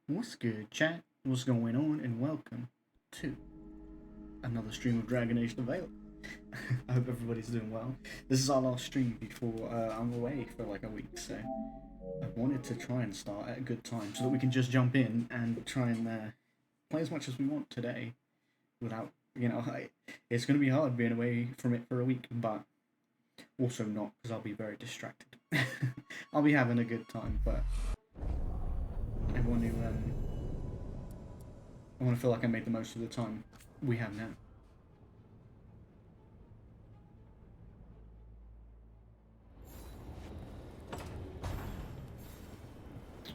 What's good, chat? What's going on? And welcome to another stream of Dragon Age the Veil. I hope everybody's doing well. This is our last stream before I'm away for like a week, so I wanted to try and start at a good time so that we can just jump in and try and play as much as we want today without, it's going to be hard being away from it for a week, but also not, because I'll be very distracted. I'll be having a good time, but I want to feel like I made the most of the time we have now.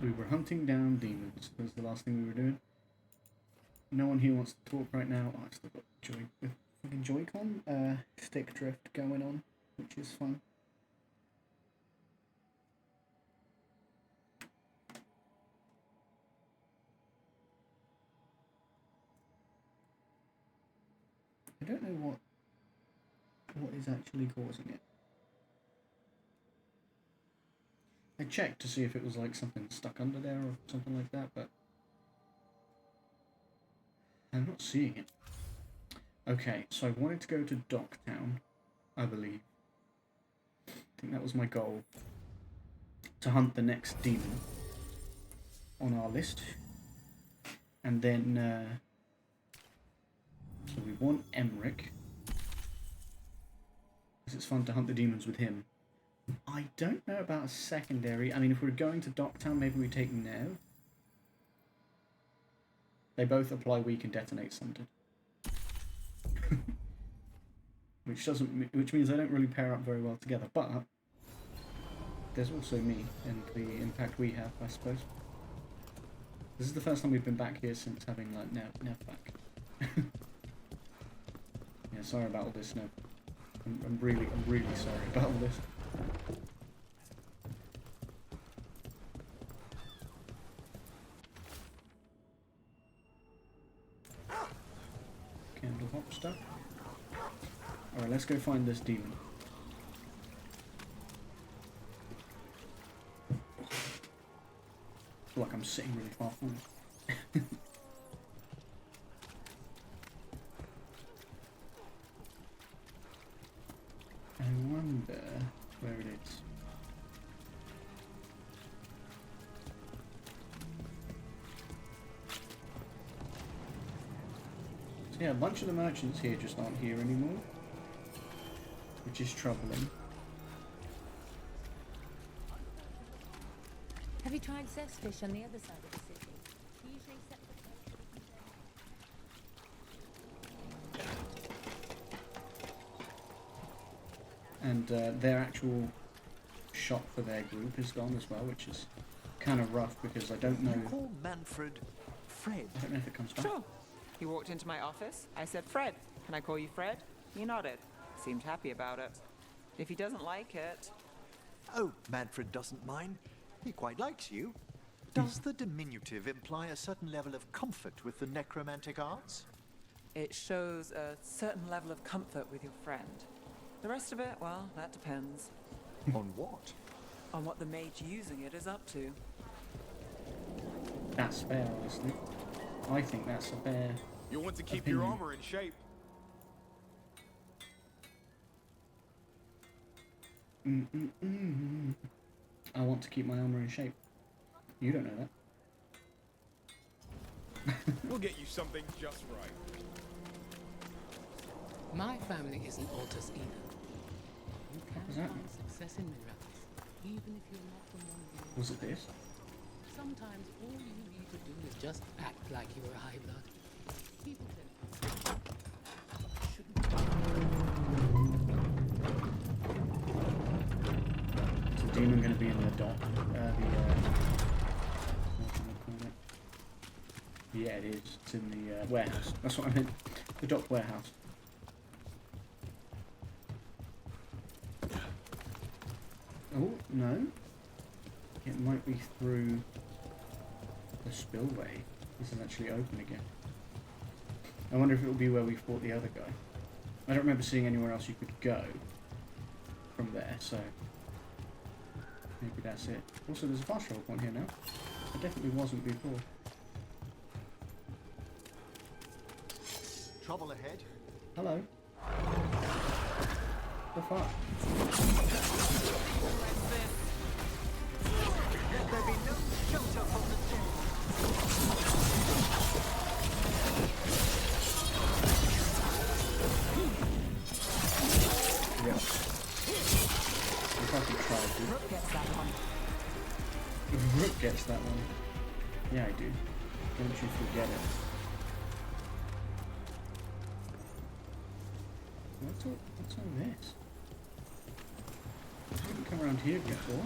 We were hunting down demons. That was the last thing we were doing. No one here wants to talk right now. Oh, I've still got fucking Joy-Con stick drift going on, which is fun. I don't know what is actually causing it. I checked to see if it was like something stuck under there or something like that, but I'm not seeing it. Okay, so I wanted to go to Docktown, I believe. I think that was my goal. To hunt the next demon on our list. And then, so we want Emmerich, because it's fun to hunt the demons with him. I don't know about a secondary. I mean, if we're going to Docktown, maybe we take Nev. They both apply weak and detonate sundered. Which means they don't really pair up very well together, but there's also me and the impact we have, I suppose. This is the first time we've been back here since having like Nev back. Yeah, sorry about all this, Nev. I'm really sorry about all this. Candle hop stuff. Alright, let's go find this demon. I feel like I'm sitting really far forward. I wonder where it is. So yeah, a bunch of the merchants here just aren't here anymore, which is troubling. Have you tried zestfish on the other side of the city? You usually set the And their actual shop for their group is gone as well, which is kind of rough because I don't know. You call Manfred Fred? I don't know if it comes back. Sure. He walked into my office. I said, Fred, can I call you Fred? He nodded. Seemed happy about it. If he doesn't like it... Oh, Manfred doesn't mind. He quite likes you. Does the diminutive imply a certain level of comfort with the necromantic arts? It shows a certain level of comfort with your friend. The rest of it, well, that depends. On what? On what the mage using it is up to. That's fair, honestly. I think that's a fair You'll want to keep opinion. your armor in shape. I want to keep my armor in shape. You don't know that. We'll get you something just right. My family isn't altars either. You Does can that find mean? success in miracles, even if you're not from one of the Was it this? Sometimes all you need to do is just act like you were high blood. People tend shouldn't. Is the demon going to be in the dock? What can I call it? Yeah, it is. It's in the warehouse. That's what I meant. The dock warehouse. Oh, no. It might be through the spillway. This is actually open again. I wonder if it will be where we fought the other guy. I don't remember seeing anywhere else you could go from there, so maybe that's it. Also, there's a fast travel point here now. There definitely wasn't before. trouble ahead. Hello. The fuck? Let there be no shelter from the dead. Yeah. If I could try to. Rook gets that one. Rook gets that one. Yeah, I do. Don't you forget it. What's all this? I didn't come around here before.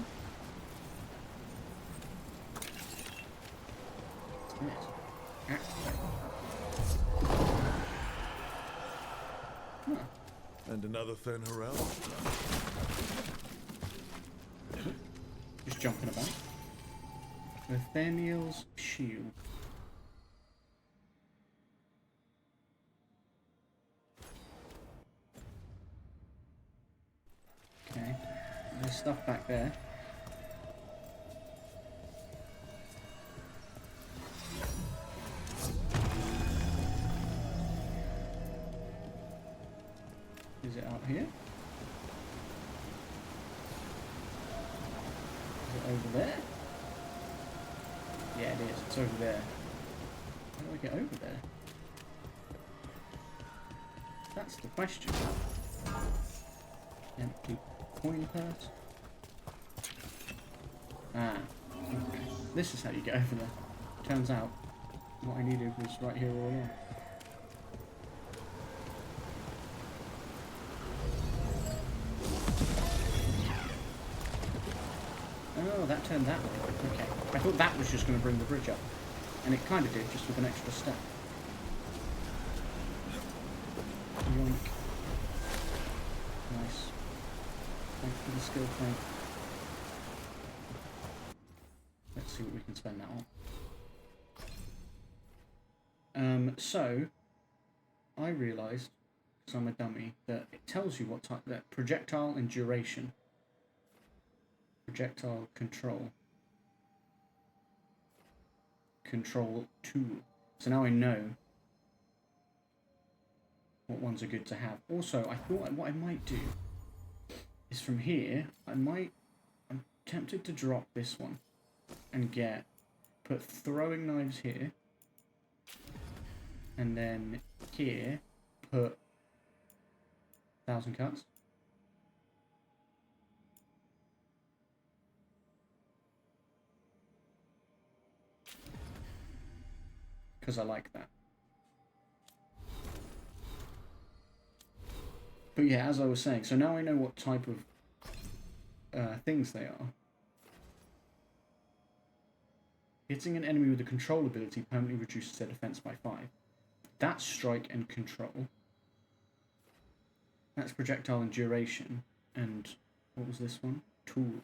What's this? Activate. Huh. And another thin Harel. Just jumping about. Nathaniel's shield. Okay. There's stuff back there. Is it out here? Is it over there? Yeah, it is. It's over there. How do I get over there? That's the question. Empty coin purse. Ah, okay. This is how you get over there. Turns out, what I needed was right here all along. Oh, that turned that way. Okay. I thought that was just going to bring the bridge up. And it kind of did, just with an extra step. Yoink. Nice. Thanks for the skill point. Let's see what we can spend that on. So, I realised, because I'm a dummy, that it tells you what type, that projectile and duration. Projectile control. Control tool. So now I know what ones are good to have. Also, I thought what I might do is from here, I'm tempted to drop this one and put throwing knives here, and then here put 1,000 cuts. Because I like that. But yeah, as I was saying, so now I know what type of things they are. Hitting an enemy with a control ability permanently reduces their defense by 5. That's strike and control. That's projectile and duration. And what was this one? Tool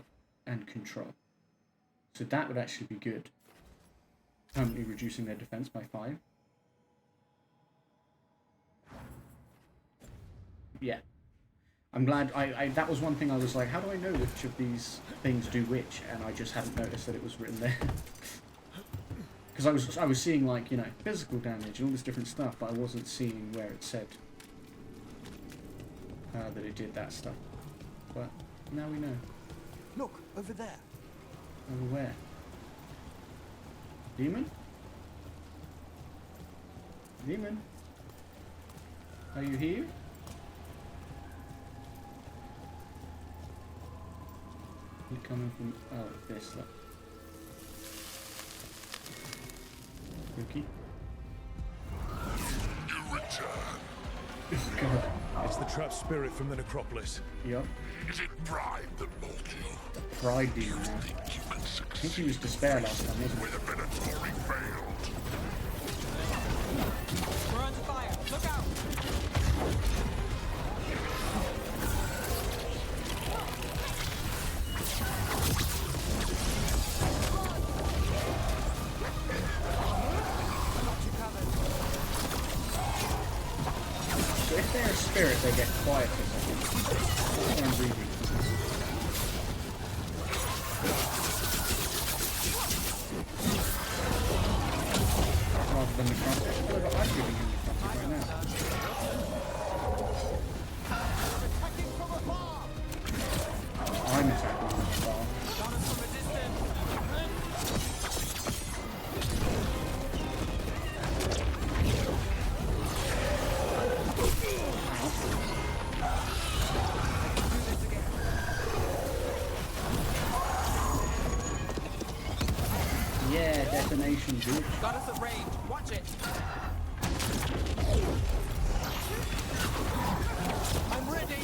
and control. So that would actually be good. Permanently reducing their defense by 5. Yeah. I'm glad that was one thing I was like, how do I know which of these things do which? And I just hadn't noticed that it was written there. Because I was seeing, like, you know, physical damage and all this different stuff, but I wasn't seeing where it said that it did that stuff. But now we know. Look, over there. Over where? Demon? Demon? Are you here? You're coming from... oh, this, look. Yuki? You return. Oh, God. It's the trapped spirit from the necropolis. Yup. Is it pride that molded you? Pride demon now. Think you can I succeed think he was despair last time, wasn't he? with a Minotauri failed? We're under fire. Look out! So if they're a spirit, they get quiet for a second. That's what I'm reading. Rather than the cross. Oh, but I'm giving him the cross right now. Attacking from afar! I'm attacking from afar. Got us from a distance. Yeah, detonation, dude. Got us at range. Watch it. I'm ready!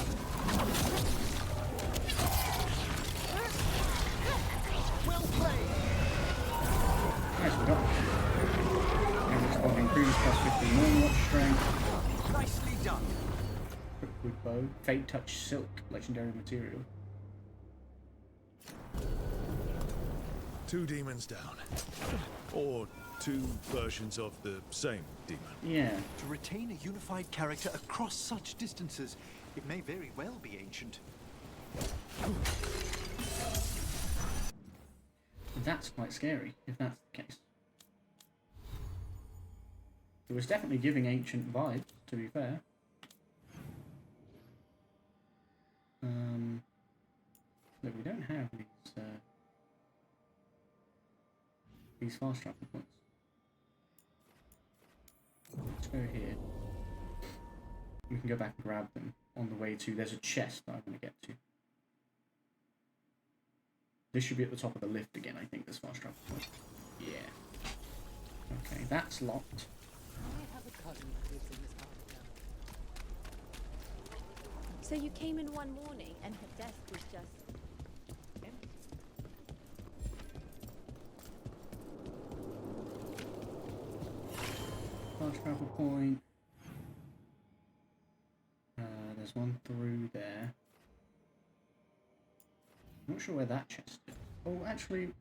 Well played! Nice, we got it. And respond increase plus 15 more watch strength. Nicely done. Quick bow. Fade touch silk, legendary material. 2 demons down. Or 2 versions of the same demon. Yeah. To retain a unified character across such distances, it may very well be ancient. That's quite scary, if that's the case. It was definitely giving ancient vibes, to be fair. Look, we don't have these fast travel points. Let's go here. We can go back and grab them on the way to... There's a chest that I want to get to. This should be at the top of the lift again, I think, this fast travel point. Yeah. Okay, that's locked. I have a cousin that lives in this part of town. So you came in one morning and her desk was just empty. Fast travel point. There's one through there. I'm not sure where that chest is. Oh, actually,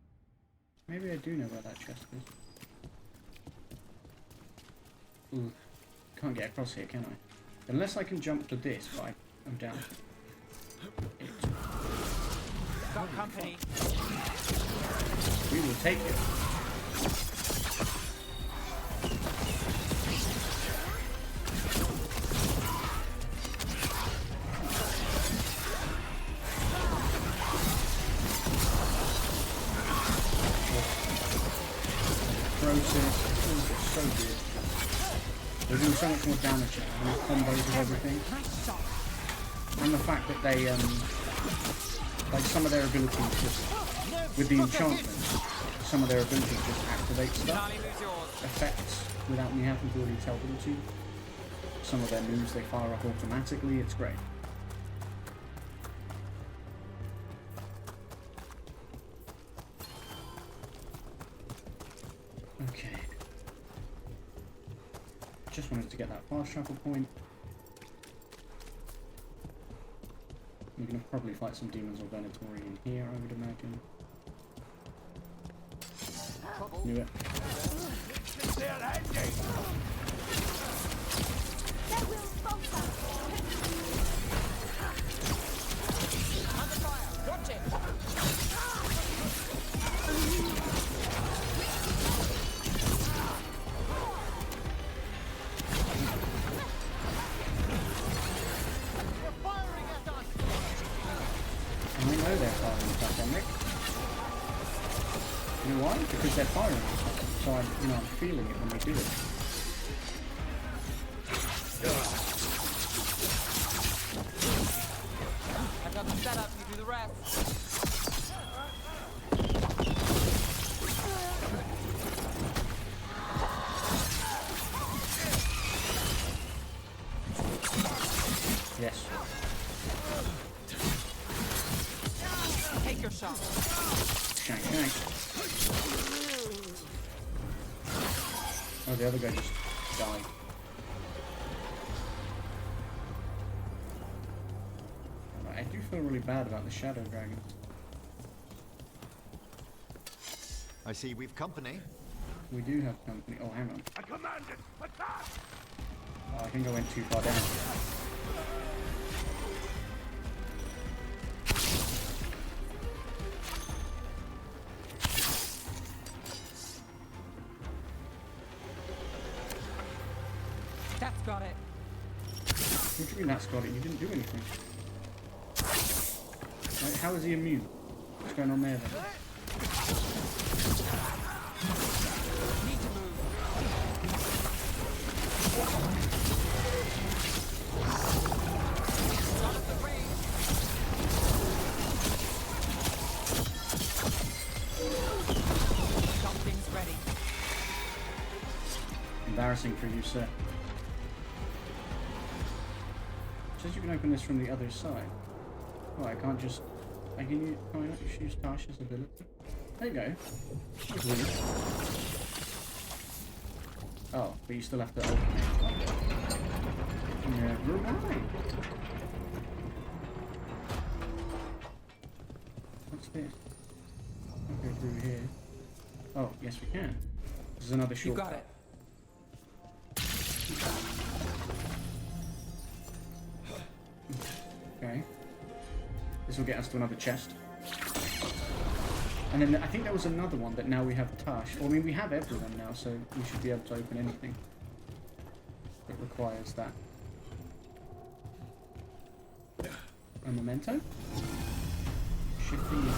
maybe I do know where that chest is. Ooh, can't get across here, can I? Unless I can jump to this, but I'm down. Got company. We will take it. Process. So good. They're doing so much more damage now, and the combos of everything. And the fact that they, like some of their abilities just, with the enchantments, some of their abilities just activate stuff, Nani, lose yours. effects, without me having to already tell them to. Some of their moves they fire up automatically, it's great. Okay. Just wanted to get that fast travel point. We're going to probably fight some demons or Venatori in here, I would imagine. Knew it. Under fire. Watch it. They're firing at us! And I know they're firing stuff, Henrik. You know why? Because they're firing stuff. So I'm feeling it when they do it. I've got the setup. You do the rest. Yes. Take your shot. Shank, shank. Oh, the other guy just died. I do feel really bad about the shadow dragons. I see we've company. We do have company. Oh, hang on. I commanded attack! Oh, I think I went too far down. That's got it. do you mean that's got it? You didn't do anything. Like, how is he immune? What's going on there then? Need to move. Out of the range. Something's ready. Embarrassing for you, sir. Says you can open this from the other side. Oh, I can't just... Can't I not just use Tasha's ability? There you go. That's weird. Oh, but you still have to open it. Never mind. What's this? I'll go through here. Oh, yes we can. This is another You shortcut. got it. Okay. This will get us to another chest. And then I think there was another one that now we have Tash. Or, I mean, we have everyone now, so we should be able to open anything that requires that. A memento? Shifting.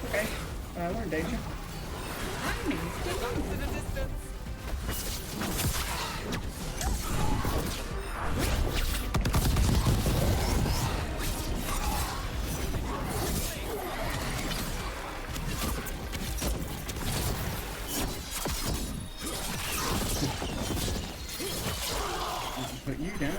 Okay. We're in danger. To the distance. Put you down.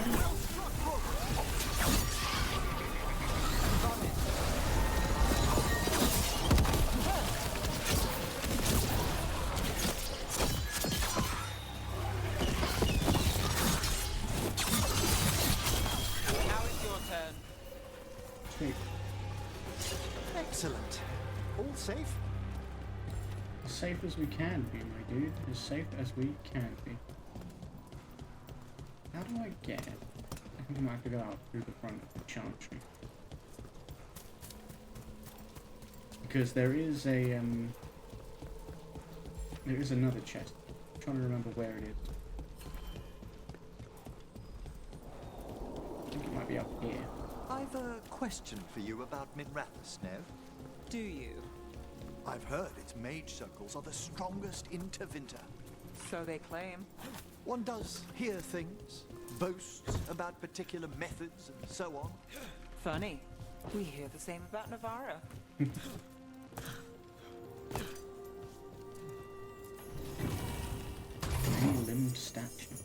Now it's your turn. Sweet. Excellent. All safe? As safe as we can be, my dude. As safe as we can be. How do I get it? I think I might have to go out through the front of the chantry. Because there is a, there is another chest. I'm trying to remember where it is. I think it might be up here. I've a question for you about Minrathous, Nev. Do you? I've heard its mage circles are the strongest in Tevinter. So they claim. One does hear things, boasts about particular methods and so on. Funny. We hear the same about Navarra. Three-limbed statue.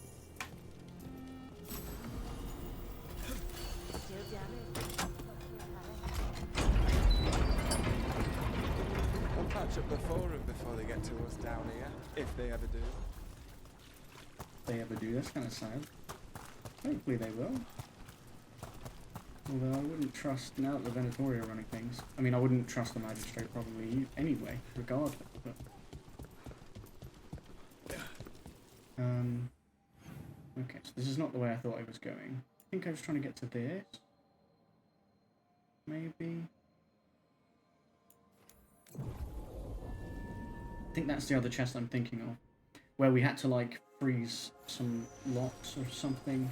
I'll patch up the forum before they get to us down here, if they ever do. If they ever do, that's kind of sad. Hopefully they will. Although I wouldn't trust, now that the Venatori are running things, I mean I wouldn't trust the Magistrate probably anyway, regardless, but... Okay, so this is not the way I thought I was going. I think I was trying to get to this. Maybe? I think that's the other chest I'm thinking of. Where we had to like freeze some locks or something.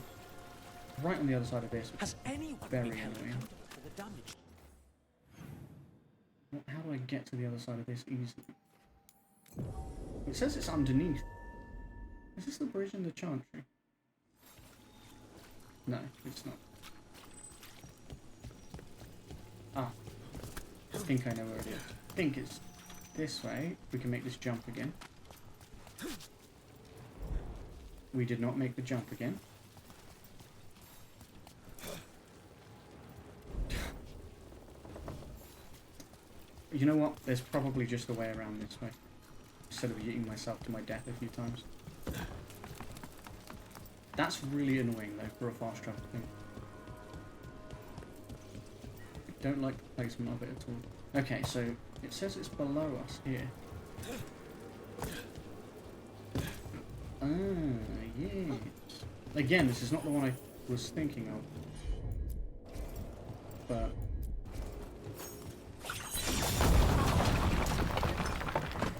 Right on the other side of this, which is very annoying. How do I get to the other side of this easily? It says it's underneath. Is this the bridge in the Chantry? No, it's not. Ah. I think I know where it is. I think it's this way. We can make this jump again. We did not make the jump again. You know what? There's probably just a way around this way. Instead of eating myself to my death a few times. That's really annoying though for a fast travel thing. I don't like the placement of it at all. Okay, so it says it's below us here. Ah, yes. Again, this is not the one I was thinking of. But...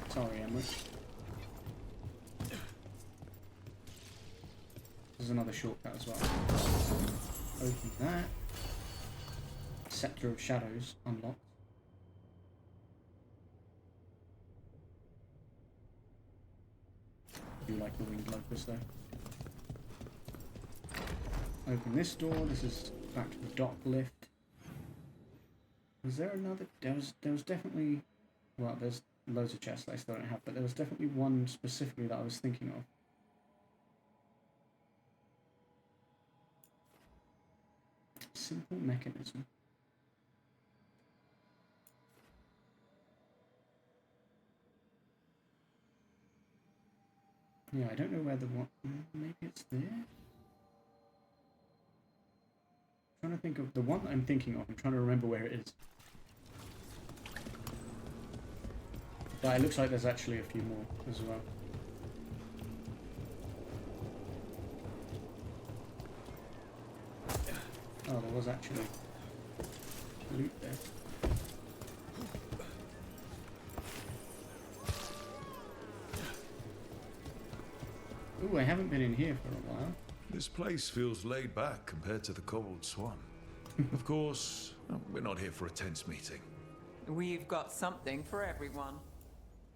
sorry, Emma. There's another shortcut as well. Open that. Scepter of Shadows unlocked. Do like the winged locust though. Open this door. This is back to the dock lift. Was there another? There was definitely. Well, there's loads of chests that I still don't have, but there was definitely one specifically that I was thinking of. Simple mechanism. Yeah, I don't know where the one. Maybe it's there. I'm trying to think of the one that I'm thinking of. I'm trying to remember where it is. But it looks like there's actually a few more as well. Oh, there was actually loot there. Ooh, I haven't been in here for a while. This place feels laid back compared to the Cold Swan. Of course, we're not here for a tense meeting. We've got something for everyone.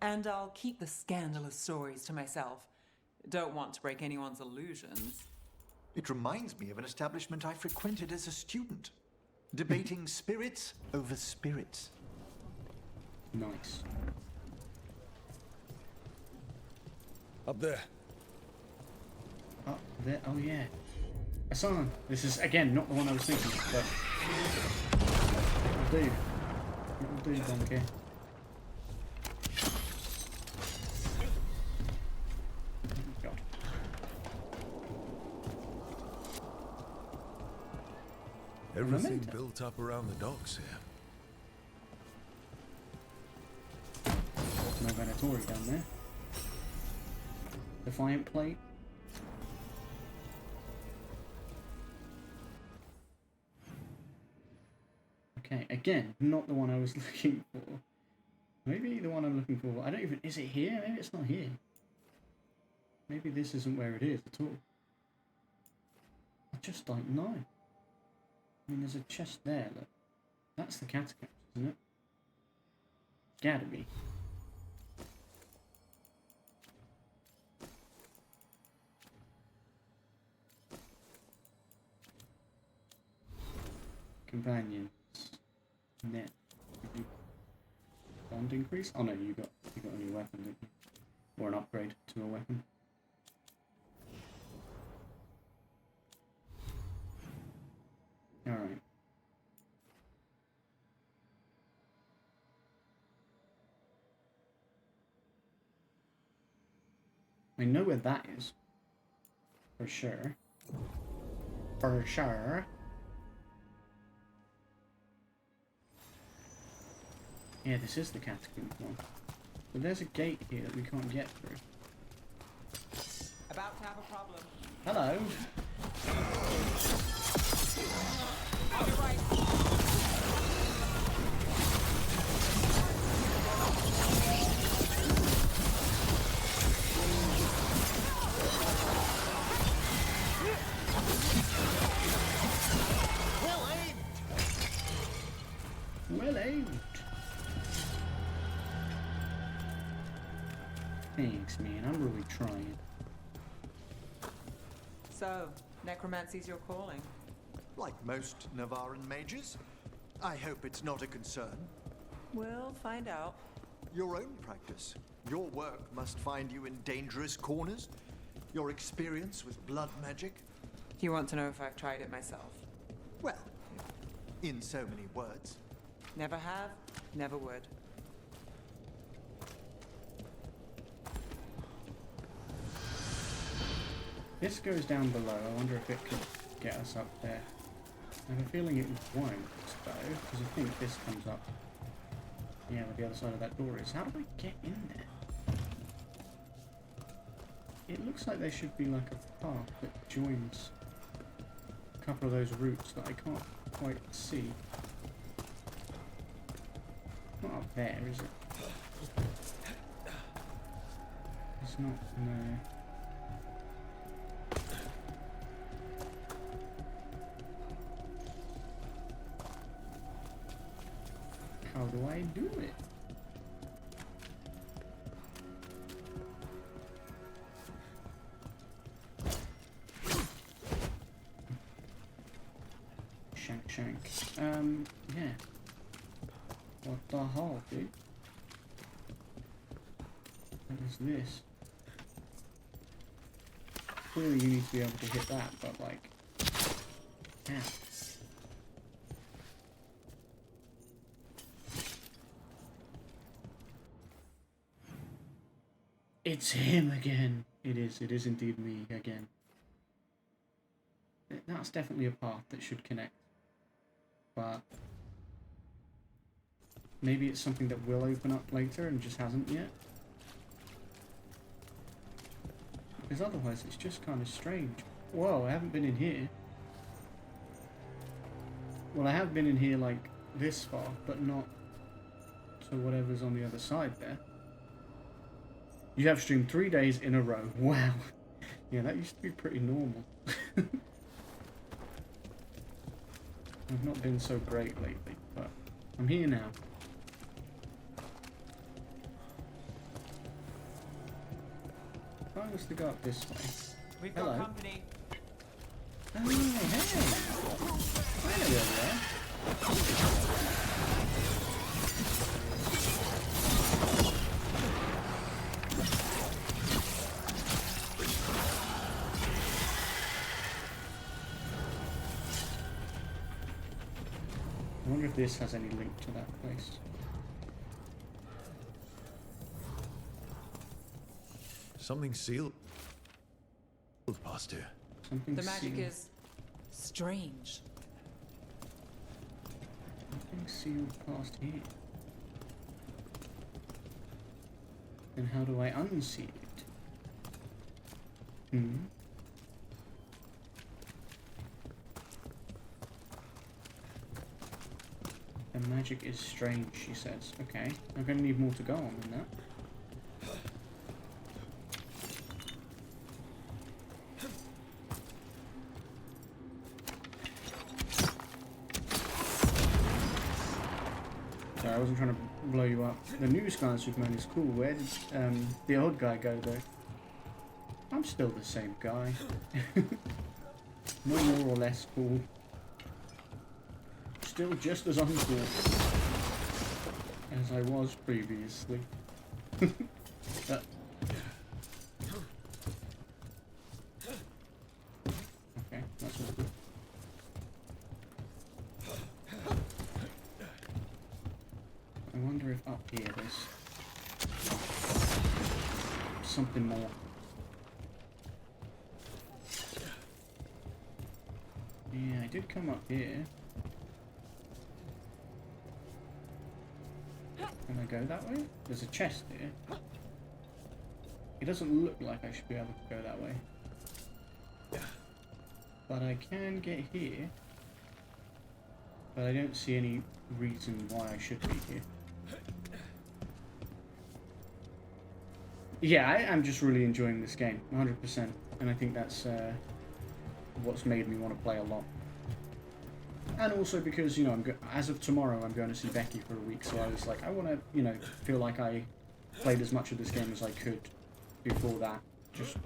And I'll keep the scandalous stories to myself. Don't want to break anyone's illusions. It reminds me of an establishment I frequented as a student. Debating spirits over spirits. Nice. Up there. Up there. Oh yeah. Hassan. This is again not the one I was thinking of, but it'll do. It'll do, donkey. Oh God. Everything Memento. built up around the docks here. No Venatori down there. Defiant plate. Okay, again, not the one I was looking for. Maybe the one I'm looking for. I don't even. Is it here? Maybe it's not here. Maybe this isn't where it is at all. I just don't know. I mean, there's a chest there. Look, that's the catacombs, isn't it? Gotta be. Companions. Net. Bond increase? Oh no, you got a new weapon, didn't you? Or an upgrade to a weapon. Alright. I know where that is. For sure. For sure. Yeah, this is the catacomb one. But there's a gate here that we can't get through. About to have a problem. Hello. I'll be right. Well aimed. Thanks, man. I'm really trying. So, necromancy's your calling. Like most Navaran mages, I hope it's not a concern. We'll find out. Your own practice. Your work must find you in dangerous corners. Your experience with blood magic. You want to know if I've tried it myself? Well, in so many words. Never have, never would. This goes down below. I wonder if it could get us up there. I have a feeling it won't, though, because I think this comes up. Yeah, where the other side of that door is. How do I get in there? It looks like there should be like a path that joins a couple of those routes that I can't quite see. Not up there, is it? It's not, no. How do I do it? Shank. Yeah. What the hell, dude? What is this? Clearly you need to be able to hit that, but like... Yeah. It's him again! It is indeed me again. That's definitely a path that should connect. But... maybe it's something that will open up later and just hasn't yet. Because otherwise it's just kind of strange. Whoa, I haven't been in here. Well, I have been in here like this far, but not to whatever's on the other side there. You have streamed 3 days in a row. Wow. Yeah, that used to be pretty normal. I've not been so great lately, but I'm here now. If I was to go up this way. We've Hello. got company. Oh, hey! I know where we are. I wonder if this has any link to that place. Something sealed past here. Something The magic sealed. is strange. Something sealed past here. Then how do I unseal it? The magic is strange, she says. Okay, I'm gonna need more to go on than that. Sorry, I wasn't trying to blow you up. The new Sky Superman is cool. Where did the old guy go though? I'm still the same guy. No more or less cool. Still just as uncool as I was previously. Okay, that's all good. I wonder if up here there's something more. Yeah, I did come up here. Can I go that way? There's a chest here. It doesn't look like I should be able to go that way. But I can get here. But I don't see any reason why I should be here. Yeah, I'm just really enjoying this game, 100%. And I think that's what's made me want to play a lot. And also because, you know, as of tomorrow, I'm going to see Becky for a week, so I was like, I want to, you know, feel like I played as much of this game as I could before that. Just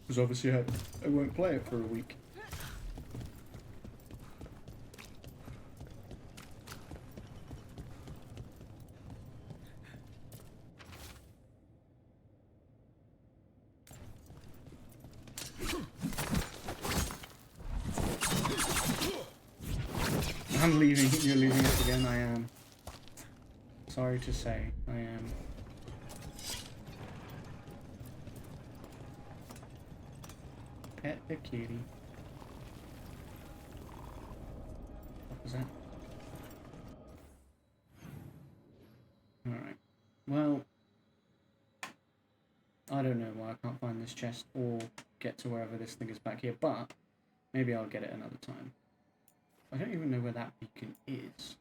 because obviously I won't play it for a week. I'm leaving. You're leaving us again. I am. Sorry to say, I am. Pet the kitty. What was that? Alright. Well, I don't know why I can't find this chest or get to wherever this thing is back here, but maybe I'll get it another time. I don't even know where that beacon is.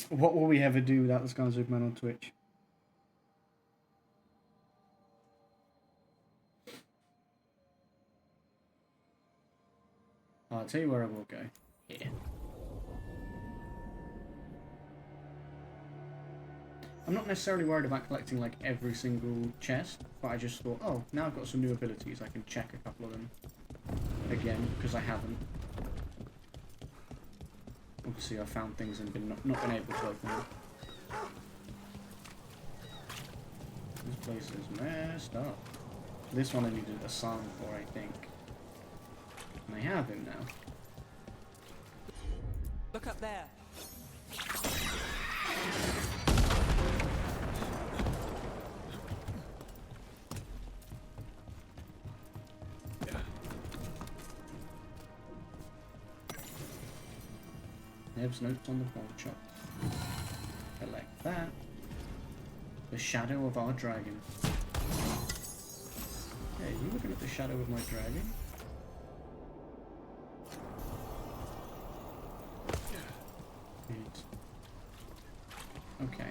What will we ever do without the Sky Superman on Twitch? I'll tell you where I will go. Here. I'm not necessarily worried about collecting like every single chest, but I just thought, oh, now I've got some new abilities, I can check a couple of them again, because I haven't. Obviously I found things and not been able to open them. This place is messed up. This one I needed a sign for, I think. And I have him now. Look up there. Neb's notes on the pawn shop. Collect that. The shadow of our dragon. Hey, you looking at the shadow of my dragon? Okay.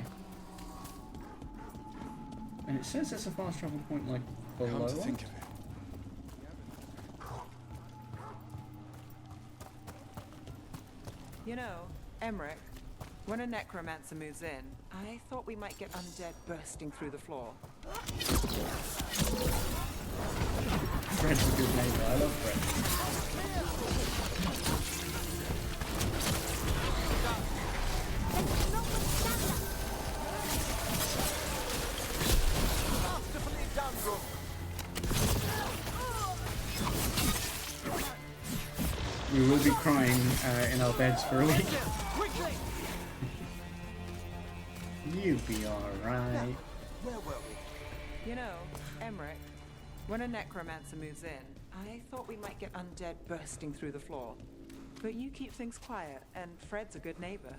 And it says there's a fast travel point like below. Come to think of it. You know, Emmerich, when a necromancer moves in, I thought we might get undead bursting through the floor. Fred's a good neighbor. I love Fred. We will be crying in our beds for a week. You'll be alright. Where were we? You know, Emmerich, when a necromancer moves in, I thought we might get undead bursting through the floor. But you keep things quiet, and Fred's a good neighbor.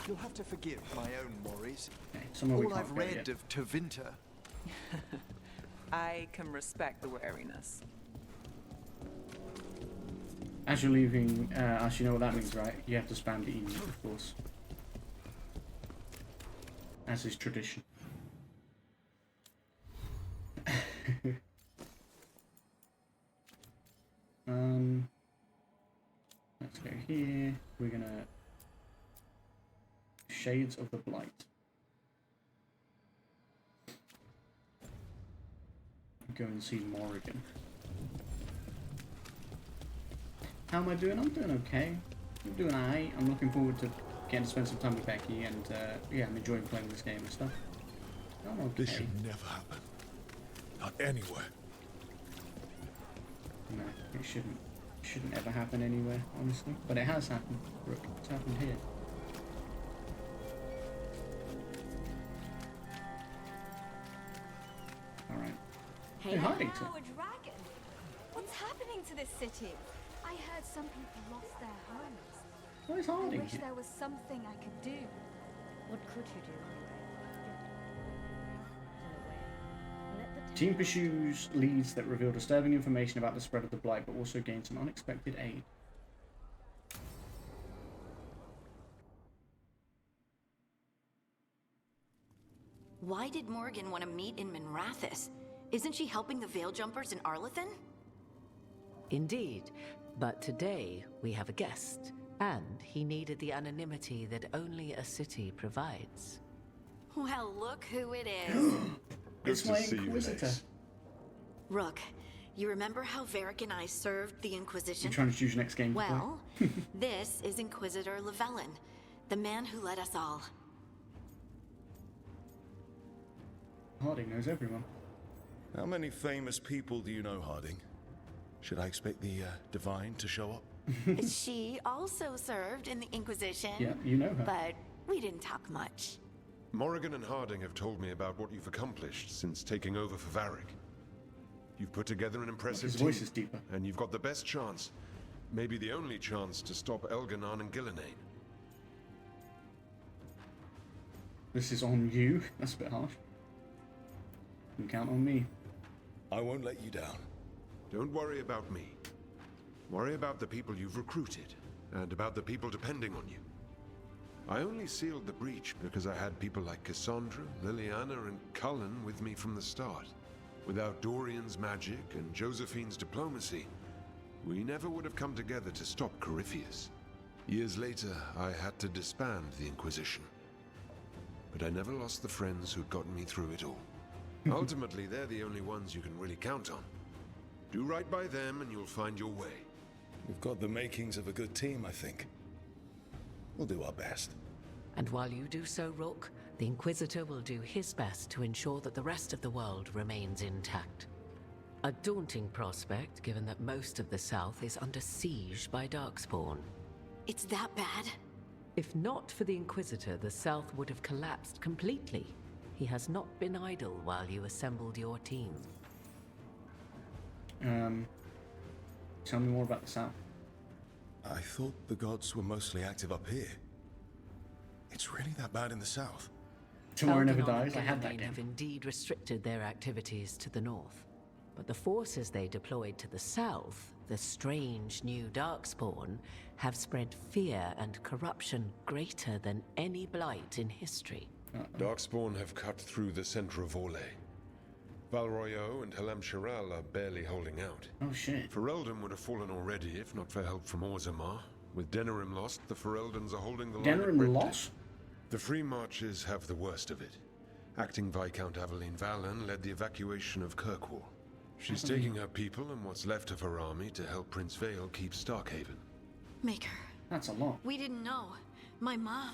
You'll have to forgive my own worries. Okay, somewhere we All can't I've go read yet. of Tevinter. I can respect the wariness. As you're leaving, Ash, you know what that means, right? You have to spam the E, of course. As is tradition. Let's go here. We're gonna... Shades of the Blight. Go and see Morrigan. How am I doing? I'm doing okay. I'm doing alright. I'm looking forward to getting to spend some time with Becky, and yeah, I'm enjoying playing this game and stuff. I'm okay. This should never happen. Not anywhere. No, it shouldn't. Shouldn't ever happen anywhere, honestly. But it has happened. Look, it's happened here. Alright. Hey, Hey, Hardington. a dragon! What's happening to this city? I heard some people lost their homes. Where's I Harding wish here? there was something I could do. What could you do anyway? Let the Team pursues leads that reveal disturbing information about the spread of the Blight, but also gain some unexpected aid. Why did Morgan want to meet in Minrathous? Isn't she helping the Veil Jumpers in Arlathan? Indeed, but today we have a guest, and he needed the anonymity that only a city provides. Well, look who it is. It's my Inquisitor. Rook, you remember how Varric and I served the Inquisition? You trying to choose your next game? to play? Well, this is Inquisitor Llewellyn, the man who led us all. Harding knows everyone. How many famous people do you know, Harding? Should I expect the Divine to show up? She also served in the Inquisition. Yeah, you know her. But we didn't talk much. Morrigan and Harding have told me about what you've accomplished since taking over for Varric. You've put together an impressive His team, voice is deeper. and you've got the best chance, maybe the only chance, to stop Elganon and Gillenane. This is on you. That's a bit harsh. You can count on me. I won't let you down. Don't worry about me. Worry about the people you've recruited, and about the people depending on you. I only sealed the breach because I had people like Cassandra, Liliana, and Cullen with me from the start. Without Dorian's magic and Josephine's diplomacy, We never would have come together to stop Corypheus. Years later, I had to disband the Inquisition. But I never lost the friends who'd gotten me through it all. Ultimately, they're the only ones you can really count on. Do right by them and you'll find your way. We've got the makings of a good team, I think. We'll do our best. And while you do so, Rook, the Inquisitor will do his best to ensure that the rest of the world remains intact. A daunting prospect, given that most of the South is under siege by Darkspawn. It's that bad? If not for the Inquisitor, the South would have collapsed completely. He has not been idle while you assembled your team. Tell me more about the South. I thought the gods were mostly active up here. It's really that bad in the South. Tomorrow Never Elganon and Dies, I had that Gilliman game. have indeed restricted their activities to the north. But the forces they deployed to the south, the strange new Darkspawn, have spread fear and corruption greater than any blight in history. Darkspawn have cut through the center of Orlais. Val Royeaux and Halam Shiral are barely holding out. Oh shit. Ferelden would have fallen already if not for help from Orzammar. With Denerim lost, the Fereldans are holding the line. Denerim lost? The Free Marches have the worst of it. Acting Viscount Aveline Valen led the evacuation of Kirkwall. She's taking her people and what's left of her army to help Prince Vale keep Starkhaven. Maker. That's a lot. We didn't know. My ma.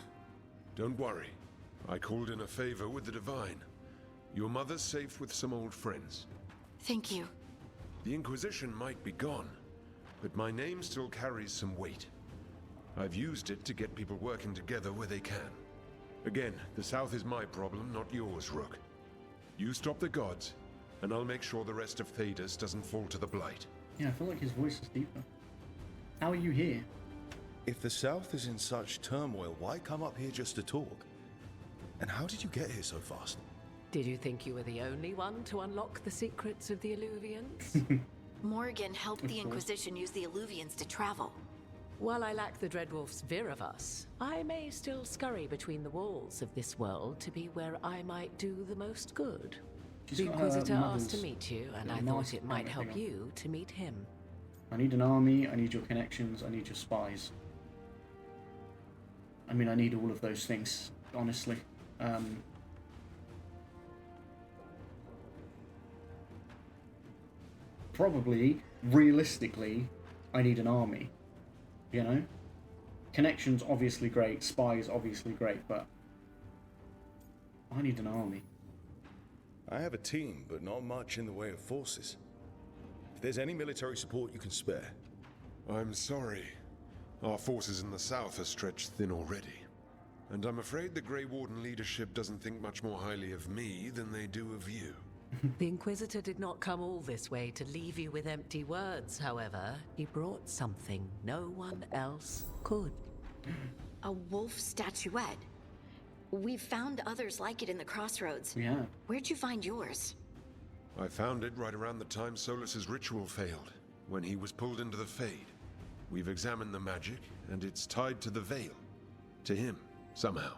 Don't worry. I called in a favor with the Divine. Your mother's safe with some old friends. Thank you. The Inquisition might be gone, but my name still carries some weight. I've used it to get people working together where they can. Again, the South is my problem, not yours, Rook. You stop the gods, and I'll make sure the rest of Thedas doesn't fall to the Blight. Yeah, I feel like his voice is deeper. How are you here? If the South is in such turmoil, why come up here just to talk? And how did you get here so fast? Did you think you were the only one to unlock the secrets of the Illuvians? Morgan helped the Inquisition use the Illuvians to travel. While I lack the Dreadwolf's Viravus, I may still scurry between the walls of this world to be where I might do the most good. The Inquisitor asked to meet you, and I thought it might help you to meet him. I need an army, I need your connections, I need your spies. I mean, I need all of those things, honestly. Probably, realistically, I need an army. You know? Connections, obviously great. Spies, obviously great, but I need an army. I have a team, but not much in the way of forces. If there's any military support you can spare. I'm sorry. Our forces in the South are stretched thin already. And I'm afraid the Grey Warden leadership doesn't think much more highly of me than they do of you. The Inquisitor did not come all this way to leave you with empty words, however. He brought something no one else could. A wolf statuette. We've found others like it in the crossroads. Yeah. Where'd you find yours? I found it right around the time Solus's ritual failed, when he was pulled into the Fade. We've examined the magic, and it's tied to the Veil. To him, somehow.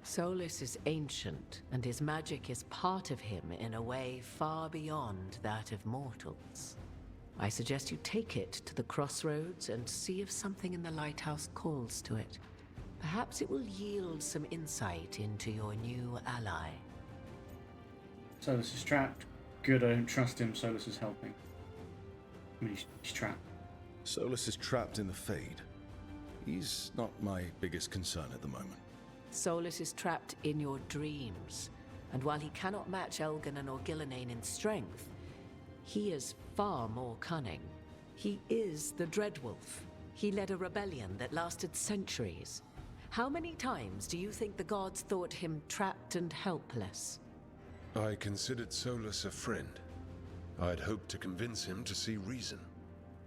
Solus is ancient, and his magic is part of him in a way far beyond that of mortals. I suggest you take it to the crossroads and see if something in the lighthouse calls to it. Perhaps it will yield some insight into your new ally. Solus is trapped. Good, I don't trust him. Solus is helping. I mean, he's trapped. Solus is trapped in the Fade. He's not my biggest concern at the moment. Solus is trapped in your dreams, and while he cannot match Elganon or Gillenane in strength, he is far more cunning. He is the Dreadwolf. He led a rebellion that lasted centuries. How many times do you think the gods thought him trapped and helpless? I considered Solus a friend. I'd hoped to convince him to see reason.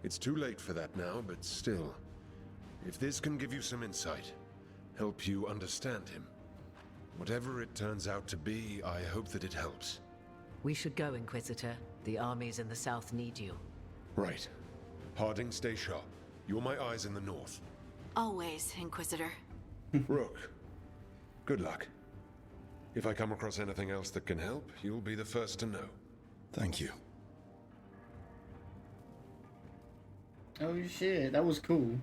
It's too late for that now, but still. If this can give you some insight, help you understand him. Whatever it turns out to be, I hope that it helps. We should go, Inquisitor. The armies in the south need you. Right. Harding, stay sharp. You're my eyes in the north. Always, Inquisitor. Rook, good luck. If I come across anything else that can help, you'll be the first to know. Thank you. Oh shit, that was cool.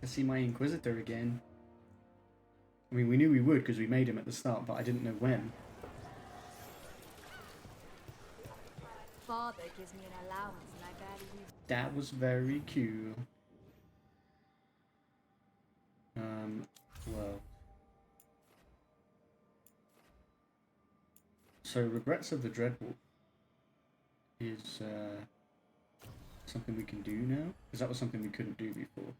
To see my Inquisitor again. I mean, we knew we would because we made him at the start, but I didn't know when. Father gives me an allowance and I barely use it. That was very cute. Well. So, Regrets of the Dreadwolf is something we can do now? Because that was something we couldn't do before.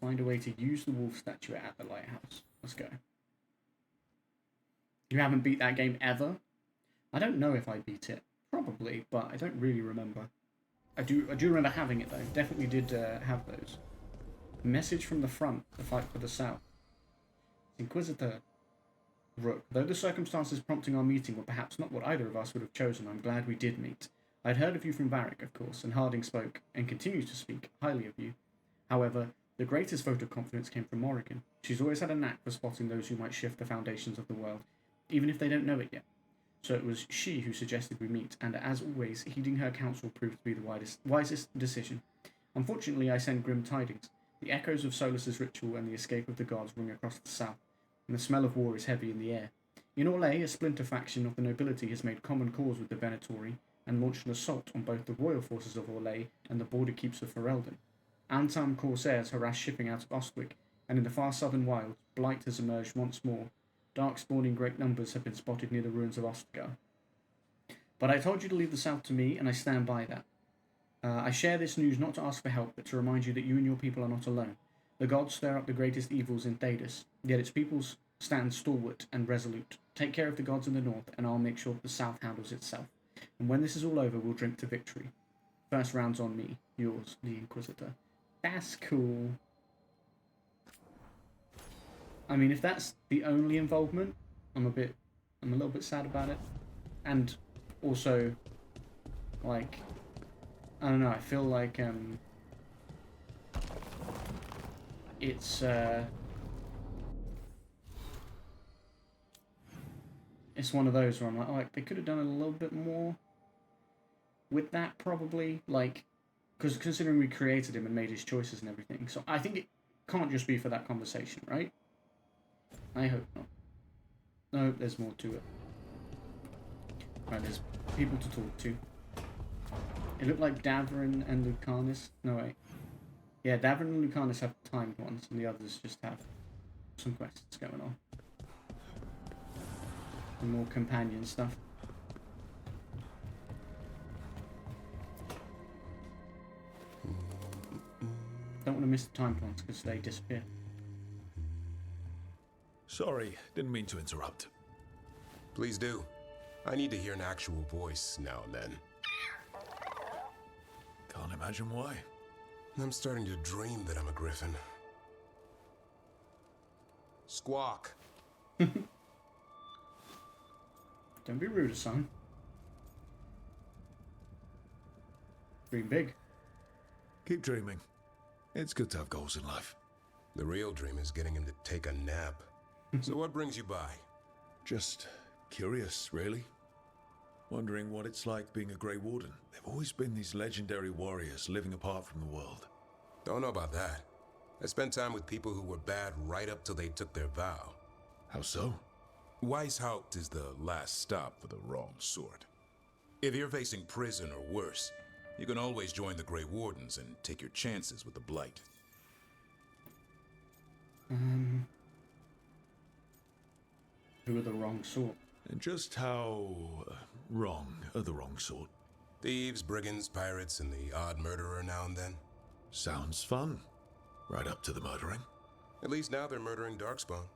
Find a way to use the wolf statue at the lighthouse. Let's go. You haven't beat that game ever? I don't know if I beat it. Probably, but I don't really remember. I do remember having it though. Definitely did have those. Message from the front. The fight for the south. Inquisitor Rook. Though the circumstances prompting our meeting were perhaps not what either of us would have chosen, I'm glad we did meet. I'd heard of you from Varric, of course, and Harding spoke, and continues to speak, highly of you. However, the greatest vote of confidence came from Morrigan. She's always had a knack for spotting those who might shift the foundations of the world, even if they don't know it yet. So it was she who suggested we meet, and as always, heeding her counsel proved to be the wisest decision. Unfortunately, I send grim tidings. The echoes of Solus's ritual and the escape of the gods ring across the south, and the smell of war is heavy in the air. In Orlais, a splinter faction of the nobility has made common cause with the Venatori, and launched an assault on both the royal forces of Orlais and the border keeps of Ferelden. Antam corsairs harass shipping out of Ostwick, and in the far southern wilds, blight has emerged once more. Darkspawn in great numbers have been spotted near the ruins of Ostgar. But I told you to leave the south to me, and I stand by that. I share this news not to ask for help, but to remind you that you and your people are not alone. The gods stir up the greatest evils in Thedas, yet its peoples stand stalwart and resolute. Take care of the gods in the north, and I'll make sure that the south handles itself. And when this is all over, we'll drink to victory. First round's on me. Yours, the Inquisitor. That's cool. I mean, if that's the only involvement, I'm a little bit sad about it. And also, like, I don't know, I feel like, it's one of those where I'm like, oh, they could have done a little bit more with that, probably, like, because considering we created him and made his choices and everything, so I think it can't just be for that conversation, right? I hope not. I hope there's more to it. Right, there's people to talk to. It looked like Davrin and Lucanus. No, wait. Yeah, Davrin and Lucanus have timed ones, and the others just have some quests going on. And more companion stuff. Don't want to miss the time ones because they disappear. Sorry, didn't mean to interrupt. Please do. I need to hear an actual voice now and then. Can't imagine why. I'm starting to dream that I'm a griffin. Squawk. Don't be rude, son. Dream big. Keep dreaming. It's good to have goals in life. The real dream is getting him to take a nap. So what brings you by? Just curious, really. Wondering what it's like being a Grey Warden. There've always been these legendary warriors living apart from the world. Don't know about that. I spent time with people who were bad right up till they took their vow. How so? Weishaupt is the last stop for the wrong sort. If you're facing prison or worse, you can always join the Grey Wardens and take your chances with the Blight. Who are the wrong sort? And just how wrong are the wrong sort? Thieves, brigands, pirates, and the odd murderer now and then. Sounds fun. Right up to the murdering. At least now they're murdering Darkspawn.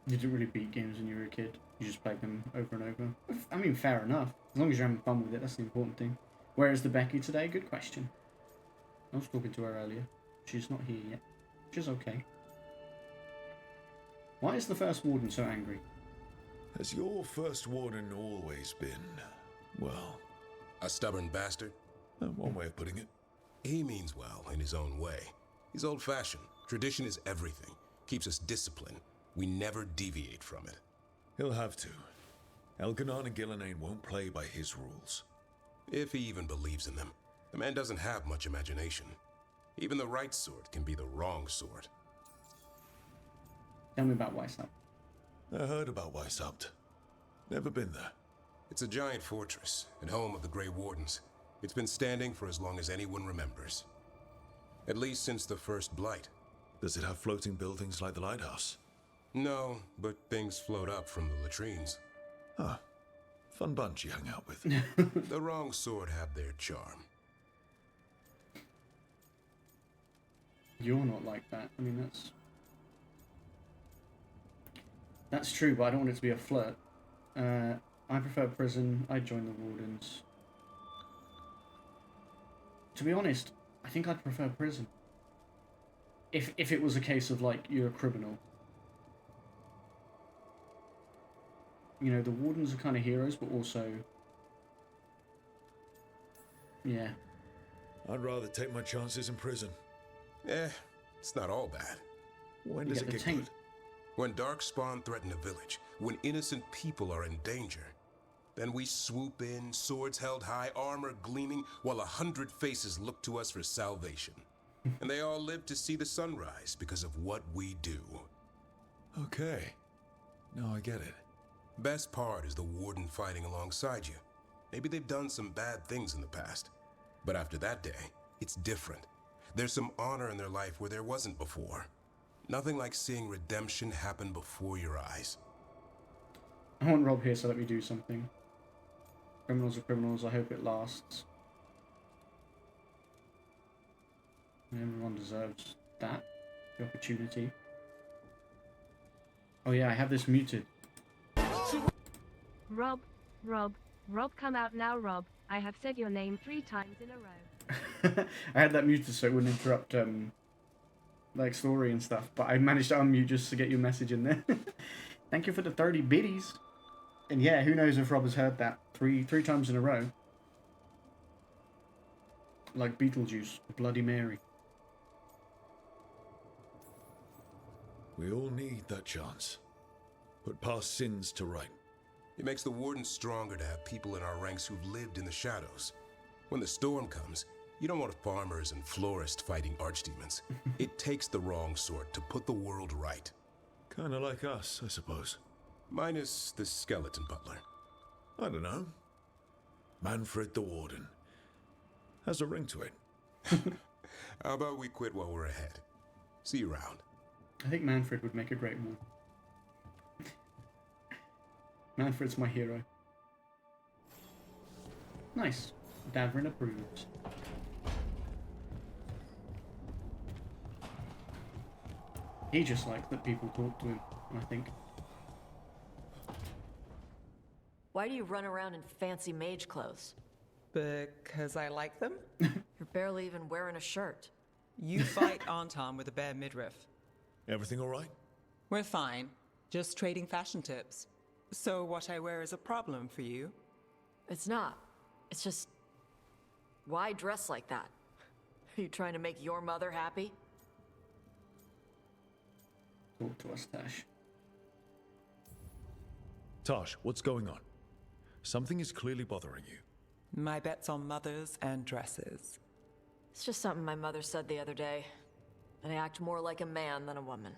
You didn't really beat games when you were a kid. You just played them over and over. I mean, fair enough. As long as you're having fun with it, that's the important thing. Where is the Becky today? Good question. I was talking to her earlier. She's not here yet. Which is okay. Why is the First Warden so angry? Has your First Warden always been, well... a stubborn bastard? One way of putting it. He means well in his own way. He's old-fashioned. Tradition is everything. Keeps us disciplined. We never deviate from it. He'll have to. Elganon and Gillenane won't play by his rules. If he even believes in them. The man doesn't have much imagination. Even the right sort can be the wrong sort. Tell me about Weishaupt. I heard about Weishaupt. Never been there. It's a giant fortress and home of the Grey Wardens. It's been standing for as long as anyone remembers. At least since the first Blight. Does it have floating buildings like the lighthouse? No, but things float up from the latrines. Huh. Fun bunch you hung out with. The wrong sort have their charm. You're not like that. I mean, that's true, but I don't want it to be a flirt. I prefer prison. I'd join the Wardens. To be honest, I think I'd prefer prison. If it was a case of, like, you're a criminal. You know, the Wardens are kind of heroes, but also... Yeah. I'd rather take my chances in prison. It's not all bad. When does it get good? When Darkspawn threaten a village, when innocent people are in danger, then we swoop in, swords held high, armor gleaming, while 100 faces look to us for salvation. And they all live to see the sunrise because of what we do. Okay. Now I get it. Best part is the Warden fighting alongside you. Maybe they've done some bad things in the past. But after that day, it's different. There's some honor in their life where there wasn't before. Nothing like seeing redemption happen before your eyes. I want Rob here, so let me do something. Criminals are criminals, I hope it lasts. Everyone deserves that. The opportunity. Oh yeah, I have this muted. Rob, come out now, Rob. I have said your name 3 times in a row. I had that muted so it wouldn't interrupt like story and stuff, but I managed to unmute just to get your message in there. Thank you for the 30 biddies. And yeah, who knows if Rob has heard that three times in a row. Like Beetlejuice, Bloody Mary. We all need that chance. Put past sins to right. It makes the Wardens stronger to have people in our ranks who've lived in the shadows. When the storm comes, you don't want farmers and florists fighting archdemons. It takes the wrong sort to put the world right. Kinda like us, I suppose. Minus the skeleton butler. I don't know. Manfred the Warden. Has a ring to it. How about we quit while we're ahead? See you around. I think Manfred would make a great warden. Manfred's my hero. Nice. Davrin approves. He just likes that people talk to him, I think. Why do you run around in fancy mage clothes? Because I like them? You're barely even wearing a shirt. You fight Anton with a bare midriff. Everything all right? We're fine. Just trading fashion tips. So what I wear is a problem for you? It's not. It's just... Why dress like that? Are you trying to make your mother happy? Talk to us, Tash. Tosh, what's going on? Something is clearly bothering you. My bet's on mothers and dresses. It's just something my mother said the other day. And I act more like a man than a woman.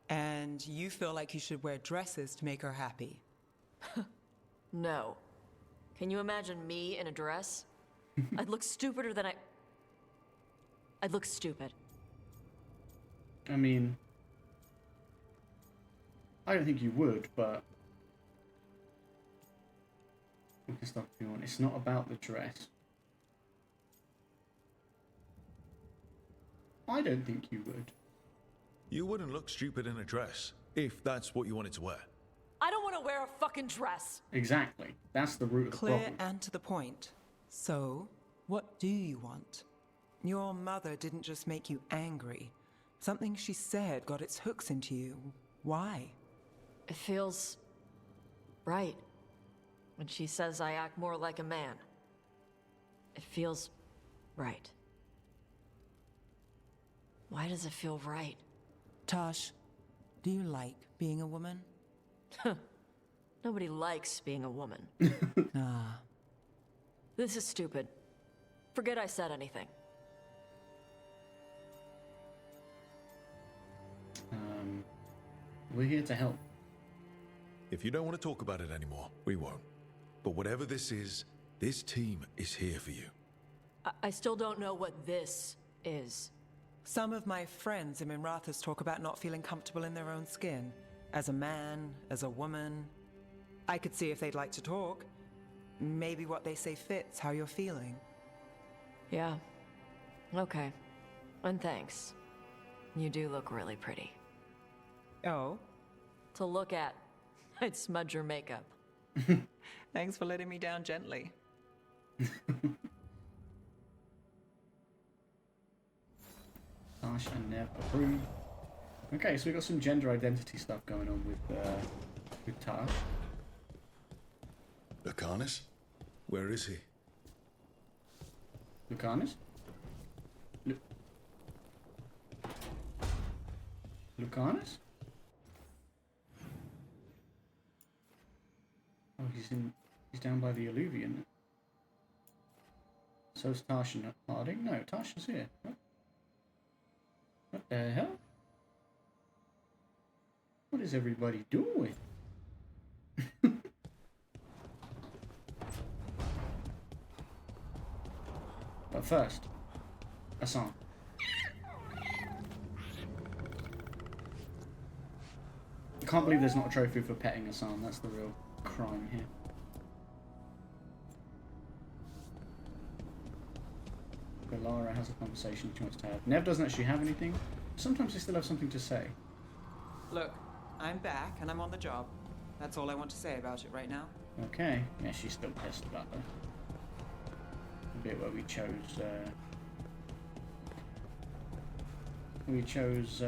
And you feel like you should wear dresses to make her happy? No. Can you imagine me in a dress? I'd look stupider than I'd look stupid. I mean... I don't think you would, but... We can stop if you want. It's not about the dress. I don't think you would. You wouldn't look stupid in a dress, if that's what you wanted to wear. I don't want to wear a fucking dress! Exactly. That's the root of the Clear problem. and to the point. So, what do you want? Your mother didn't just make you angry. Something she said got its hooks into you. Why? It feels... right. When she says I act more like a man. It feels... right. Why does it feel right? Tosh, do you like being a woman? Nobody likes being a woman. Ah. This is stupid. Forget I said anything. We're here to help. If you don't want to talk about it anymore, we won't. But whatever this is, this team is here for you. I still don't know what this is. Some of my friends in Minrathous talk about not feeling comfortable in their own skin. As a man, as a woman. I could see if they'd like to talk. Maybe what they say fits how you're feeling. Yeah. Okay. And thanks. You do look really pretty. Oh? To look at. I'd smudge your makeup. Thanks for letting me down gently. Tash and Nev approve. Okay, so we got some gender identity stuff going on with Tash. Lucanus? Where is he? Lucanus? Lucanus? Oh, he's down by the Alluvion. So's Tash and Harding? No, Tash is here. What the hell? What is everybody doing? But first, a song. I can't believe there's not a trophy for petting a son. That's the real crime here. Lara has a conversation she wants to have. Nev doesn't actually have anything. Sometimes they still have something to say. Look, I'm back and I'm on the job. That's all I want to say about it right now. Okay. Yeah, she's still pissed about the bit where we chose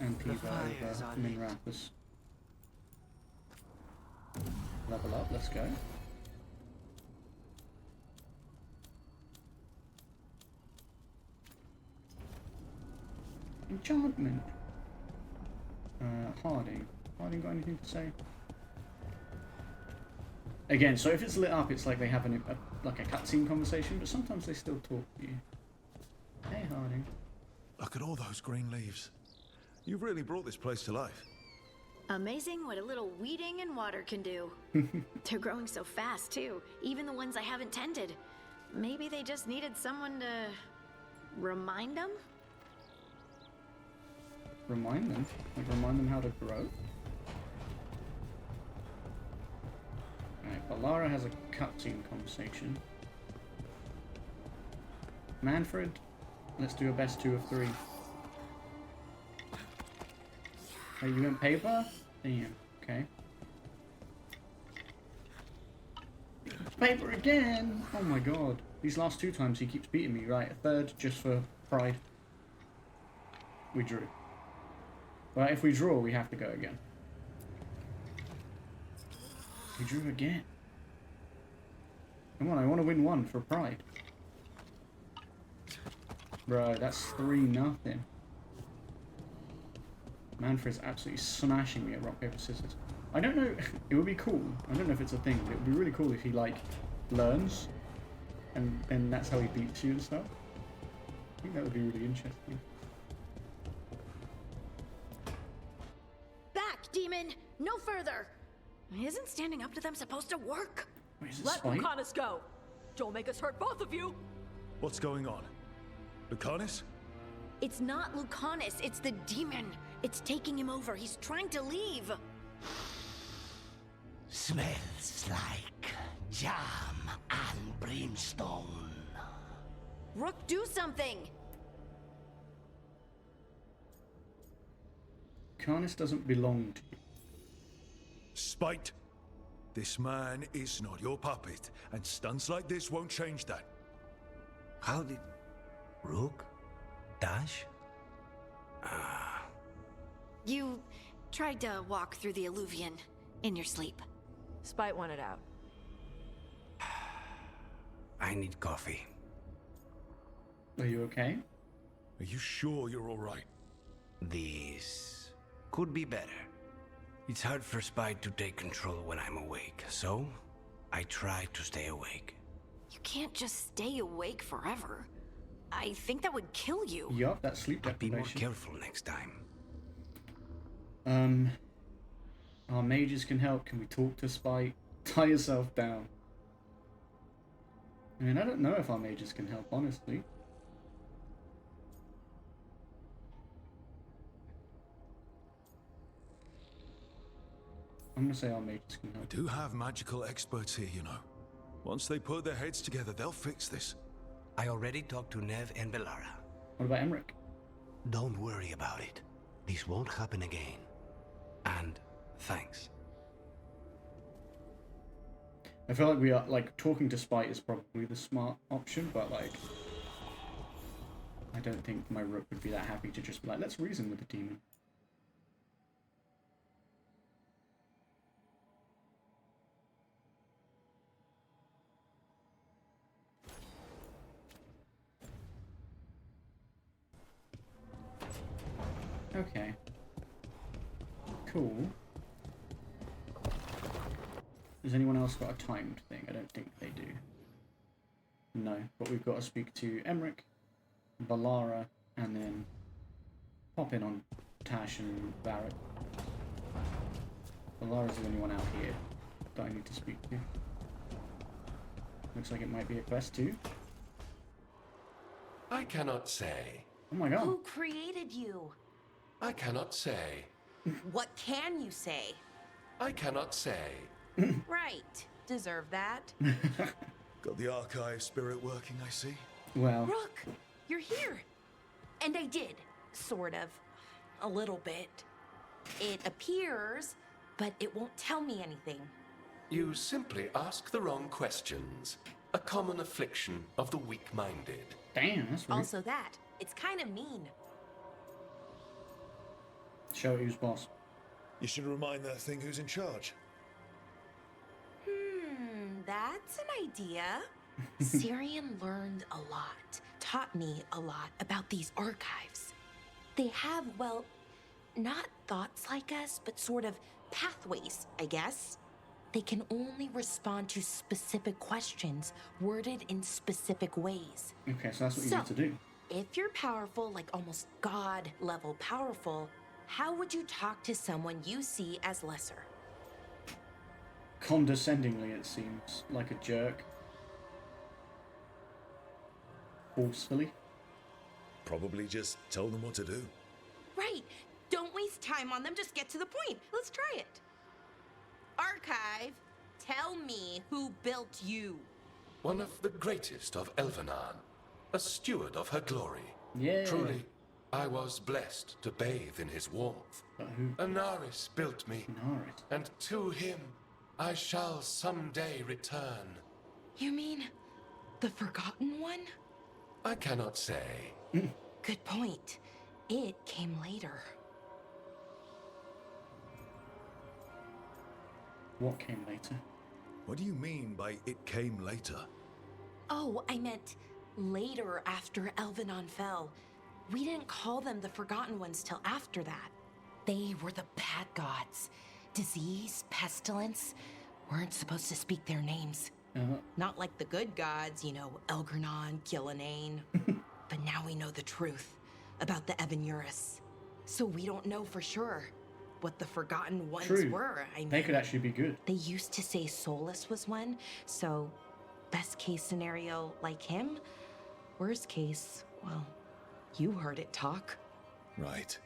Antiva over Minrathous. Level up, let's go. Enchantment. Harding. Harding got anything to say? Again, so if it's lit up, it's like they have like a cutscene conversation, but sometimes they still talk to you. Hey, Harding. Look at all those green leaves. You've really brought this place to life. Amazing what a little weeding and water can do. They're growing so fast, too. Even the ones I haven't tended. Maybe they just needed someone to remind them? Remind them? Like remind them how to grow? Alright, but Lara has a cutscene conversation. Manfred, let's do a best 2 of 3. Oh, you went paper? Damn, okay. Paper again! Oh my god. These last 2 times he keeps beating me, right? A third just for pride. We drew. Well, if we draw, we have to go again. We drew again. Come on, I want to win 1 for pride. Bro, that's 3-0. Manfred's absolutely smashing me at rock, paper, scissors. I don't know, it would be cool. I don't know if it's a thing, but it would be really cool if he, like, learns. And then that's how he beats you and stuff. I think that would be really interesting. Back, demon! No further! Isn't standing up to them supposed to work? Wait, is it Let Spike? Lucanus go! Don't make us hurt both of you! What's going on? Lucanus? It's not Lucanus, it's the demon. It's taking him over. He's trying to leave. Smells like jam and brimstone. Rook, do something! Lucanus doesn't belong to you. Spite. This man is not your puppet, and stunts like this won't change that. How did... Rook? Dash? You tried to walk through the Alluvion in your sleep. Spite wanted out. I need coffee. Are you okay? Are you sure you're all right? This could be better. It's hard for Spite to take control when I'm awake, so I try to stay awake. You can't just stay awake forever. I think that would kill you. Yup, that's sleep Be more deprivation. careful next time. Our mages can help. Can we talk to Spite? Tie yourself down. I mean, I don't know if our mages can help, honestly. I'm gonna say our mages can help. We do have magical experts here, you know. Once they put their heads together, they'll fix this. I already talked to Nev and Belara. What about Emmerich? Don't worry about it. This won't happen again. And thanks. I feel like we are, like, talking to Spite is probably the smart option, but, like, I don't think my rook would be that happy to just be like, let's reason with the demon. Okay. Cool. Has anyone else got a timed thing? I don't think they do. No, but we've got to speak to Emmerich, Balara, and then pop in on Tash and Barrett. Balara's the only one out here that I need to speak to. Looks like it might be a quest too. I cannot say. Oh my god. Who created you? I cannot say. What can you say? I cannot say. Right. Deserve that. Got the archive spirit working, I see. Well. Rook, you're here. And I did. Sort of. A little bit. It appears, but it won't tell me anything. You simply ask the wrong questions. A common affliction of the weak-minded. Damn, that's rude. Also that. It's kind of mean. Show who's boss. You should remind that thing who's in charge. That's an idea. Syrian learned a lot, taught me a lot about these archives. They have, well, not thoughts like us, but sort of pathways, I guess. They can only respond to specific questions worded in specific ways. Okay, so that's what you need to do. If you're powerful, like almost God level powerful, how would you talk to someone you see as lesser? Condescendingly, it seems. Like a jerk. Forcefully. Probably just tell them what to do. Right. Don't waste time on them. Just get to the point. Let's try it. Archive, tell me who built you. One of the greatest of Elvenan. A steward of her glory. Yeah. Truly, I was blessed to bathe in his warmth. Anaris built me. Anaris. And to him I shall someday return. You mean the Forgotten One? I cannot say. Good point. It came later. What came later? What do you mean by it came later? Oh, I meant later after Elvenon fell. We didn't call them the Forgotten Ones till after that. They were the bad gods. Disease, pestilence, weren't supposed to speak their names. Not like the good gods, you know, Elgernon, Gillenane. But now we know the truth about the Evanurus. So we don't know for sure what the Forgotten Ones were. I mean, they could actually be good. They used to say Solus was one, so best case scenario, like him. Worst case, well, you heard it talk. Right.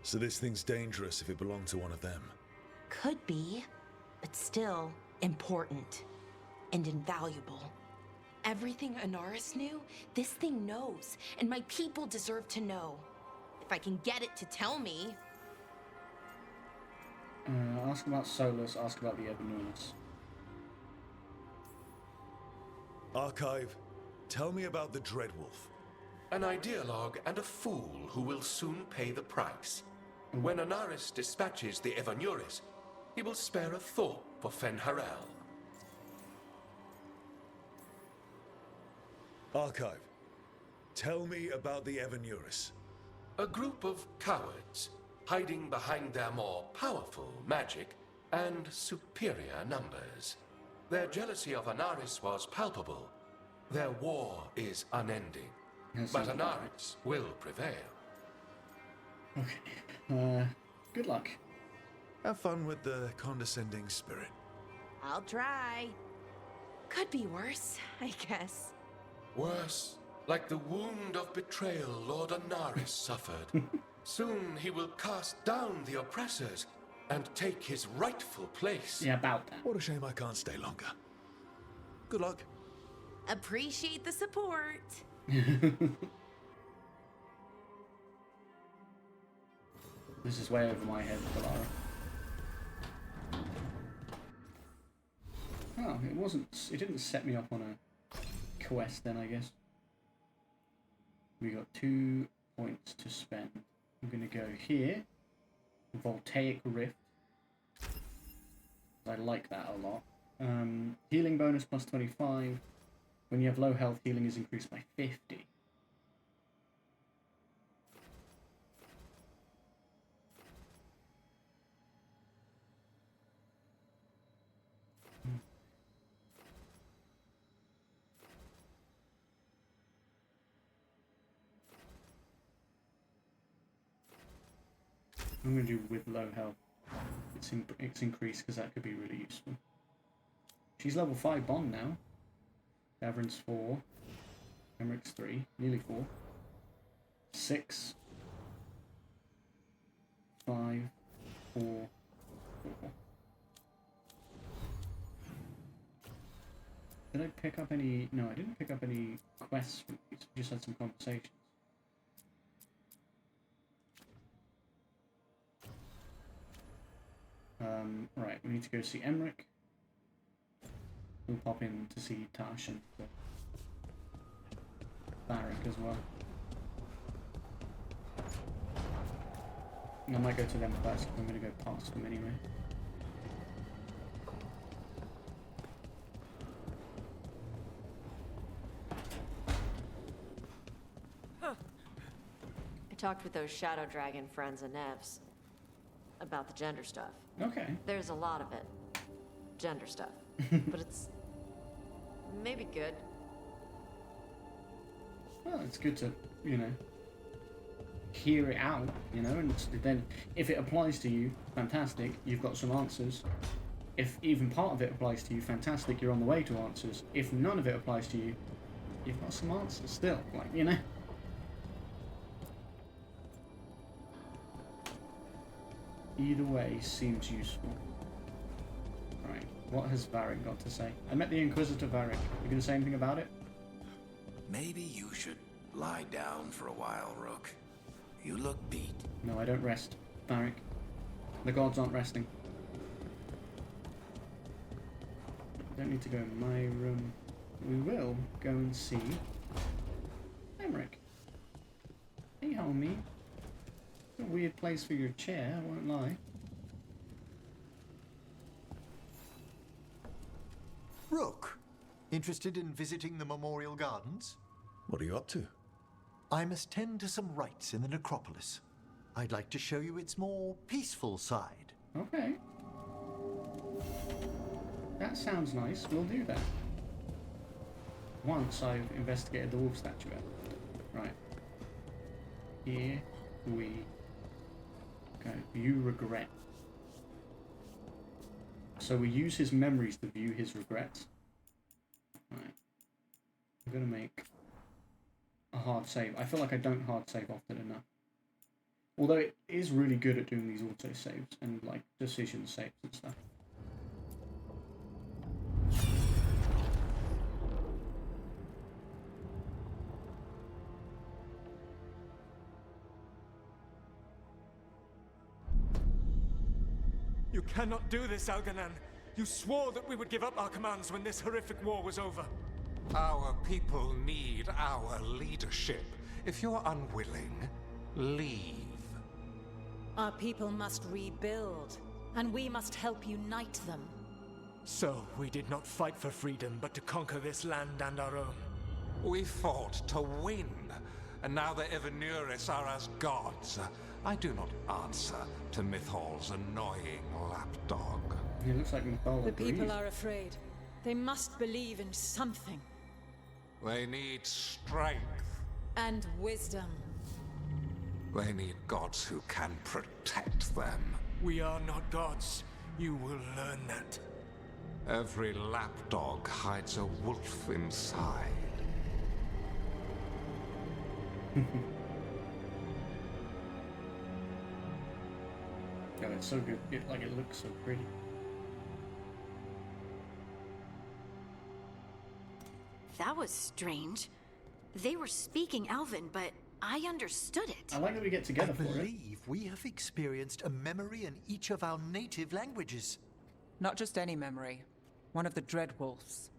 So this thing's dangerous if it belonged to one of them. Could be, but still important and invaluable. Everything Anaris knew, this thing knows, and my people deserve to know. If I can get it to tell me. Ask about Solus, ask about the Evanurus. Archive, tell me about the Dreadwolf. An ideologue and a fool who will soon pay the price. When Anaris dispatches the Evanurus, he will spare a thought for Fen'Harel. Archive, tell me about the Evanurus. A group of cowards, hiding behind their more powerful magic and superior numbers. Their jealousy of Anaris was palpable, Their war is unending, but Anaris will prevail. Okay. Good luck. Have fun with the condescending spirit. I'll try. Could be worse, I guess. Worse, like the wound of betrayal Lord Anaris suffered. Soon he will cast down the oppressors and take his rightful place. Yeah, about that. What a shame I can't stay longer. Good luck. Appreciate the support. This is way over my head, Valara. Oh, it didn't set me up on a quest then, I guess. We got 2 points to spend. I'm gonna go here. Voltaic Rift. I like that a lot. Healing bonus plus 25. When you have low health, healing is increased by 50. I'm going to do with low health. It's increased because that could be really useful. She's level 5 Bond now. Davrin's 4. Emmerich's 3. Nearly 4. 6. 5. 4. 4. Did I pick up any... No, I didn't pick up any quests from these. I just had some conversations. Right, we need to go see Emmerich. We'll pop in to see Tash and Barrick as well. And I might go to them first, I'm going to go past them anyway. I talked with those Shadow Dragon friends of Nev's about the gender stuff. Okay. There's a lot of it. Gender stuff. But it's maybe good. Well, it's good to, you know, hear it out, you know, and then if it applies to you, fantastic, you've got some answers. If even part of it applies to you, fantastic, you're on the way to answers. If none of it applies to you, you've got some answers still, like, you know. Either way seems useful. Right, what has Varric got to say? I met the Inquisitor Varric. You gonna say anything about it? Maybe you should lie down for a while, Rook. You look beat. No, I don't rest, Varric. The gods aren't resting. Don't need to go in my room. We will go and see Emmerich. Hey, homie. It's a weird place for your chair, I won't lie. Rook, interested in visiting the Memorial Gardens? What are you up to? I must tend to some rites in the necropolis. I'd like to show you its more peaceful side. Okay. That sounds nice, we'll do that. Once I've investigated the wolf statuette. Right. Here we go. View regret. So we use his memories to view his regrets. Right. I'm gonna make a hard save. I feel like I don't hard save often enough. Although it is really good at doing these auto saves and like decision saves and stuff. You cannot do this, Algernon. You swore that we would give up our commands when this horrific war was over. Our people need our leadership. If you're unwilling, leave. Our people must rebuild, and we must help unite them. So, we did not fight for freedom, but to conquer this land and our own. We fought to win, and now the Evanuris are as gods. I do not answer to Mythal's annoying lapdog. It looks like Mythal The agrees. people are afraid. They must believe in something. They need strength. And wisdom. They need gods who can protect them. We are not gods. You will learn that. Every lapdog hides a wolf inside. Yeah, it's so good. It looks so pretty. That was strange. They were speaking Elven, but I understood it. I like that we get together for it. I believe we have experienced a memory in each of our native languages. Not just any memory. One of the Dreadwolves.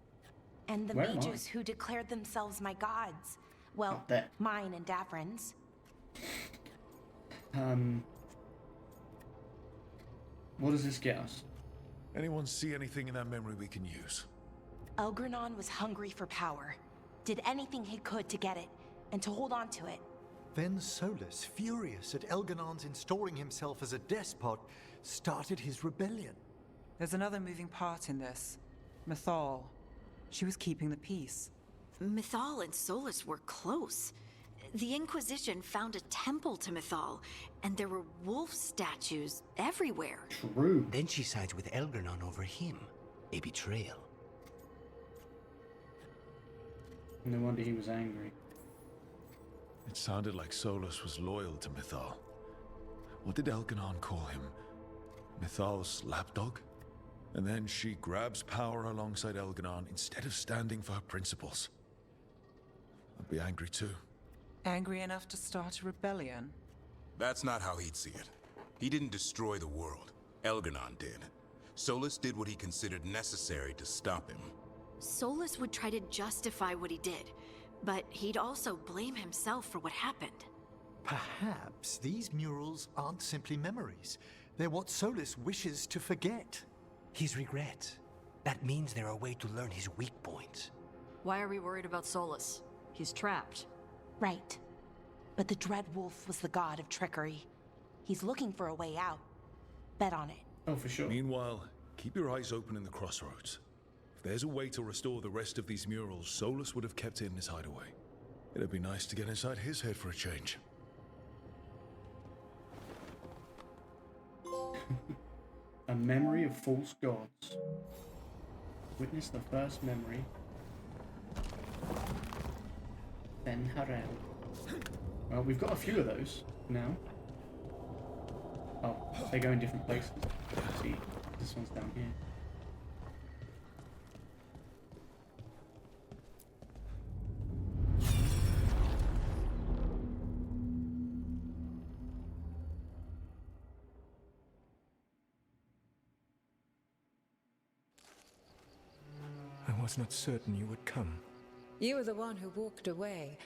And the Where am I? mages who declared themselves my gods. Well, Up there. mine and Davrin's. What does this get us? Anyone see anything in that memory we can use? Elgranon was hungry for power. Did anything he could to get it, and to hold on to it. Then Solus, furious at Elganon's installing himself as a despot, started his rebellion. There's another moving part in this. Mythal. She was keeping the peace. Mythal and Solus were close. The Inquisition found a temple to Mythal, and there were wolf statues everywhere. True. Then she sides with Elgranon over him. A betrayal. No wonder he was angry. It sounded like Solus was loyal to Mythal. What did Elganon call him? Mythal's lapdog? And then she grabs power alongside Elganon instead of standing for her principles. I'd be angry too. Angry enough to start a rebellion? That's not how he'd see it. He didn't destroy the world. Elganon did. Solus did what he considered necessary to stop him. Solus would try to justify what he did, but he'd also blame himself for what happened. Perhaps these murals aren't simply memories. They're what Solus wishes to forget. His regrets. That means they're a way to learn his weak points. Why are we worried about Solus? He's trapped. Right. But the Dreadwolf was the god of trickery. He's looking for a way out. Bet on it. Oh, for sure. Meanwhile, keep your eyes open in the crossroads. If there's a way to restore the rest of these murals, Solus would have kept it in his hideaway. It'd be nice to get inside his head for a change. A memory of false gods. Witness the first memory. Ben Harel. Well, we've got a few of those now. Oh, they go in different places. Let's see, this one's down here. I was not certain you would come. You were the one who walked away.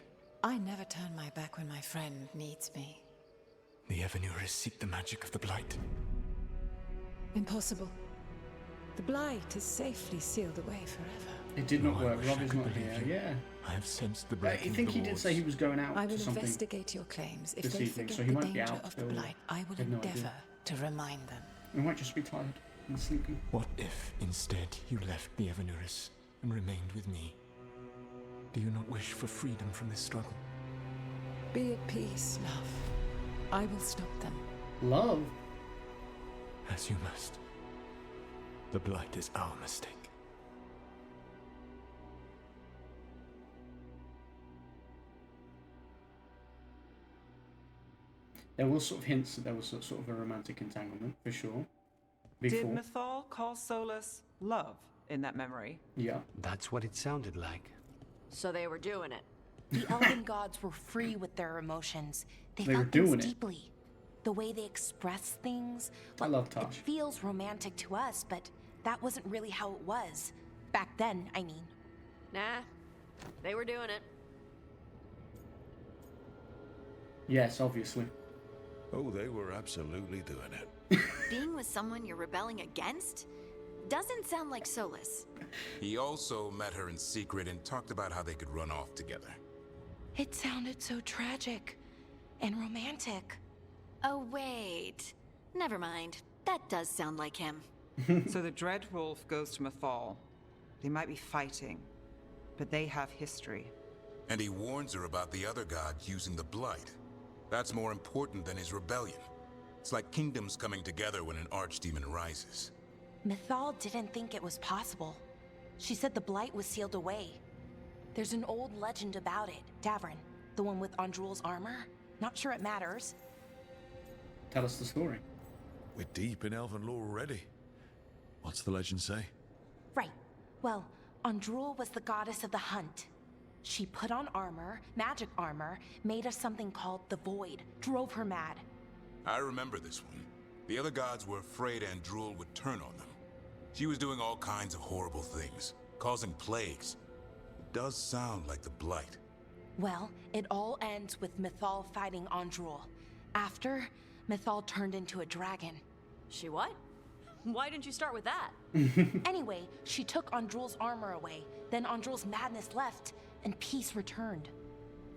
I never turn my back when my friend needs me. The Evanurus seek the magic of the Blight. Impossible. The Blight is safely sealed away forever. It did not No, I work. wish Rob I is could not believe here. you. Yeah. I have sensed the I breaking think of he the did wards. say he was going out I will to something. investigate your claims. If this they evening, forget so he the might be danger out of the till- Blight, I will I have no idea. endeavor to remind them. We might just be tired and sleepy. What if, instead, you left the Evanurus and remained with me? Do you not wish for freedom from this struggle? Be at peace, love. I will stop them. Love? As you must. The Blight is our mistake. There was sort of hints that there was sort of a romantic entanglement, for sure. Did Mythal call Solus love in that memory? Yeah. That's what it sounded like. So they were doing it. The Elven gods were free with their emotions. They They were felt things doing it. deeply. The way they express things. I love It Tosh. feels romantic to us, but that wasn't really how it was. Back then, I mean. Nah, they were doing it. Yes, obviously. Oh, they were absolutely doing it. Being with someone you're rebelling against doesn't sound like Solus. He also met her in secret and talked about how they could run off together. It sounded so tragic and romantic. Oh, wait. Never mind. That does sound like him. So the Dreadwolf goes to Mythal. They might be fighting. but they have history. And he warns her about the other gods using the Blight. That's more important than his rebellion. It's like kingdoms coming together when an archdemon rises. Mythal didn't think it was possible. She said the Blight was sealed away. There's an old legend about it. Davrin, the one with Andrul's armor. Not sure it matters. Tell us the story. We're deep in elven lore already. What's the legend say? Right. Well, Andrul was the goddess of the hunt. She put on armor, magic armor, made of something called the Void, drove her mad. I remember this one. The other gods were afraid Andrul would turn on them. She was doing all kinds of horrible things, causing plagues. It does sound like the Blight. Well, it all ends with Mythal fighting Andrul. After, Mythal turned into a dragon. She what? Why didn't you start with that? Anyway, she took Andrul's armor away. Then Andrul's madness left, and peace returned.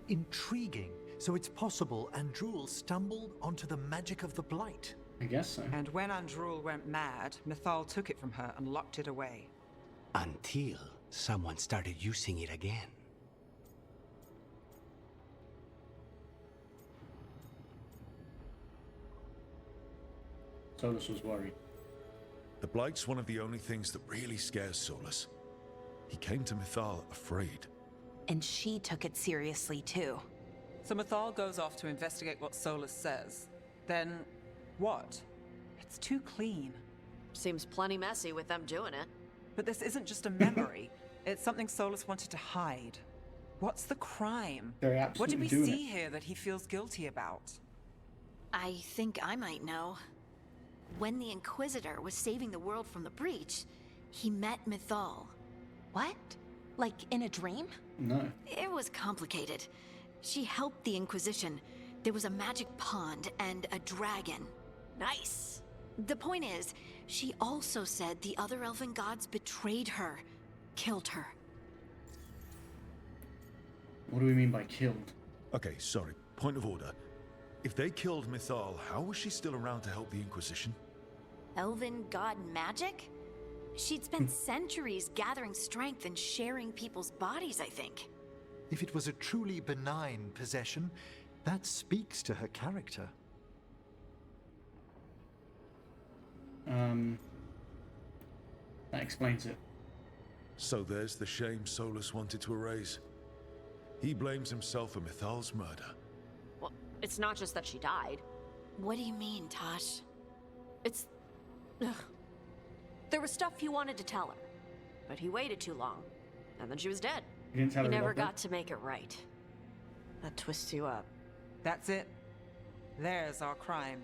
Intriguing. So it's possible Andrul stumbled onto the magic of the Blight. I guess so. And when Andrul went mad, Mythal took it from her and locked it away. Until someone started using it again. Solus was worried. The Blight's one of the only things that really scares Solus. He came to Mythal afraid. And she took it seriously too. So Mythal goes off to investigate what Solus says. Then, what? It's too clean. Seems plenty messy with them doing it. But this isn't just a memory. It's something Solus wanted to hide. What's the crime? They're What did absolutely we doing see it. here that he feels guilty about? I think I might know. When the Inquisitor was saving the world from the breach, he met Mythal. What? Like in a dream? No. It was complicated. She helped the Inquisition. There was a magic pond and a dragon. Nice. The point is, she also said the other elven gods betrayed her, killed her. What do we mean by killed? Okay, sorry. Point of order. If they killed Mythal, how was she still around to help the Inquisition? Elven god magic? She'd spent centuries gathering strength and sharing people's bodies, I think. If it was a truly benign possession, that speaks to her character. That explains it. So there's the shame Solus wanted to erase. He blames himself for Mythal's murder. Well, it's not just that she died. What do you mean, Tosh? It's... Ugh. There was stuff he wanted to tell her, but he waited too long, and then she was dead. You didn't tell He her never about that? got to make it right. That twists you up. That's it. There's our crime.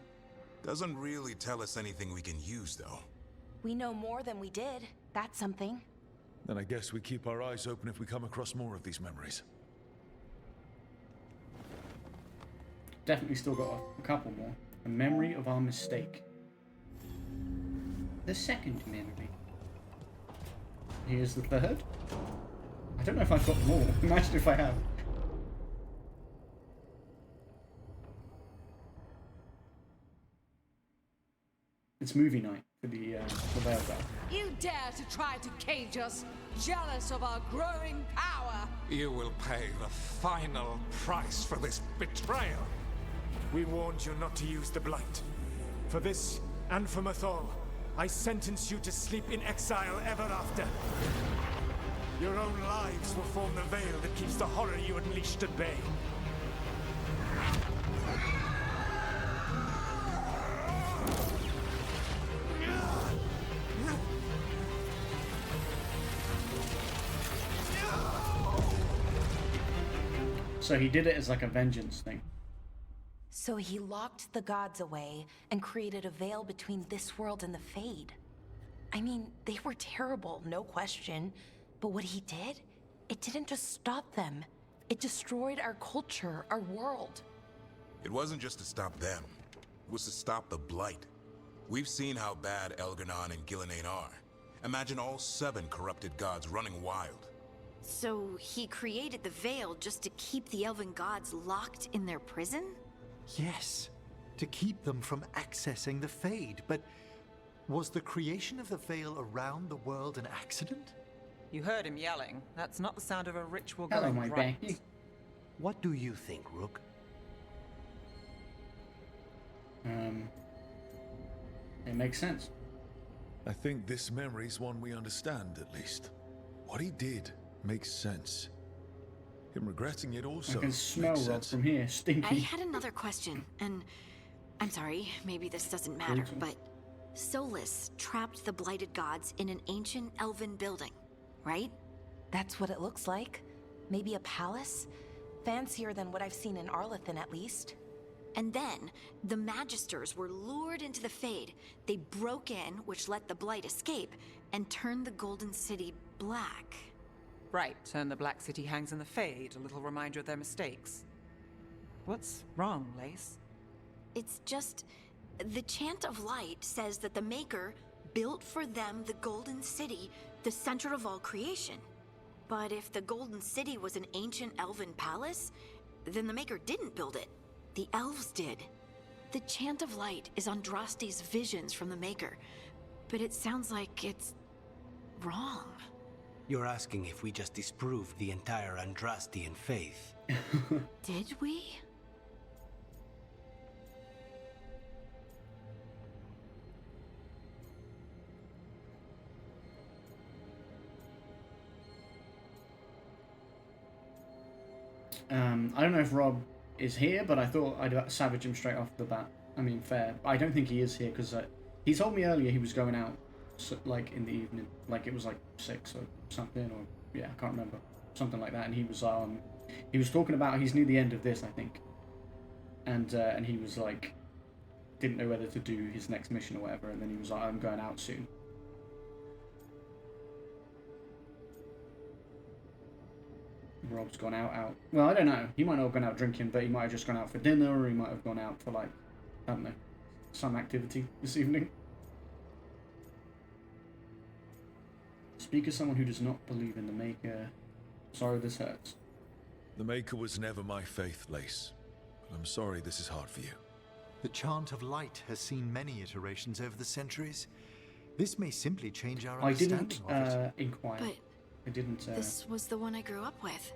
Doesn't really tell us anything we can use, though. We know more than we did. That's something. Then I guess we keep our eyes open if we come across more of these memories. Definitely still got a couple more. A memory of our mistake. The second memory. Here's the third. I don't know if I've got more. Imagine if I have. It's movie night for the Veil Guard. You dare to try to cage us, jealous of our growing power! You will pay the final price for this betrayal. We warned you not to use the Blight. For this, and for Mythal, I sentence you to sleep in exile ever after. Your own lives will form the veil that keeps the horror you unleashed at bay. So he did it as like a vengeance thing. So he locked the gods away and created a veil between this world and the Fade. I mean, they were terrible, no question. But what he did, it didn't just stop them. It destroyed our culture, our world. It wasn't just to stop them. It was to stop the Blight. We've seen how bad Elgar'nan and Gillenane are. Imagine all 7 corrupted gods running wild. So he created the veil just to keep the elven gods locked in their prison? Yes, to keep them from accessing the Fade. But was the creation of the veil around the world an accident? You heard him yelling. That's not the sound of a ritual Hello, going my right. Becky. What do you think, Rook? It makes sense. I think this memory's one we understand, at least. What he did makes sense. Him regretting it also I can smell makes Rob sense. from here, stinky. I had another question, and I'm sorry, maybe this doesn't matter, but Solus trapped the blighted gods in an ancient elven building, right? That's what it looks like. Maybe a palace? Fancier than what I've seen in Arlethan, at least. And then, the Magisters were lured into the Fade. They broke in, which let the Blight escape, and turned the Golden City black. Right, and the Black City hangs in the Fade, a little reminder of their mistakes. What's wrong, Lace? It's just... the Chant of Light says that the Maker built for them the Golden City, the center of all creation. But if the Golden City was an ancient elven palace, then the Maker didn't build it. The elves did. The Chant of Light is Andraste's visions from the Maker, but it sounds like it's wrong. You're asking if we just disproved the entire Andrastian faith. Did we? I don't know if Rob is here, but I thought I'd savage him straight off the bat. I mean, fair. I don't think he is here because he told me earlier he was going out, like in the evening, like it was like 6 or something, or yeah, I can't remember, something like that. And he was talking about he's near the end of this, I think, and he was like, didn't know whether to do his next mission or whatever, and then he was like, I'm going out soon. Rob's gone out. Well, I don't know. He might not have gone out drinking, but he might have just gone out for dinner, or he might have gone out for, like, I don't know, some activity this evening. Speak as someone who does not believe in the Maker. Sorry this hurts. The Maker was never my faith, Lace. But I'm sorry this is hard for you. The Chant of Light has seen many iterations over the centuries. This may simply change our I understanding didn't of it. inquire. But I didn't. this was the one I grew up with.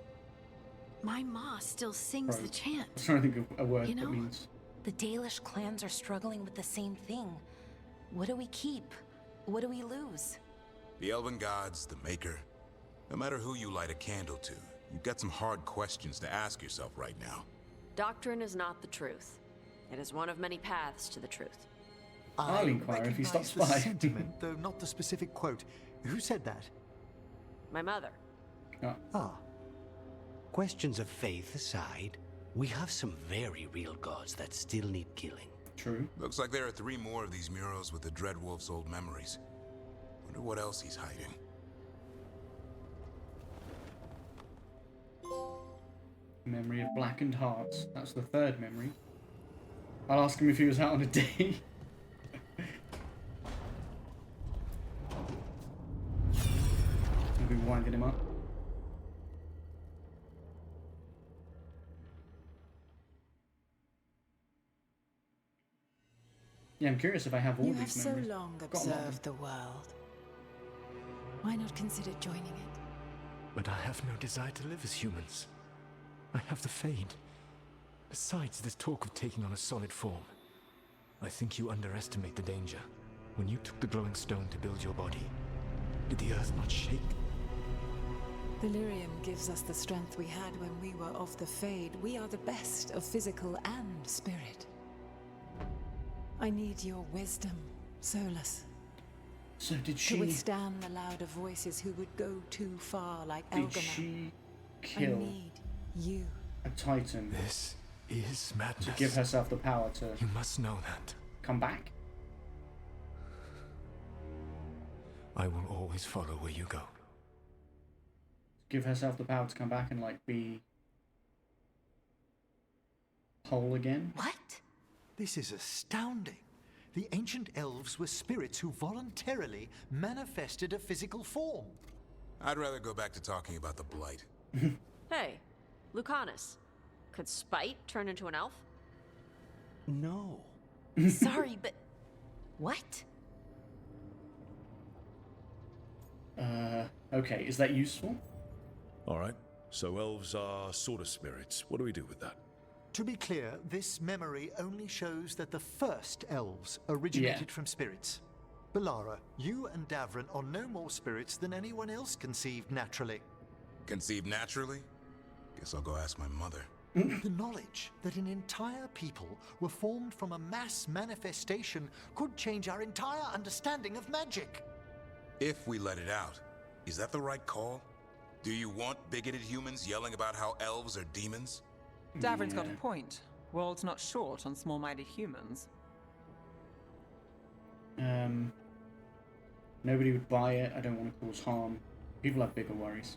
My ma still sings the chant. I'm trying to think of a word You know, that means. The Dalish clans are struggling with the same thing. What do we keep? What do we lose? The Elven Gods, the Maker. No matter who you light a candle to, you've got some hard questions to ask yourself right now. Doctrine is not the truth. It is one of many paths to the truth. I'll inquire if he stops recognize by. the sentiment, though not the specific quote. Who said that? My mother. Ah. Questions of faith aside, we have some very real gods that still need killing. True. Looks like there are 3 more of these murals with the Dreadwolf's old memories. Wonder what else he's hiding. Memory of blackened hearts. That's the 3rd memory. I'll ask him if he was out on a date. We'll be winding him up. Yeah, I'm curious if I have all You these have so memories. long Got a lot of observed the world. Why not consider joining it? But I have no desire to live as humans. I have the Fade. Besides, this talk of taking on a solid form. I think you underestimate the danger. When you took the glowing stone to build your body, did the earth not shake? Delirium gives us the strength we had when we were of the Fade. We are the best of physical and spirit. I need your wisdom, Solus. So did To she... withstand the louder voices who would go too far like Did Elgana. she I kill need you. a Titan This is madness. to give herself the power to You must know that. come back? I will always follow where you go. Give herself the power to come back and, like, be whole again? What? This is astounding. The ancient elves were spirits who voluntarily manifested a physical form. I'd rather go back to talking about the Blight. Hey, Lucanus. Could Spite turn into an elf? No. Sorry, but... What? Okay, is that useful? Alright, so elves are sort of spirits. What do we do with that? To be clear, this memory only shows that the first elves originated from spirits. Balara, you and Davrin are no more spirits than anyone else conceived naturally. Conceived naturally? Guess I'll go ask my mother. The knowledge that an entire people were formed from a mass manifestation could change our entire understanding of magic. If we let it out, is that the right call? Do you want bigoted humans yelling about how elves are demons? Davrin's got a point. World's not short on small-minded humans. Nobody would buy it. I don't want to cause harm. People have bigger worries.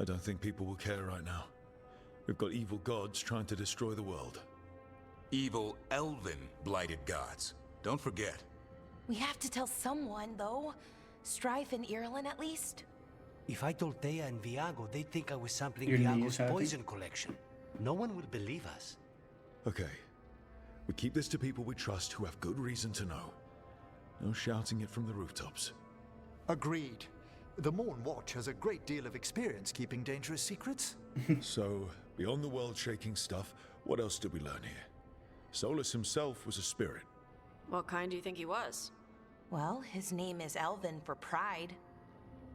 I don't think people will care right now. We've got evil gods trying to destroy the world. Evil elven blighted gods. Don't forget. We have to tell someone, though. Strife and Irulan, at least. If I told Thea and Viago, they'd think I was sampling Your knee Viago's is hurting? poison collection. No one would believe us. Okay. We keep this to people we trust who have good reason to know. No shouting it from the rooftops. Agreed. The Morn Watch has a great deal of experience keeping dangerous secrets. So, beyond the world-shaking stuff, what else did we learn here? Solus himself was a spirit. What kind do you think he was? Well, his name is Elvin for pride.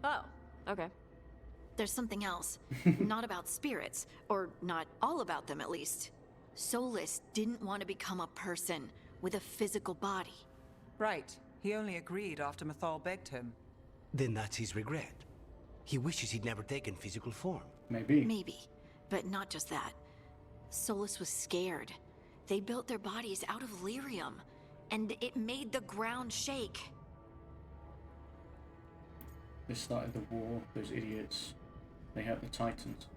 Oh, okay. There's something else. Not about spirits, or not all about them at least. Solus didn't want to become a person with a physical body. Right. He only agreed after Mythal begged him. Then that's his regret. He wishes he'd never taken physical form. Maybe. Maybe, but not just that. Solus was scared. They built their bodies out of lyrium, and it made the ground shake. They started the war, those idiots. They hurt the Titans.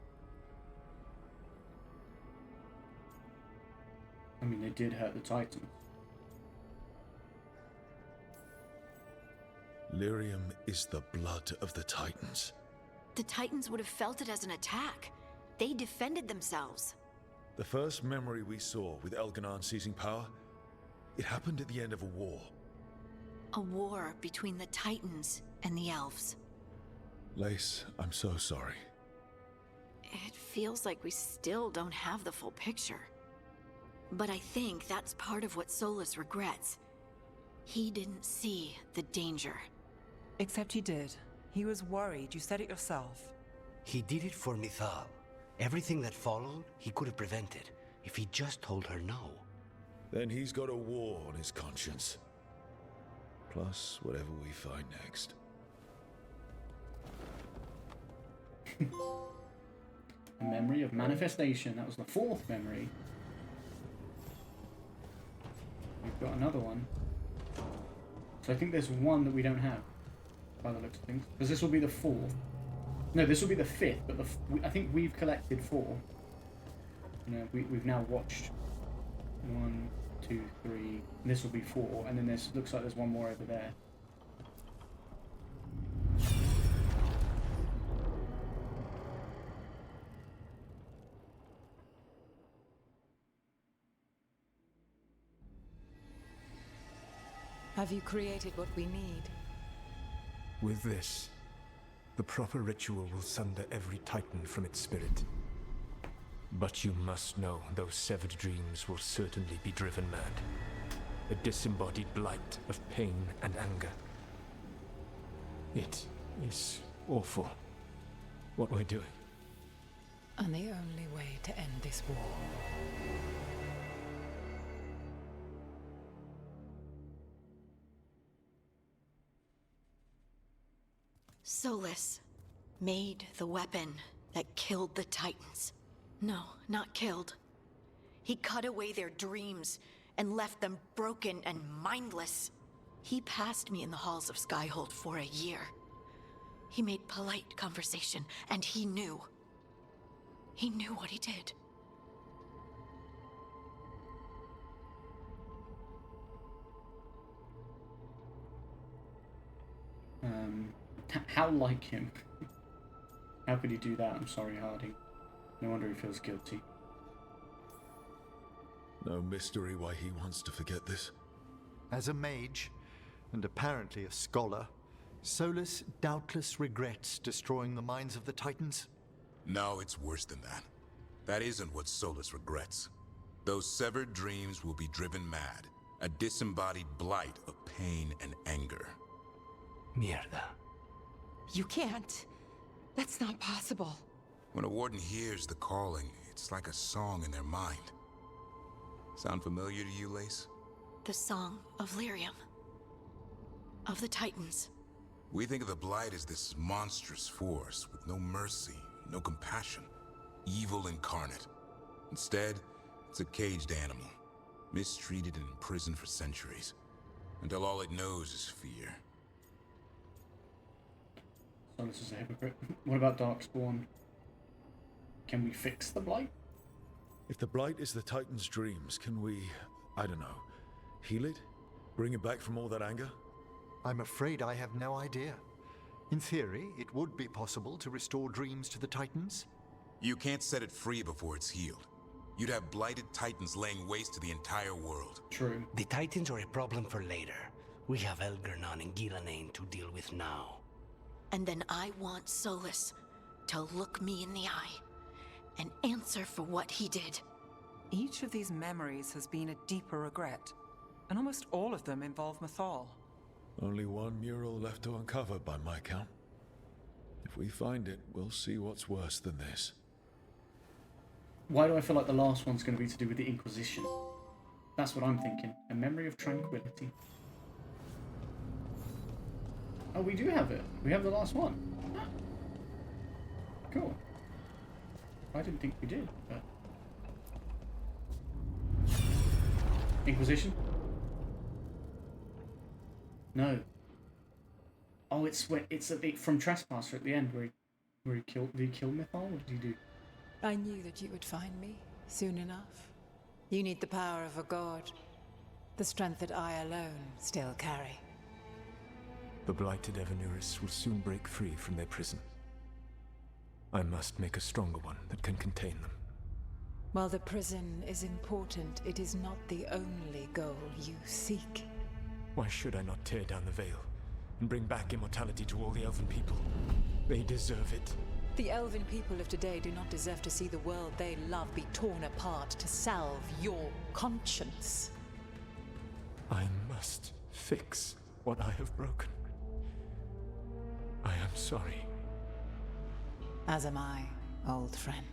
I mean, they did hurt the Titans. Lyrium is the blood of the Titans. The Titans would have felt it as an attack. They defended themselves. The first memory we saw with Elganon seizing power, it happened at the end of a war. A war between the Titans and the elves. Lace, I'm so sorry. It feels like we still don't have the full picture. But I think that's part of what Solus regrets. He didn't see the danger. Except he did. He was worried. You said it yourself. He did it for Mythal. Everything that followed, he could have prevented if he just told her no. Then he's got a war on his conscience. Plus, whatever we find next. A memory of manifestation. That was the fourth memory. We've got another one. So I think there's one that we don't have, by the looks of things. Because this will be the fourth. No, this will be the fifth, but I think we've collected 4. You know, we've now watched 1, 2, 3. And this will be 4, and then this looks like there's one more over there. Have you created what we need? With this, the proper ritual will sunder every Titan from its spirit. But you must know those severed dreams will certainly be driven mad. A disembodied blight of pain and anger. It is awful what we're doing. And the only way to end this war. Solus made the weapon that killed the Titans. No, not killed. He cut away their dreams and left them broken and mindless. He passed me in the halls of Skyhold for a year. He made polite conversation, and he knew. He knew what he did. How like him? How could he do that? I'm sorry, Harding. No wonder he feels guilty. No mystery why he wants to forget this. As a mage, and apparently a scholar, Solus doubtless regrets destroying the minds of the Titans. No, it's worse than that. That isn't what Solus regrets. Those severed dreams will be driven mad, a disembodied blight of pain and anger. Mierda. You can't. That's not possible. When a warden hears the calling, it's like a song in their mind. Sound familiar to you, Lace? The song of Lyrium. Of the Titans. We think of the Blight as this monstrous force with no mercy, no compassion. Evil incarnate. Instead, it's a caged animal. Mistreated and imprisoned for centuries. Until all it knows is fear. Solus is a hypocrite. What about Darkspawn? Can we fix the Blight? If the Blight is the Titan's dreams, can we, I don't know, heal it? Bring it back from all that anger? I'm afraid I have no idea. In theory, it would be possible to restore dreams to the Titans. You can't set it free before it's healed. You'd have blighted Titans laying waste to the entire world. True. The Titans are a problem for later. We have Elgernon and Gillenane to deal with now. And then I want Solus to look me in the eye and answer for what he did. Each of these memories has been a deeper regret, and almost all of them involve Mythal. Only one mural left to uncover by my count. If we find it, we'll see what's worse than this. Why do I feel like the last one's going to be to do with the Inquisition? That's what I'm thinking. A memory of tranquility. Oh, we do have it. We have the last one. Ah. Cool. I didn't think we did, but... Inquisition? No. Oh, it's at the, from Trespasser at the end where he killed. Did he kill Mythal? What did he do? I knew that you would find me soon enough. You need the power of a god, the strength that I alone still carry. The blighted Evanuris will soon break free from their prison. I must make a stronger one that can contain them. While the prison is important, it is not the only goal you seek. Why should I not tear down the veil and bring back immortality to all the Elven people? They deserve it. The Elven people of today do not deserve to see the world they love be torn apart to salve your conscience. I must fix what I have broken. I am sorry. As am I, old friend.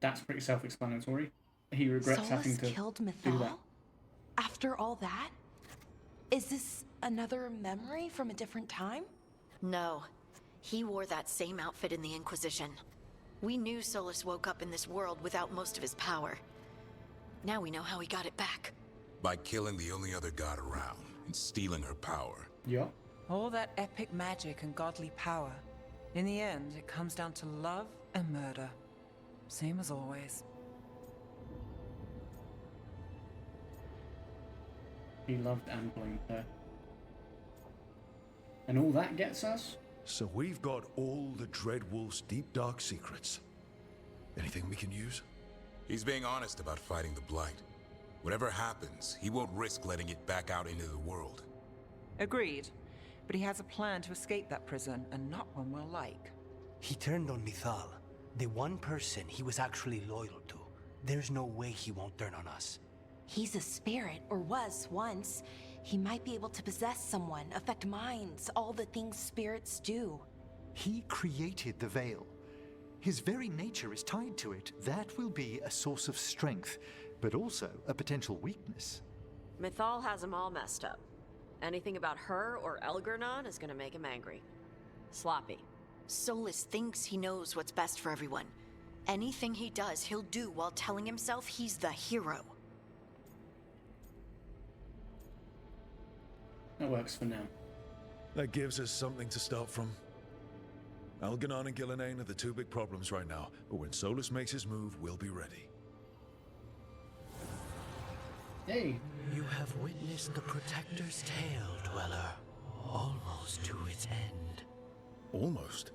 That's pretty self-explanatory. He regrets having to killed do Mythal? that. After all that? Is this another memory from a different time? No. He wore that same outfit in the Inquisition. We knew Solus woke up in this world without most of his power. Now we know how he got it back. By killing the only other god around and stealing her power. Yeah. All that epic magic and godly power. In the end, it comes down to love and murder. Same as always. He loved and blamed her. And all that gets us? So we've got all the Dreadwolf's deep dark secrets. Anything we can use? He's being honest about fighting the Blight. Whatever happens, he won't risk letting it back out into the world. Agreed. But he has a plan to escape that prison, and not one we'll like. He turned on Mythal, the one person he was actually loyal to. There's no way he won't turn on us. He's a spirit, or was once. He might be able to possess someone, affect minds, all the things spirits do. He created the veil. His very nature is tied to it. That will be a source of strength, but also a potential weakness. Mythal has him all messed up. Anything about her or Elgernon is gonna make him angry. Sloppy. Solus thinks he knows what's best for everyone. Anything he does, he'll do while telling himself he's the hero. That works for now. That gives us something to start from. Elgernon and Gillenane are the two big problems right now, but when Solus makes his move, we'll be ready. Hey. You have witnessed the Protector's tale, Dweller. Almost to its end. Almost?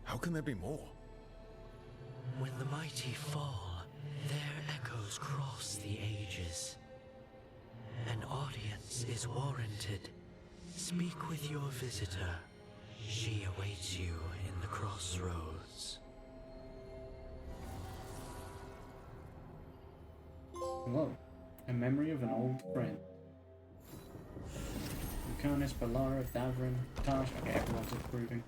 How can there be more? When the mighty fall, their echoes cross the ages. Silence is warranted. Speak with your visitor. She awaits you in the crossroads. Hello. A memory of an old friend. Lucanus, Balara, Davrin, Tash. Okay, everyone's improving.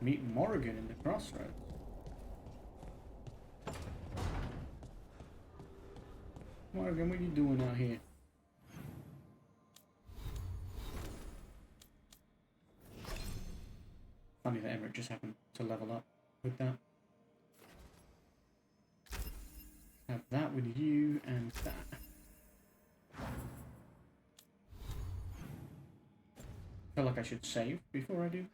Meet Morrigan in the crossroads. Morrigan, what are you doing out here? Funny that Emmerich just happened to level up with that. Have that with you and that. Feel like I should save before I do.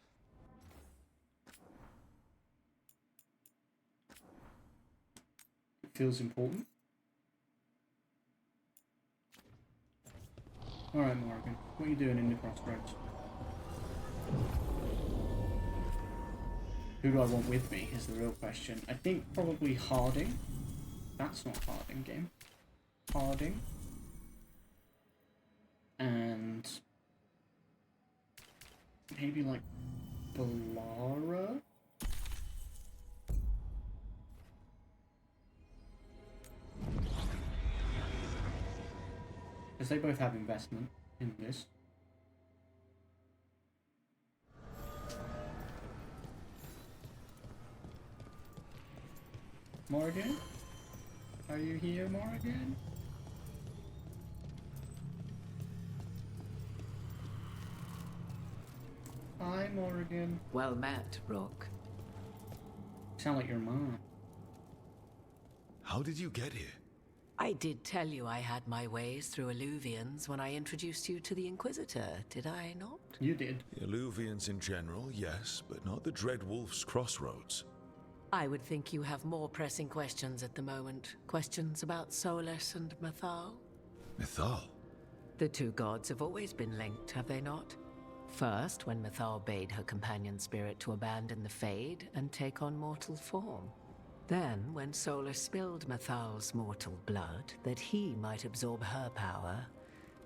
It feels important. Alright, Morgan, what are you doing in the crossroads? Who do I want with me is the real question. I think probably Harding. That's not Harding game. Harding. And maybe like Balara? Because they both have investment in this. Morgan? Are you here, Morgan? Hi, Morgan. Well met, Rook. Sound like your mom. How did you get here? I did tell you I had my ways through Illuvians when I introduced you to the Inquisitor, did I not? You did. The Illuvians in general, yes, but not the Dreadwolf's crossroads. I would think you have more pressing questions at the moment. Questions about Solus and Mythal? Mythal? The two gods have always been linked, have they not? First, when Mythal bade her companion spirit to abandon the Fade and take on mortal form. Then, when Solus spilled Mythal's mortal blood, that he might absorb her power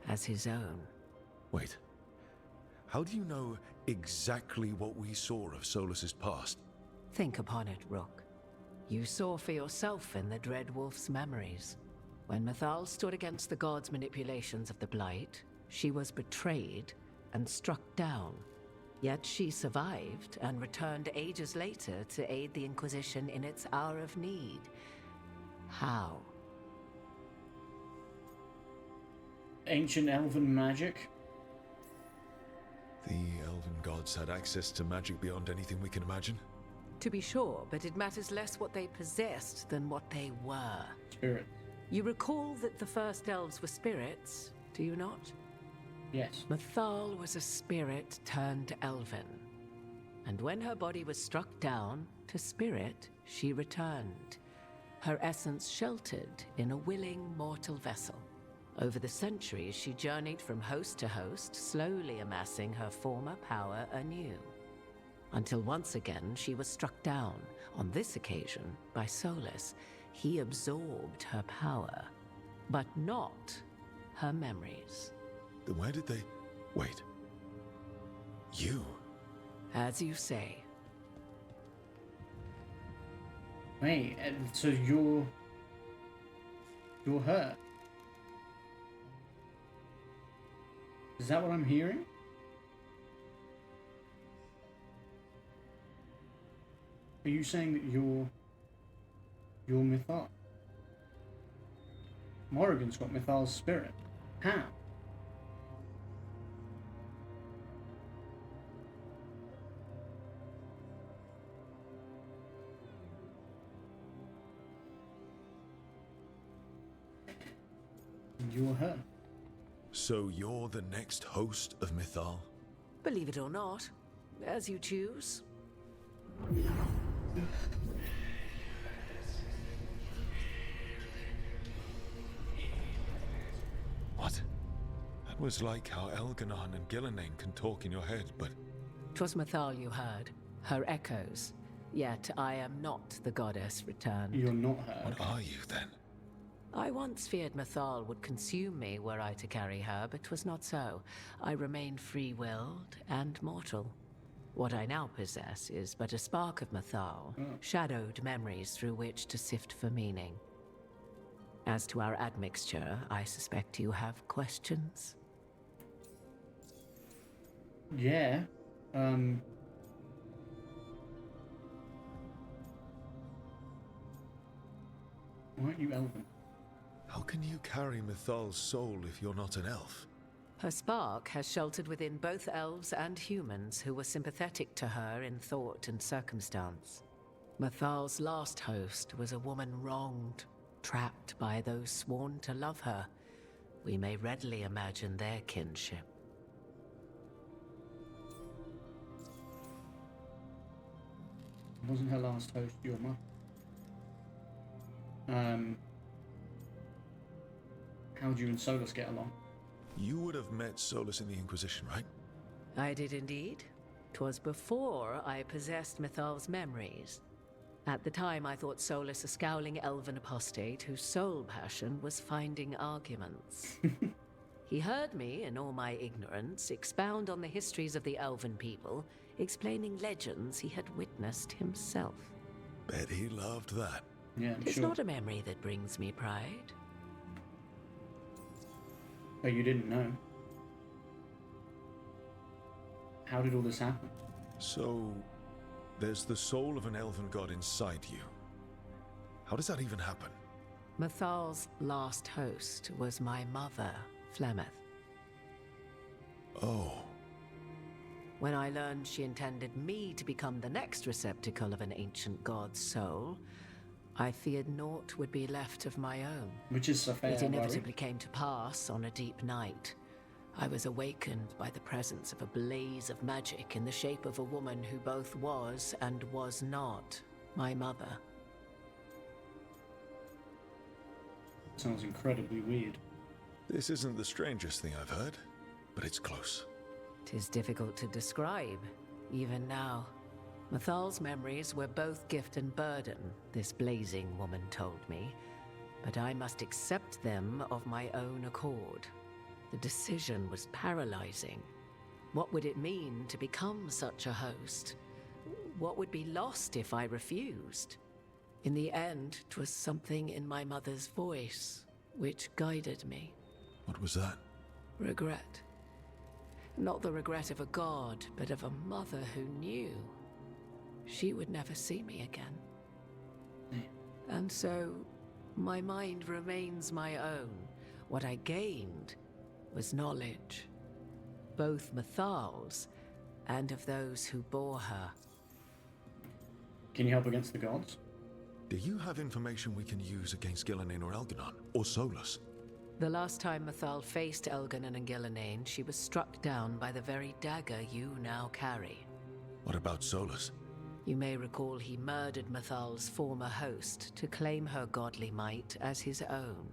as his own. Wait. How do you know exactly what we saw of Solus's past? Think upon it, Rook. You saw for yourself in the Dreadwolf's memories. When Mythal stood against the gods' manipulations of the Blight, she was betrayed and struck down. Yet she survived and returned ages later to aid the Inquisition in its hour of need. How? Ancient elven magic? The elven gods had access to magic beyond anything we can imagine? To be sure, but it matters less what they possessed than what they were. Spirit. You recall that the first elves were spirits, do you not? Yes. Mythal was a spirit turned elven. And when her body was struck down, to spirit, she returned. Her essence sheltered in a willing mortal vessel. Over the centuries, she journeyed from host to host, slowly amassing her former power anew. Until once again, she was struck down, on this occasion, by Solus. He absorbed her power, but not her memories. Then where did they... Wait. You? As you say. Wait, so you're her? Is that what I'm hearing? Are you saying that you're Mythal? Morrigan's got Mythal's spirit. How? You're her. So you're the next host of Mythal? Believe it or not, as you choose. What? That was like how Elganon and Gillenane can talk in your head, but... 'Twas Mythal you heard, her echoes. Yet I am not the goddess returned. You're not her. What are you, then? I once feared Mythal would consume me were I to carry her, but 'twas not so. I remain free-willed and mortal. What I now possess is but a spark of Mythal, shadowed memories through which to sift for meaning. As to our admixture, I suspect you have questions? Yeah. Why aren't you elven? How can you carry Mythal's soul if you're not an elf? Her spark has sheltered within both elves and humans who were sympathetic to her in thought and circumstance. Mythal's last host was a woman wronged, trapped by those sworn to love her. We may readily imagine their kinship. Wasn't her last host your mother? How'd you and Solus get along? You would have met Solus in the Inquisition, right? I did indeed. 'Twas before I possessed Mythal's memories. At the time, I thought Solus a scowling elven apostate whose sole passion was finding arguments. He heard me, in all my ignorance, expound on the histories of the elven people, explaining legends he had witnessed himself. Bet he loved that. Yeah, I'm It's sure. not a memory that brings me pride. Oh, you didn't know? How did all this happen? So, there's the soul of an elven god inside you. How does that even happen? Mythal's last host was my mother, Flemeth. Oh. When I learned she intended me to become the next receptacle of an ancient god's soul, I feared naught would be left of my own. Which is a fair It worry. inevitably came to pass on a deep night. I was awakened by the presence of a blaze of magic in the shape of a woman who both was and was not my mother. Sounds incredibly weird. This isn't the strangest thing I've heard, but it's close. 'Tis difficult to describe, even now. Mythal's memories were both gift and burden, this blazing woman told me, but I must accept them of my own accord. The decision was paralyzing. What would it mean to become such a host? What would be lost if I refused? In the end, 'twas something in my mother's voice which guided me. What was that? Regret. Not the regret of a god, but of a mother who knew she would never see me again. And so, my mind remains my own. What I gained was knowledge, both Mythal's and of those who bore her. Can you help against the gods? Do you have information we can use against Gillenane or Elganon, or Solus? The last time Mythal faced Elganon and Gillenane, she was struck down by the very dagger you now carry. What about Solus? You may recall he murdered Mythal's former host to claim her godly might as his own.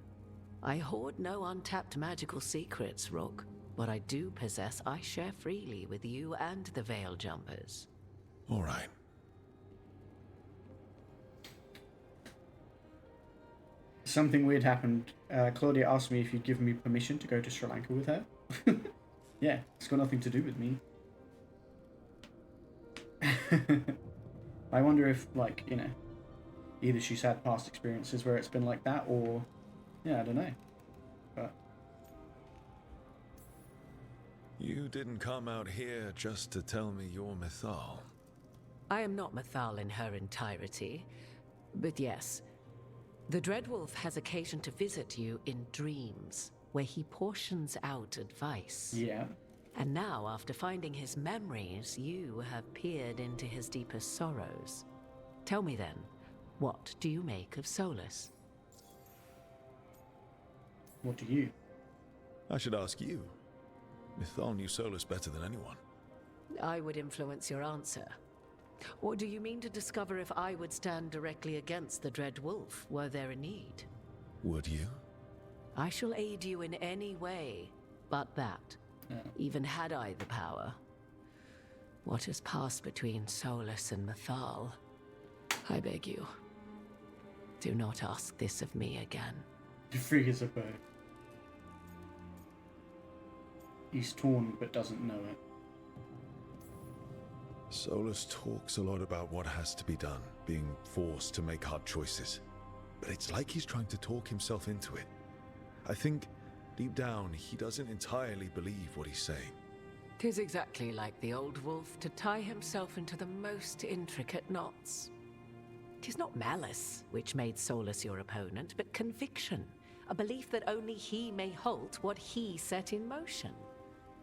I hoard no untapped magical secrets, Rook. What I do possess, I share freely with you and the Veil Jumpers. All right. Something weird happened. Claudia asked me if you'd given me permission to go to Sri Lanka with her. Yeah, it's got nothing to do with me. I wonder if, like, you know, either she's had past experiences where it's been like that, or, yeah, I don't know. But You didn't come out here just to tell me you're Mythal. I am not Mythal in her entirety, but yes, the Dreadwolf has occasion to visit you in dreams, where he portions out advice. yeah, And now, after finding his memories, you have peered into his deepest sorrows. Tell me then, what do you make of Solus? what do you? I should ask you. Mythal knew Solus better than anyone. I would influence your answer. Or do you mean to discover if I would stand directly against the Dread Wolf, were there a need? Would you? I shall aid you in any way but that, even had I the power. What has passed between Solus and Mythal, I beg you, do not ask this of me again. Free as a bird. He's torn but doesn't know it. Solus talks a lot about what has to be done, being forced to make hard choices. But it's like he's trying to talk himself into it. I think, deep down, he doesn't entirely believe what he's saying. 'Tis exactly like the old wolf to tie himself into the most intricate knots. 'Tis not malice which made Solus your opponent, but conviction, a belief that only he may halt what he set in motion.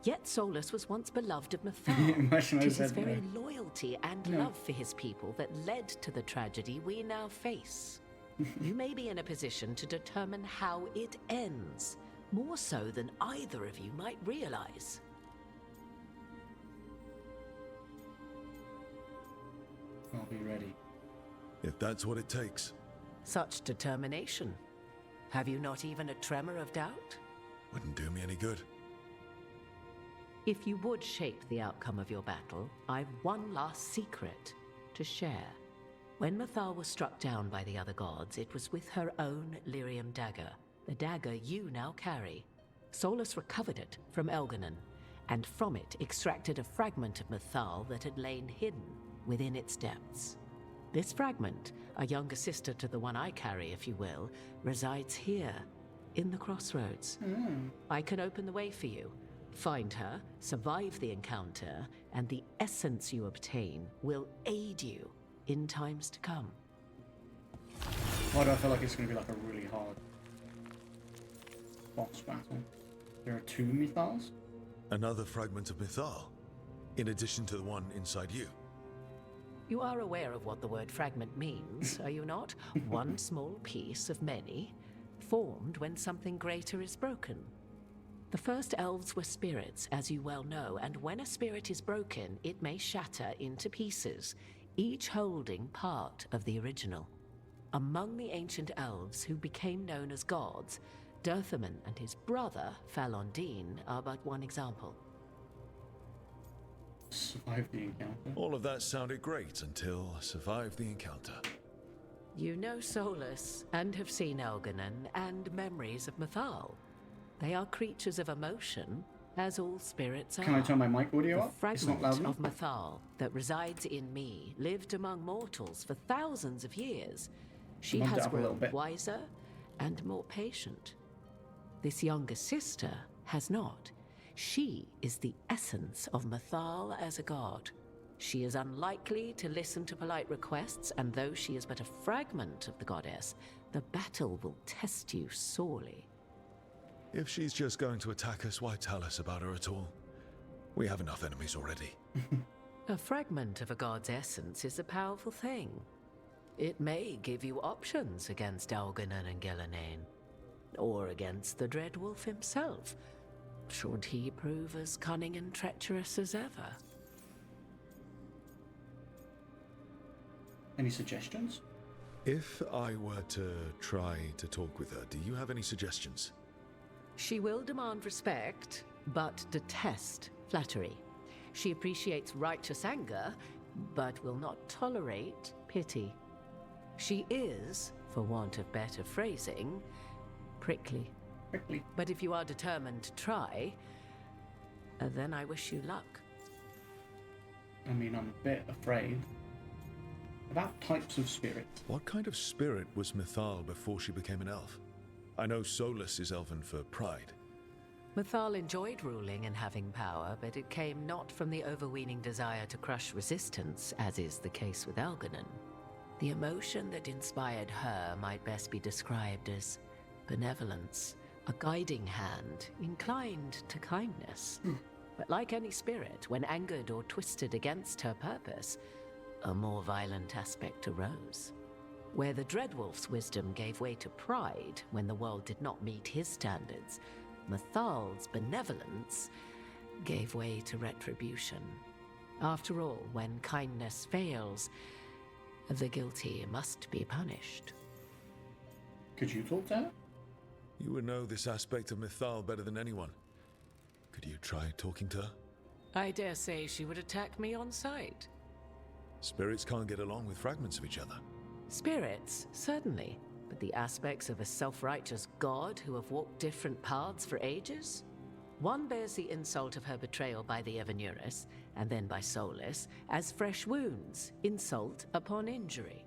Yet Solus was once beloved of Mythal. 'Tis his very loyalty and love for his people that led to the tragedy we now face. You may be in a position to determine how it ends, more so than either of you might realize. I'll be ready. If that's what it takes. Such determination. Have you not even a tremor of doubt? Wouldn't do me any good. If you would shape the outcome of your battle, I've one last secret to share. When Mythal was struck down by the other gods, it was with her own lyrium dagger, the dagger you now carry. Solus recovered it from Elganon, and from it extracted a fragment of Mythal that had lain hidden within its depths. This fragment, a younger sister to the one I carry, if you will, resides here, in the crossroads. I can open the way for you. Find her, survive the encounter, and the essence you obtain will aid you in times to come. Why do I feel like it's going to be like a really hard boss battle? There are 2 Mythals? Another fragment of Mythal, in addition to the one inside you. You are aware of what the word fragment means, are you not? One small piece of many, formed when something greater is broken. The first elves were spirits, as you well know, and when a spirit is broken, it may shatter into pieces, each holding part of the original. Among the ancient elves who became known as gods, Dirthaman and his brother, Falondine, are but one example. Survive the encounter. All of that sounded great until survive the encounter. You know Solus, and have seen Elganon, and memories of Mythal. They are creatures of emotion, as all spirits are. Can I turn my mic audio the up? It's not fragment loud of Mythal that resides in me lived among mortals for thousands of years. She Bumped it has up a little grown bit. wiser and more patient. This younger sister has not. She is the essence of Mythal as a god. She is unlikely to listen to polite requests, and though she is but a fragment of the goddess, the battle will test you sorely. If she's just going to attack us, why tell us about her at all? We have enough enemies already. A fragment of a god's essence is a powerful thing. It may give you options against Elganon and Gillenane, or against the Dreadwolf himself, should he prove as cunning and treacherous as ever. Any suggestions? If I were to try to talk with her, do you have any suggestions? She will demand respect, but detest flattery. She appreciates righteous anger, but will not tolerate pity. She is, for want of better phrasing, prickly. But if you are determined to try, then I wish you luck. I mean, I'm a bit afraid. About types of spirits. What kind of spirit was Mythal before she became an elf? I know Solus is elven for pride. Mythal enjoyed ruling and having power, but it came not from the overweening desire to crush resistance, as is the case with Elganon. The emotion that inspired her might best be described as benevolence, a guiding hand, inclined to kindness. But like any spirit, when angered or twisted against her purpose, a more violent aspect arose. Where the Dreadwolf's wisdom gave way to pride when the world did not meet his standards, Mythal's benevolence gave way to retribution. After all, when kindness fails, the guilty must be punished. Could you talk to her? You would know this aspect of Mythal better than anyone. Could you try talking to her? I dare say she would attack me on sight. Spirits can't get along with fragments of each other. Spirits, certainly, but the aspects of a self-righteous god who have walked different paths for ages? One bears the insult of her betrayal by the Evanuris, and then by Solus, as fresh wounds, insult upon injury.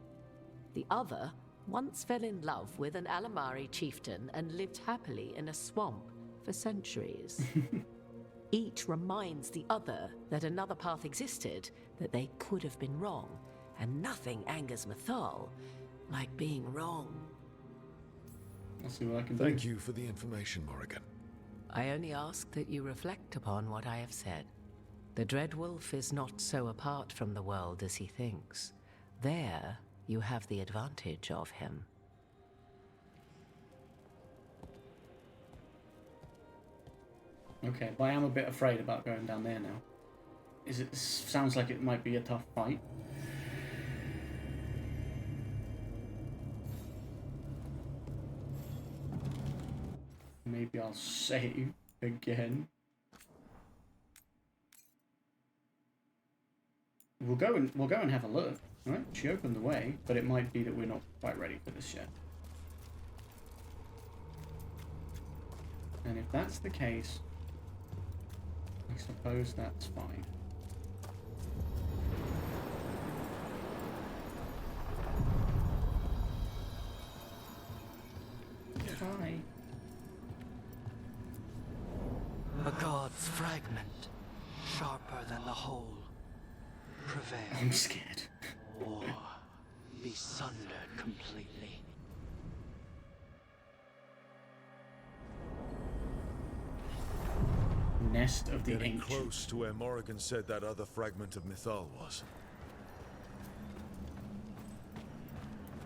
The other once fell in love with an Alamari chieftain and lived happily in a swamp for centuries. Each reminds the other that another path existed, that they could have been wrong, and nothing angers Mythal like being wrong. I'll see what I can do. Thank you for the information, Morrigan. I only ask that you reflect upon what I have said. The Dreadwolf is not so apart from the world as he thinks. There, you have the advantage of him. Okay, but I am a bit afraid about going down there now. Sounds like it might be a tough fight. Maybe I'll save again. We'll go and have a look. Right? She opened the way, but it might be that we're not quite ready for this yet. And if that's the case, I suppose that's fine. Hi. A god's fragment, sharper than the whole, prevails. I'm scared. Or be sundered completely. Nest of the Getting ancient. close to where Morrigan said that other fragment of Mythal was.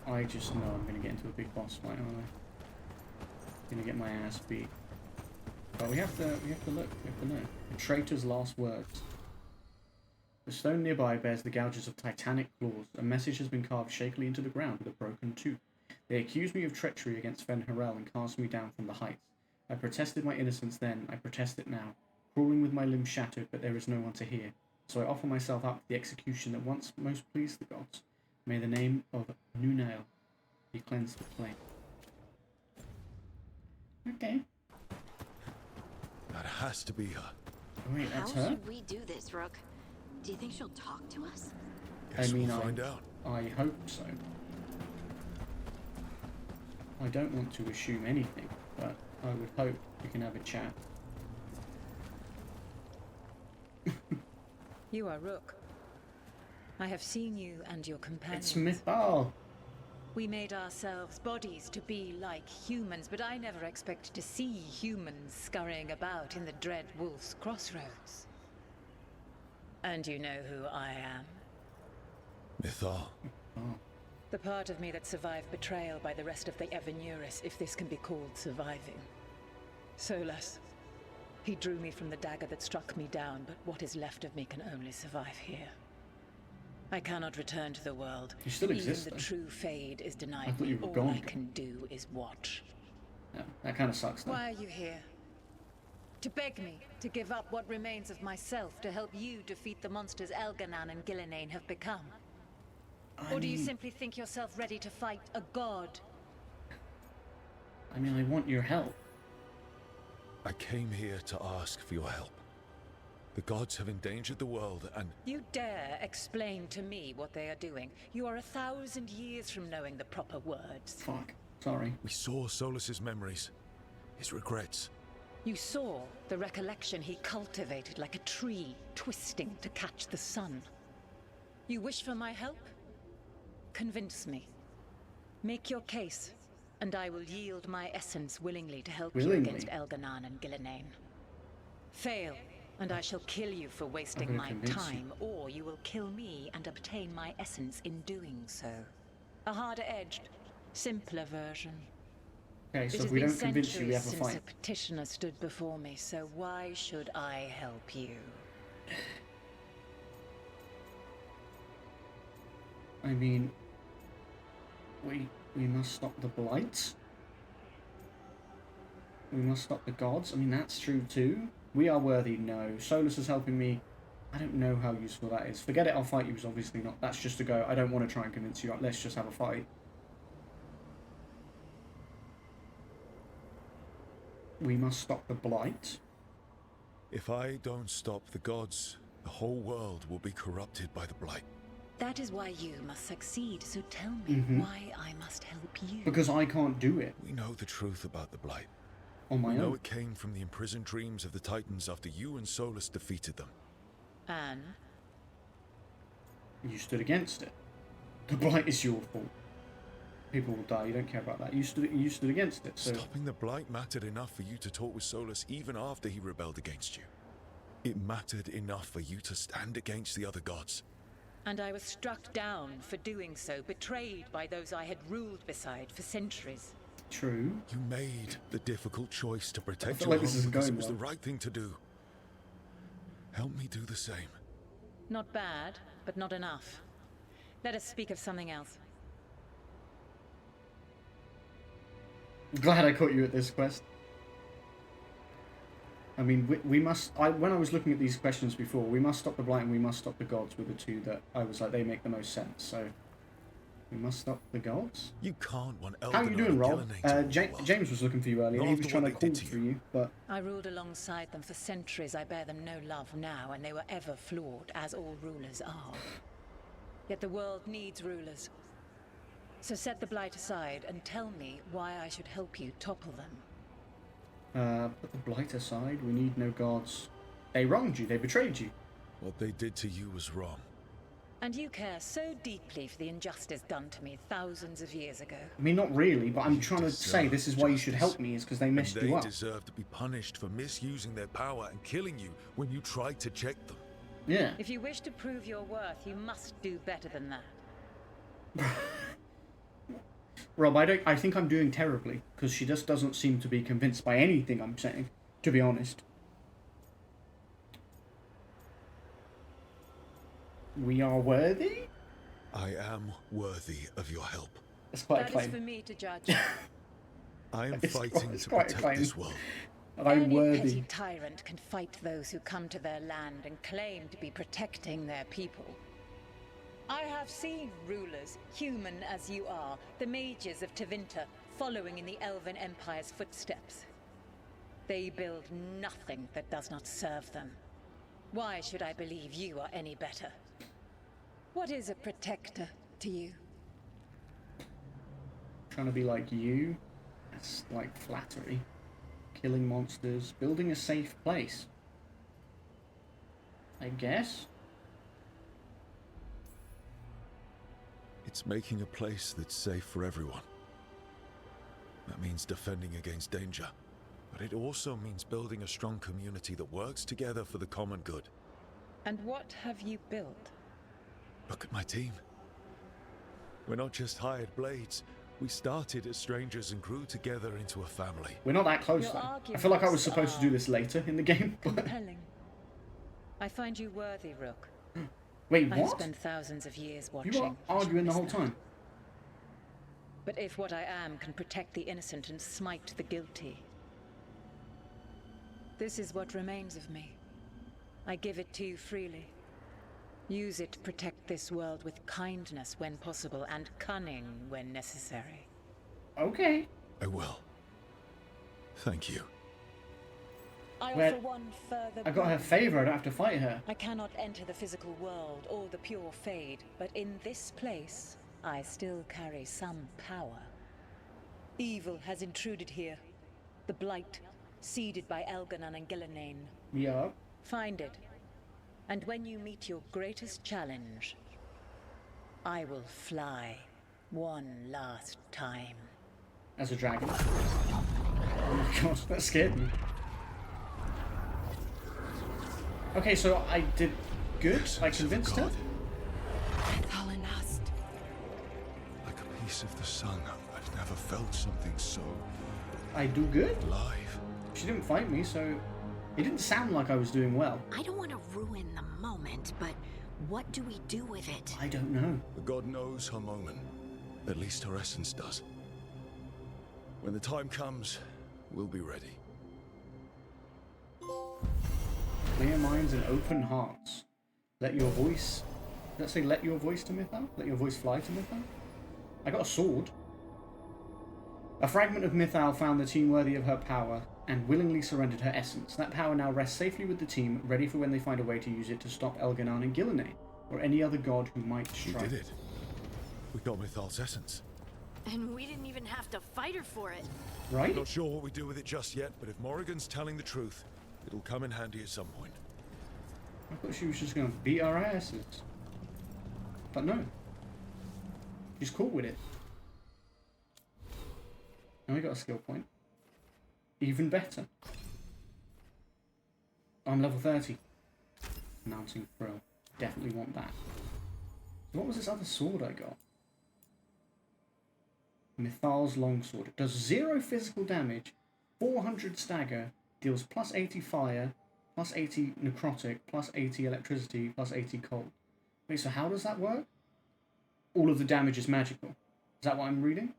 I just know I'm gonna get into a big boss fight, aren't I? Gonna get my ass beat. But we have to look. We have to know. The traitor's last words. The stone nearby bears the gouges of titanic claws. A message has been carved shakily into the ground with a broken tooth. They accuse me of treachery against Fen Harel and cast me down from the heights. I protested my innocence then. I protest it now. Crawling with my limbs shattered, but there is no one to hear. So I offer myself up for the execution that once most pleased the gods. May the name of Nunail be cleansed with flame. Okay. That has to be her. Oh, wait, that's How her? should we do this, Rook? Do you think she'll talk to us? Guess I mean, we'll find out. I hope so. I don't want to assume anything, but I would hope we can have a chat. You are Rook. I have seen you and your companions. It's Mythal. We made ourselves bodies to be like humans, but I never expected to see humans scurrying about in the Dread Wolf's crossroads. And you know who I am? Mythal. Oh. The part of me that survived betrayal by the rest of the Evanuris, if this can be called surviving. Solus. He drew me from the dagger that struck me down, but what is left of me can only survive here. I cannot return to the world. You still exist, Even the though. true fade is I denied thought me. you were All gone. I can do is watch. Yeah, that kind of sucks, though. Why are you here? To beg me to give up what remains of myself to help you defeat the monsters Elganan and Gillenane have become? Or do you simply think yourself ready to fight a god? I mean, I want your help. I came here to ask for your help. The gods have endangered the world and... You dare explain to me what they are doing? You are 1,000 years from knowing the proper words. Fuck. Sorry. We saw Solus's memories. His regrets. You saw the recollection he cultivated like a tree, twisting to catch the sun. You wish for my help? Convince me. Make your case, and I will yield my essence willingly to help you against Elganan and Gillenane. Fail, and I shall kill you for wasting my time, or you will kill me and obtain my essence in doing so. A harder-edged, simpler version. Okay, so It if has we been don't convince you, we have a centuries fight. since a petitioner stood before me, so why should I help you? I mean, we must stop the blights. We must stop the gods. I mean, that's true too. We are worthy, no. Solus is helping me. I don't know how useful that is. Forget it, I'll fight you is obviously not. That's just to go, I don't want to try and convince you. Let's just have a fight. we must stop the blight. If I don't stop the gods, the whole world will be corrupted by the blight. That is why you must succeed, so tell me why I must help you. Because I can't do it. We know the truth about the blight. On my we know own. it came from the imprisoned dreams of the Titans after you and Solus defeated them. And? You stood against it. The blight is your fault. People will die, you don't care about that. You stood against it, so... Stopping the blight mattered enough for you to talk with Solus even after he rebelled against you. It mattered enough for you to stand against the other gods. And I was struck down for doing so, betrayed by those I had ruled beside for centuries. True. You made the difficult choice to protect feel your like this home isn't because going it was well. the right thing to do. Help me do the same. Not bad, but not enough. Let us speak of something else. Glad I caught you at this quest. I mean, we must... when I was looking at these questions before, we must stop the blight and we must stop the gods were the two that I was like, they make the most sense, so... We must stop the gods? You can't want Elden How are you doing, Rob? Gillenane James was looking for you earlier. Not He was after trying what to they call did to for you, but... I ruled alongside them for centuries. I bear them no love now, and they were ever flawed, as all rulers are. Yet the world needs rulers. So set the blight aside and tell me why I should help you topple them. Put the blight aside. We need no gods. They wronged you. They betrayed you. What they did to you was wrong. And you care so deeply for the injustice done to me thousands of years ago. I mean, not really, but I'm trying to say this is why you should help me, is because they messed you up. They deserve to be punished for misusing their power and killing you when you tried to check them. Yeah. If you wish to prove your worth, you must do better than that. Rob, I think I'm doing terribly, because she just doesn't seem to be convinced by anything I'm saying, to be honest. We are worthy? I am worthy of your help. It's quite a That is claim. for me to judge. I am It's fighting it's to quite a protect claim. this world. I'm Any worthy. petty tyrant can fight those who come to their land and claim to be protecting their people. I have seen rulers, human as you are, the mages of Tevinter, following in the Elven Empire's footsteps. They build nothing that does not serve them. Why should I believe you are any better? What is a protector to you? Trying to be like you? That's like flattery. Killing monsters, building a safe place. I guess? It's making a place that's safe for everyone. That means defending against danger. But it also means building a strong community that works together for the common good. And what have you built? Look at my team. We're not just hired blades. We started as strangers and grew together into a family. We're not that close Your though. I feel like I was supposed to do this later in the game. Compelling. I find you worthy, Rook. Wait, I've what? spent thousands of years watching. You were arguing the whole time. But if what I am can protect the innocent and smite the guilty, this is what remains of me. I give it to you freely. Use it to protect this world with kindness when possible and cunning when necessary. Okay. I will. Thank you. I Well, offer one further I got her boon. favour, I don't have to fight her. I cannot enter the physical world or the pure Fade, but in this place, I still carry some power. Evil has intruded here. The Blight, seeded by Elganon and Gillenane. Yeah. Find it. And when you meet your greatest challenge, I will fly one last time. As a dragon. Oh my gosh, that scared me. Okay, so I did good. I convinced her. Like a piece of the sun. I've never felt something so I do good. alive. She didn't fight me, so it didn't sound like I was doing well. I don't want to ruin the moment, but what do we do with it? I don't know. The god knows her moment. At least her essence does. When the time comes, we'll be ready. Clear minds and open hearts. Let your voice... Let's say let your voice to Mythal? Let your voice fly to Mythal? I got a sword. A fragment of Mythal found the team worthy of her power and willingly surrendered her essence. That power now rests safely with the team, ready for when they find a way to use it to stop Elganon and Gillenane, or any other god who might strike. We did it. We got Mythal's essence. And we didn't even have to fight her for it. Right? Not sure what we do with it just yet, but if Morrigan's telling the truth, it'll come in handy at some point. I thought she was just going to beat our asses. But no. She's cool with it. And we got a skill point. Even better. I'm level 30. Mounting throw. Definitely want that. What was this other sword I got? Mythal's longsword. It does 0 physical damage, 400 stagger, deals plus 80 fire, plus 80 necrotic, plus 80 electricity, plus 80 cold. Wait, so how does that work? All of the damage is magical. Is that what I'm reading?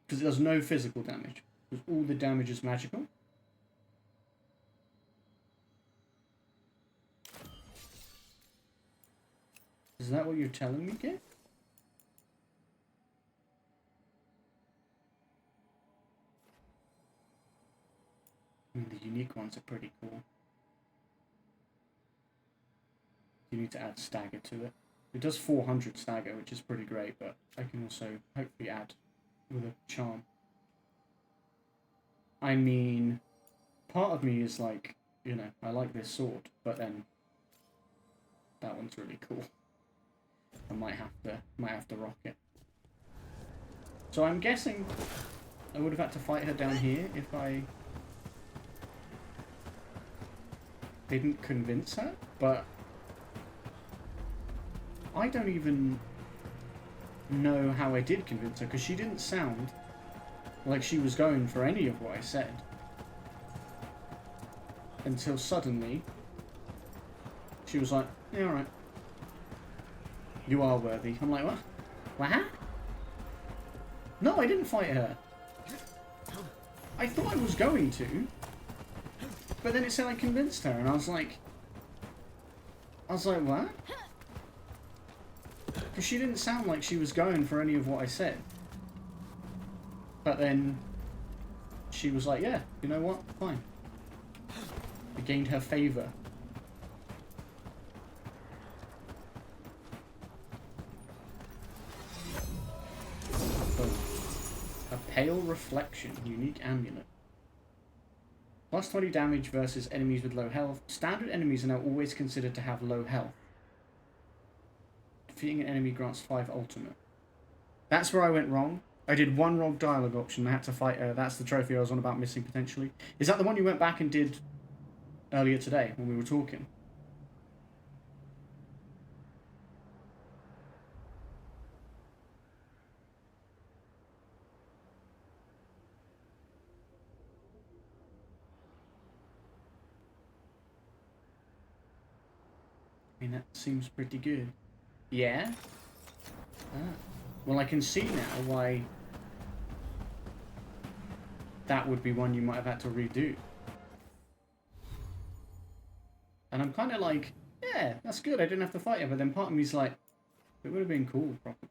Because it does no physical damage. Because all the damage is magical. Is that what you're telling me, kid? I mean, the unique ones are pretty cool. You need to add stagger to it. It does 400 stagger, which is pretty great, but I can also hopefully add with a charm. I mean, part of me is like, you know, I like this sword, but then that one's really cool. I might have to rock it. So I'm guessing I would have had to fight her down here if I didn't convince her, but I don't even know how I did convince her, because she didn't sound like she was going for any of what I said. Until suddenly, she was like, yeah, alright. You are worthy. I'm like, what? What? No, I didn't fight her. I thought I was going to. But then it said I convinced her, and I was like, what? Because she didn't sound like she was going for any of what I said. But then she was like, yeah, you know what? Fine. I gained her favor. A pale reflection, unique amulet. Plus 20 damage versus enemies with low health. Standard enemies are now always considered to have low health. Defeating an enemy grants 5 ultimate. That's where I went wrong. I did one wrong dialogue option. I had to fight her. That's the trophy I was on about missing potentially. Is that the one you went back and did earlier today when we were talking? I mean, that seems pretty good. Yeah? Ah. Well, I can see now why that would be one you might have had to redo. And I'm kind of like, yeah, that's good, I didn't have to fight her, but then part of me's like, it would have been cool, probably.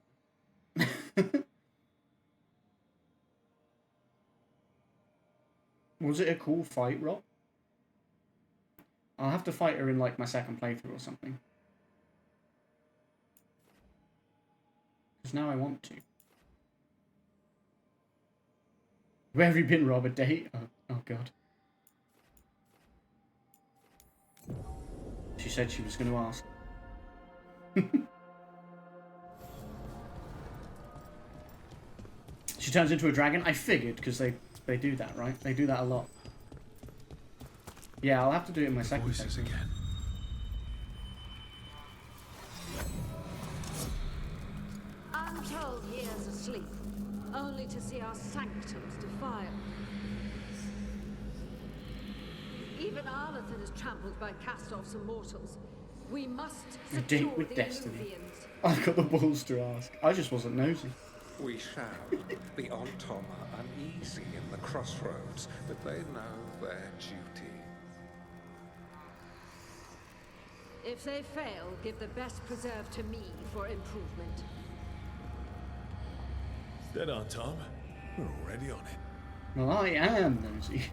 Was it a cool fight, Rob? I'll have to fight her in, like, my second playthrough or something. Because now I want to. Where have you been, Rob? A date? Oh God. She said she was going to ask. She turns into a dragon? I figured, because they do that, right? They do that a lot. Yeah, I'll have to do it in my second Voices again. I'm told he is asleep, only to see our sanctums defiled. Even Arlathan is trampled by cast-offs and mortals. We must A date with destiny. I've got the balls to ask. I just wasn't nosy. We shall. The Ontom are uneasy in the crossroads, but they know their duty. If they fail, give the best preserve to me for improvement. Dead on, Tom. We're already on it. Well, I am nosy.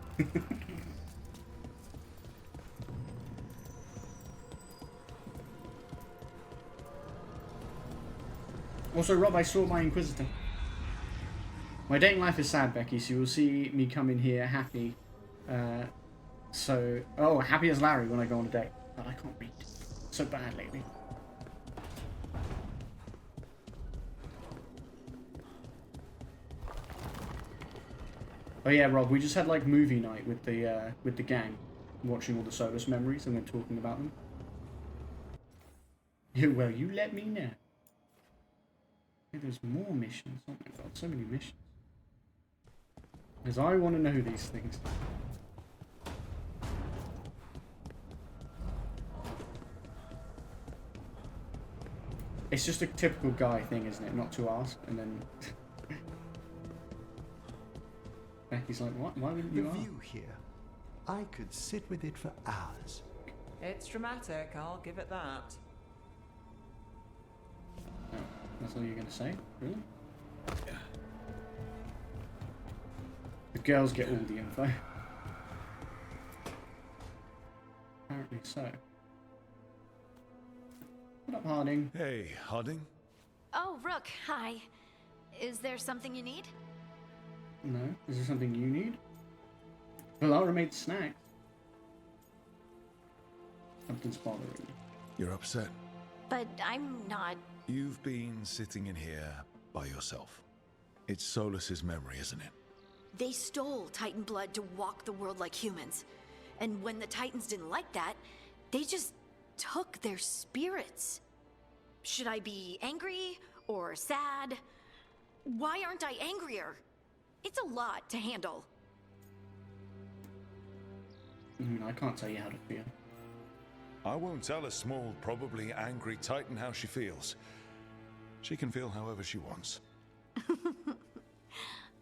Also, Rob, I saw my Inquisitor. My dating life is sad, Becky, so you'll see me come in here happy. Oh, happy as Larry when I go on a date. But I can't read. So bad lately. Oh yeah, Rob, we just had like movie night with the gang, watching all the Solus memories and then talking about them. Well, you let me know. Hey, there's more missions. Oh my god, so many missions. Because I want to know these things. It's just a typical guy thing, isn't it? Not to ask, and then Becky's like, "What? Why wouldn't you ask?" The view here, I could sit with it for hours. It's dramatic, I'll give it that. Oh, that's all you're gonna say? Really? Yeah. The girls get all the info. Apparently so. What up, Harding? Hey, Harding? Oh, Rook, hi. Is there something you need? No. Is there something you need? Valara made snacks. Something's bothering you. You're upset. But I'm not. You've been sitting in here by yourself. It's Solus's memory, isn't it? They stole Titan blood to walk the world like humans. And when the Titans didn't like that, they just took their spirits. Should I be angry or sad? Why aren't I angrier? It's a lot to handle. I mean, I can't tell you how to feel. I won't tell a small, probably angry Titan how she feels. She can feel however she wants.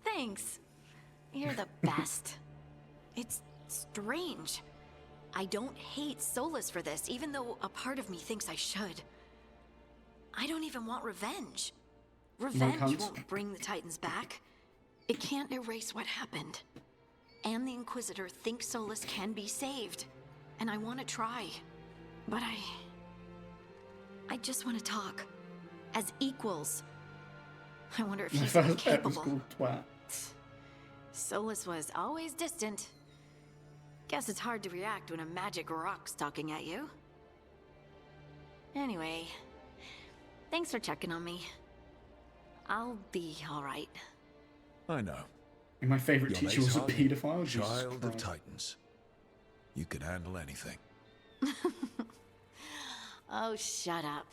Thanks. You're the best. It's strange. I don't hate Solus for this, even though a part of me thinks I should. I don't even want revenge. Revenge won't bring the Titans back. It can't erase what happened. And the Inquisitor thinks Solus can be saved. And I want to try. But I just want to talk. As equals. I wonder if he's not capable. Solus was always distant. Guess it's hard to react when a magic rock's talking at you. Anyway, thanks for checking on me. I'll be alright. I know. And my favorite Your teacher name's was a Harding, paedophile. Child of Titans. You can handle anything. Oh, shut up.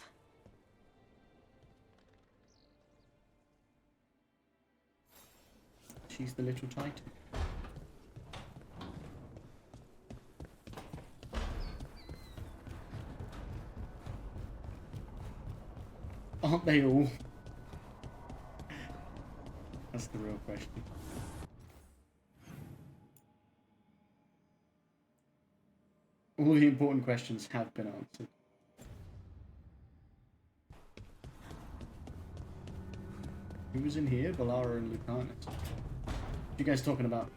She's the little Titan. Aren't they all? That's the real question. All the important questions have been answered. Who was in here? Valara and Lucanus. What are you guys talking about?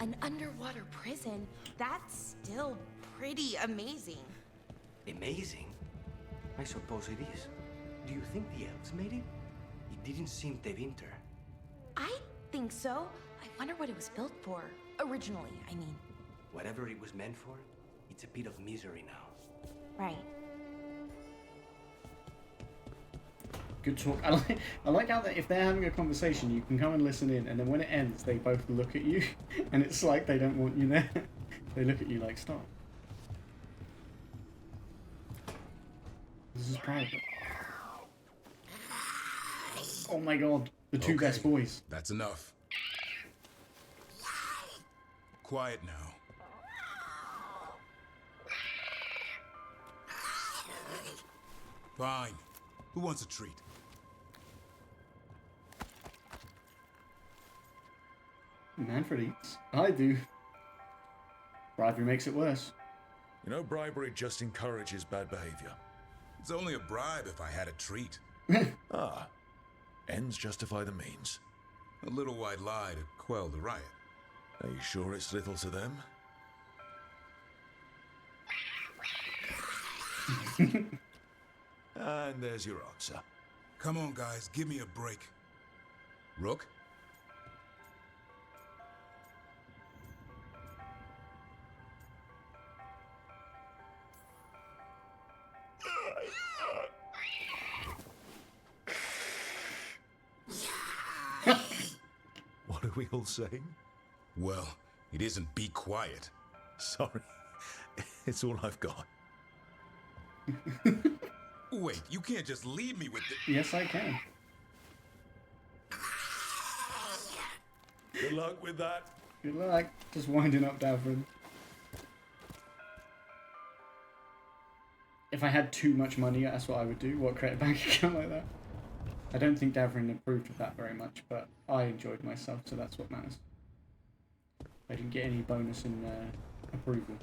An underwater prison? That's still pretty amazing. Amazing? I suppose it is. Do you think the elves made it? It didn't seem to winter. I think so. I wonder what it was built for. Originally, I mean. Whatever it was meant for, it's a bit of misery now. Right. Good talk. I like how that if they're having a conversation, you can come and listen in, and then when it ends, they both look at you, and it's like they don't want you there. They look at you like, stop. This is private. Oh my god, the two best boys. That's enough. Quiet now. Fine. Who wants a treat? Manfred eats. I do. Bribery makes it worse. You know, bribery just encourages bad behavior. It's only a bribe if I had a treat. Ah. Ends justify the means. A little white lie to quell the riot. Are you sure it's little to them? And there's your answer. Come on, guys, give me a break. Rook? What are we all saying? Well, it isn't be quiet. Sorry. It's all I've got. Wait, you can't just leave me with the... Yes, I can. Good luck with that. Good luck. Just winding up Davrin. If I had too much money, that's what I would do. What, create a bank account like that? I don't think Davrin approved of that very much, but I enjoyed myself, so that's what matters. I didn't get any bonus in approval.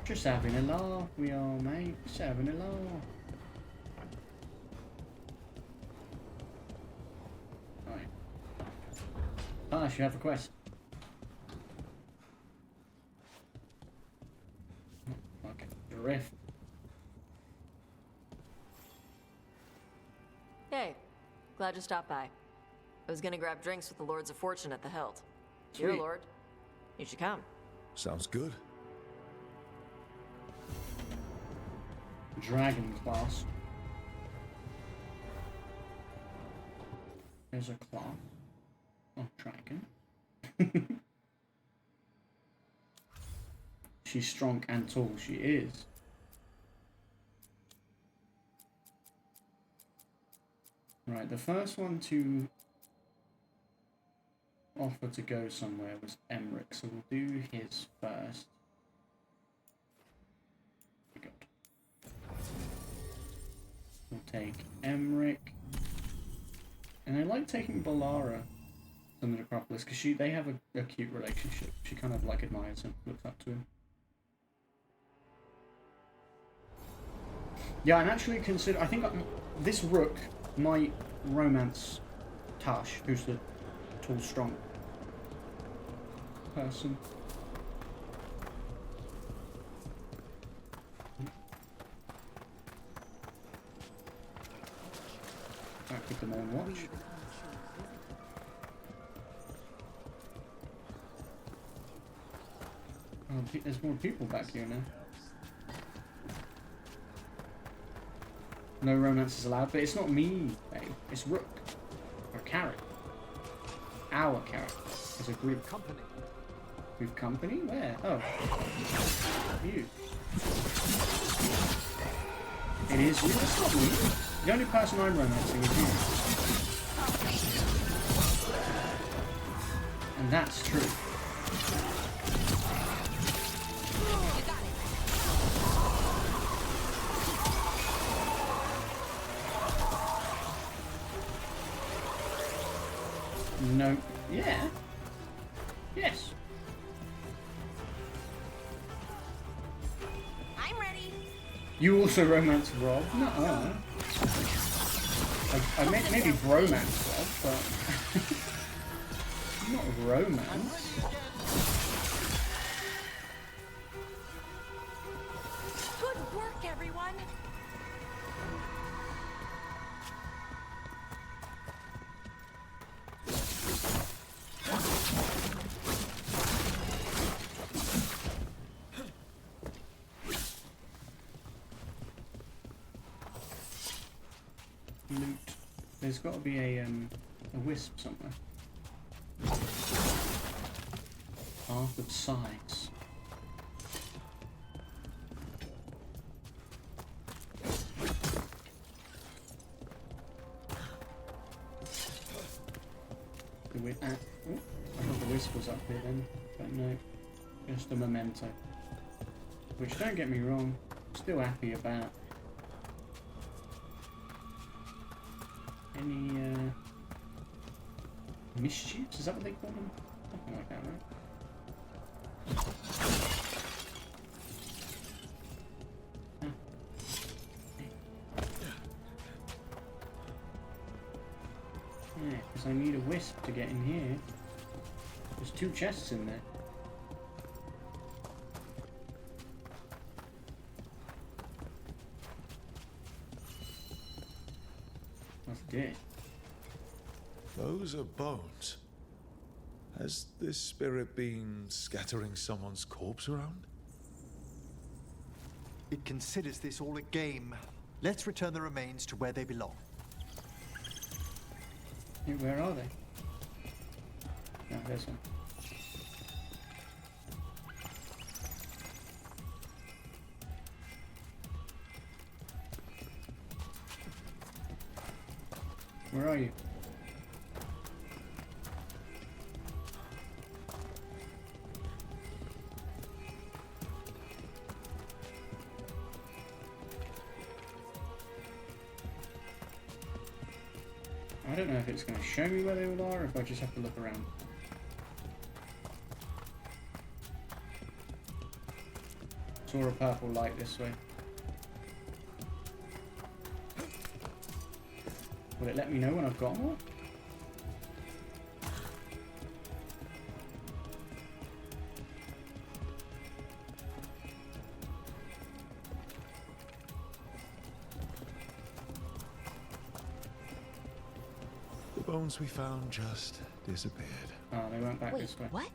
Just having a laugh, we are, mate. Just having a laugh. Right. Pass, you have a quest. Okay, drift. Hey, glad you stopped by. I was gonna grab drinks with the Lords of Fortune at the Hilt. You're a Sweet. lord. You should come. Sounds good. Dragon class. There's a claw. Oh, dragon. She's strong and tall. She is. Right, the first one to offer to go somewhere was Emmerich, so we'll do his first. We'll take Emmerich. And I like taking Balara from the Necropolis because they have a cute relationship. She kind of like admires him, looks up to him. Yeah, I'm actually I think this Rook might romance Tash, who's the tall, strong person. I'll keep them on watch. Oh, there's more people back here now. No romance is allowed, but it's not me, babe. It's Rook. Or Carrot. Our Carrot. It's a group. Company. We've company? Where? Oh. You. It is you. It's not me. The only person I'm romancing is you. And that's true. No. Yeah. Yes. I'm ready. You also romance Rob? No. I maybe bromance Rob, but not romance. Good work, everyone. Loot. There's got to be a wisp somewhere. Path of Sighs. I thought the wisp was up here then, but no, just a memento. Which, don't get me wrong, still happy about. Any mischiefs? Is that what they call them? Something like that, right? Yeah, because I need a wisp to get in here. There's 2 chests in there. What's this? Those are bones. Has this spirit been scattering someone's corpse around? It considers this all a game. Let's return the remains to where they belong. Yeah, where are they? No, there's one. Where are you? I don't know if it's going to show me where they all are, or if I just have to look around. Saw a purple light this way. Will it let me know when I've got more? The bones we found just disappeared. Oh, they went back this way. What?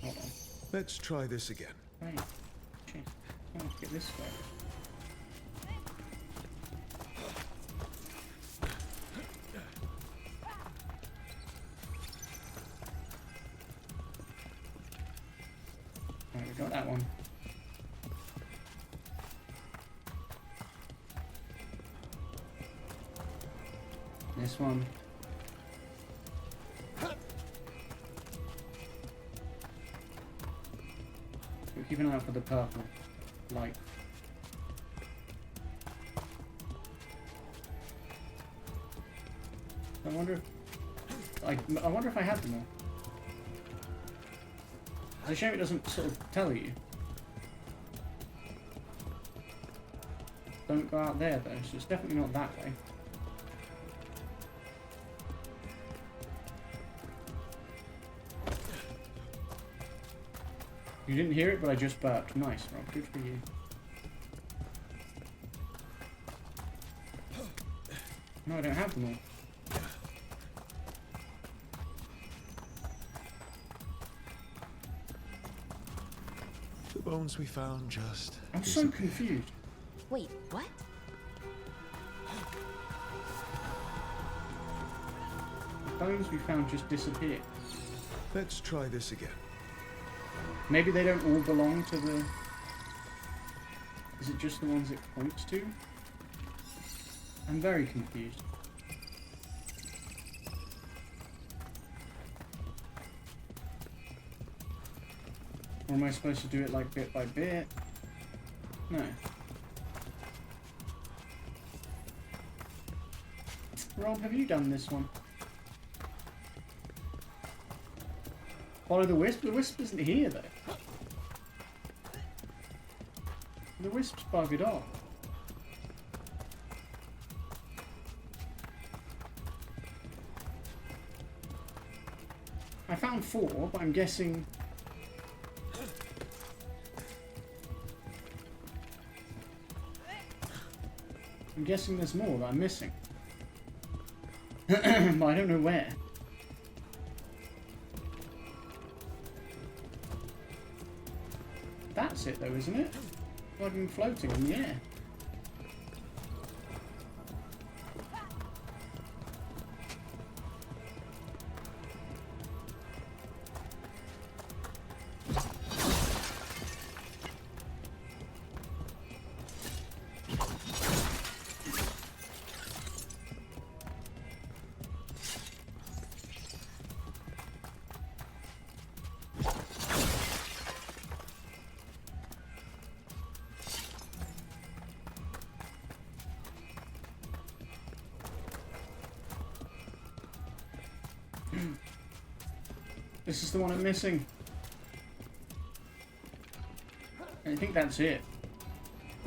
Hold on. Let's try this again. Right. Jeez. Let's get this way. Right, we got that one. This one. We'll keep an eye out for the purple light. I wonder if I had them all. It's a shame it doesn't sort of tell you. Don't go out there though, so it's definitely not that way. You didn't hear it, but I just burped. Nice, Rob. Good for you. No, I don't have them all. The bones we found just I'm so confused. Wait, what? The bones we found just disappeared. Let's try this again. Maybe they don't all belong to the... Is it just the ones it points to? I'm very confused. Or am I supposed to do it like bit by bit? No. Rob, have you done this one? Follow the wisp? The wisp isn't here though. The wisp's buggered off. I found 4, but I'm guessing... I'm guessing there's more that I'm missing. But I don't know where. That's it though, isn't it? Like I'm floating in the air. This is the one I'm missing. I think that's it.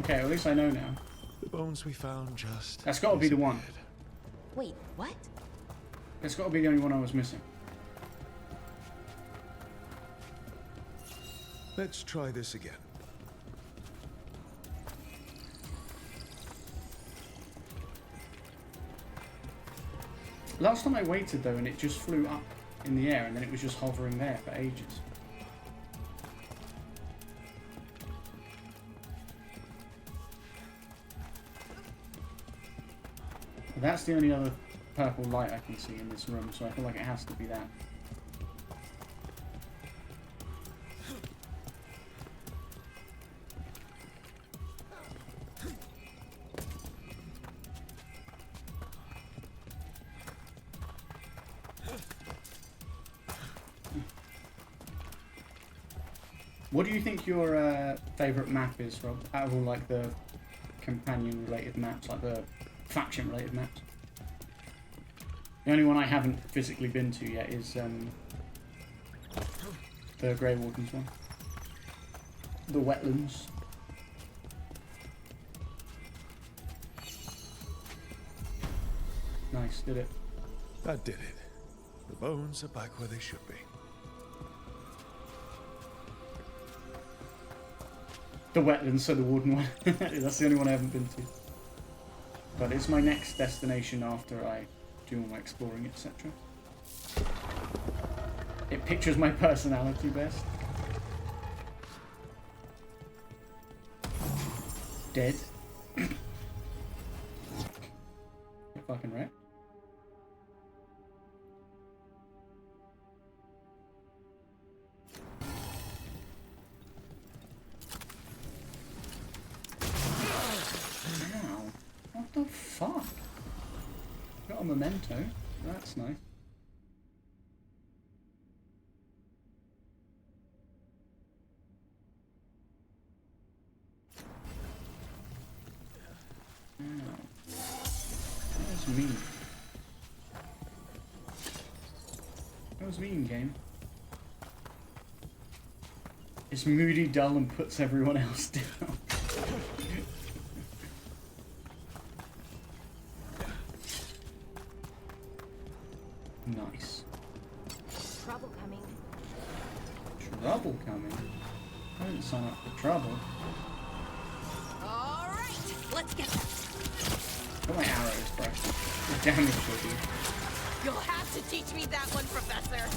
Okay, at least I know now. The bones we found just... That's got to be the one. Wait, what? That's got to be the only one I was missing. Let's try this again. Last time I waited though, and it just flew up in the air, and then it was just hovering there for ages. That's the only other purple light I can see in this room, so I feel like it has to be that. What do you think your favourite map is, Rob? Out of all like the companion-related maps, like the faction-related maps. The only one I haven't physically been to yet is the Grey Wardens one. The wetlands. Nice, did it. That did it. The bones are back where they should be. The wetlands, so the Warden one. That's the only one I haven't been to. But it's my next destination after I do all my exploring, etc. It pictures my personality best. Dead. Get fucking wrecked. What the fuck? Got a memento. That's nice. Ow. That was mean. That was mean, game. It's moody, dull, and puts everyone else down. Nice. Trouble coming. Trouble coming? I didn't sign up for trouble. All right, let's get them. Look at my arrows, bro. The damage will do. You'll have to teach me that one, Professor.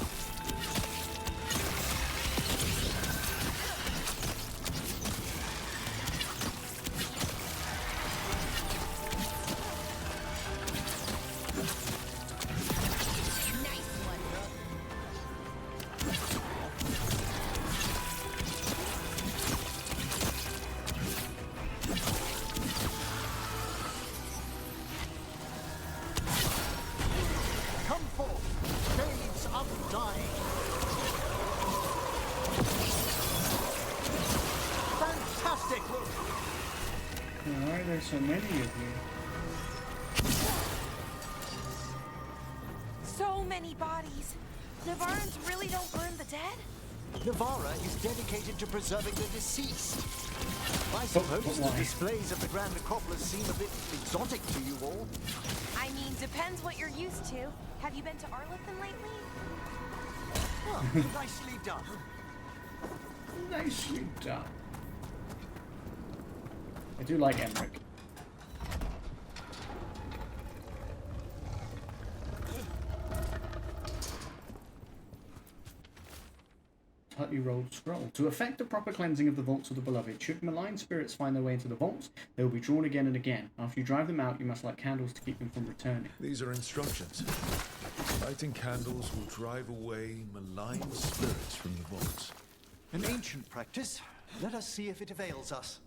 Why are there so many of you? So many bodies. Navarans really don't burn the dead? Navarra is dedicated to preserving the deceased. I suppose the displays of the Grand Necropolis seem a bit exotic to you all. I mean, depends what you're used to. Have you been to Arlington lately? Oh, nicely done. Nicely done. I do like Emmerich. Tightly rolled scroll. To effect the proper cleansing of the vaults of the beloved, should malign spirits find their way into the vaults, they will be drawn again and again. After you drive them out, you must light candles to keep them from returning. These are instructions. Lighting candles will drive away malign spirits from the vaults. An ancient practice. Let us see if it avails us.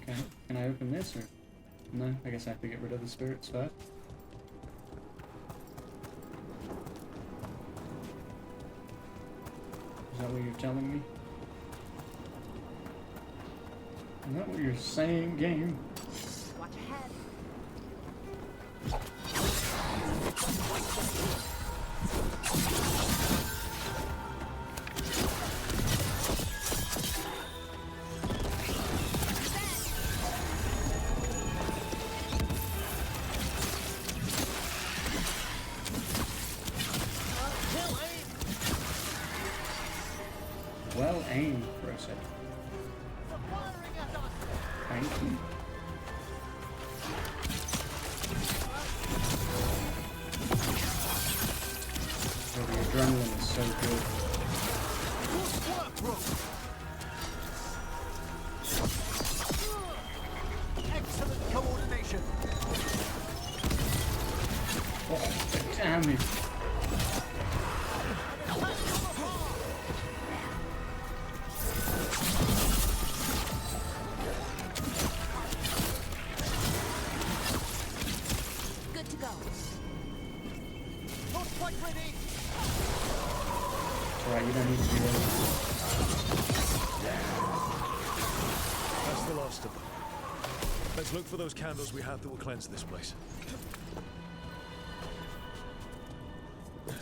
Okay, can I open this or... No, I guess I have to get rid of the spirits first. Is that what you're telling me? Is that what you're saying, game? Watch ahead. aim for a second. Thank you. Oh, the adrenaline is so good. Excellent coordination. Oh, the damage. Good to go. Not quite ready. Alright, you don't need to be ready. That's the last of them. Let's look for those candles we have that will cleanse this place.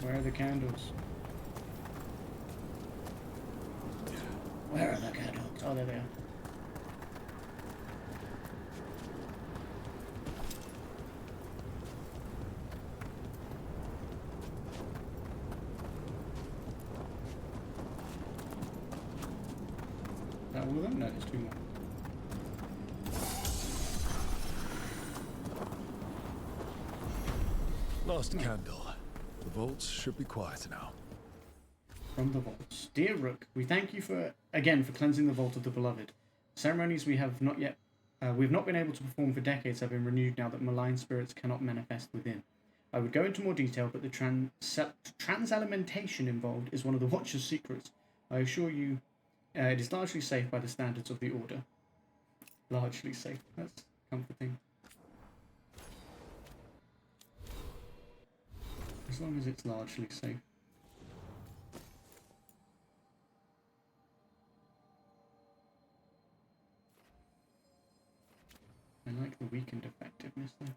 Where are the candles? Where are the candles? Oh, there they are. Is that all of them? No, there's two more. Last candle. The vaults should be quiet now. From the vaults. Dear Rook, we thank you for cleansing the vault of the beloved. Ceremonies we have not been able to perform for decades have been renewed now that malign spirits cannot manifest within. I would go into more detail, but the transelementation involved is one of the Watcher's secrets. I assure you, it is largely safe by the standards of the Order. Largely safe. That's comforting. As long as it's largely safe. I like the weakened effectiveness though.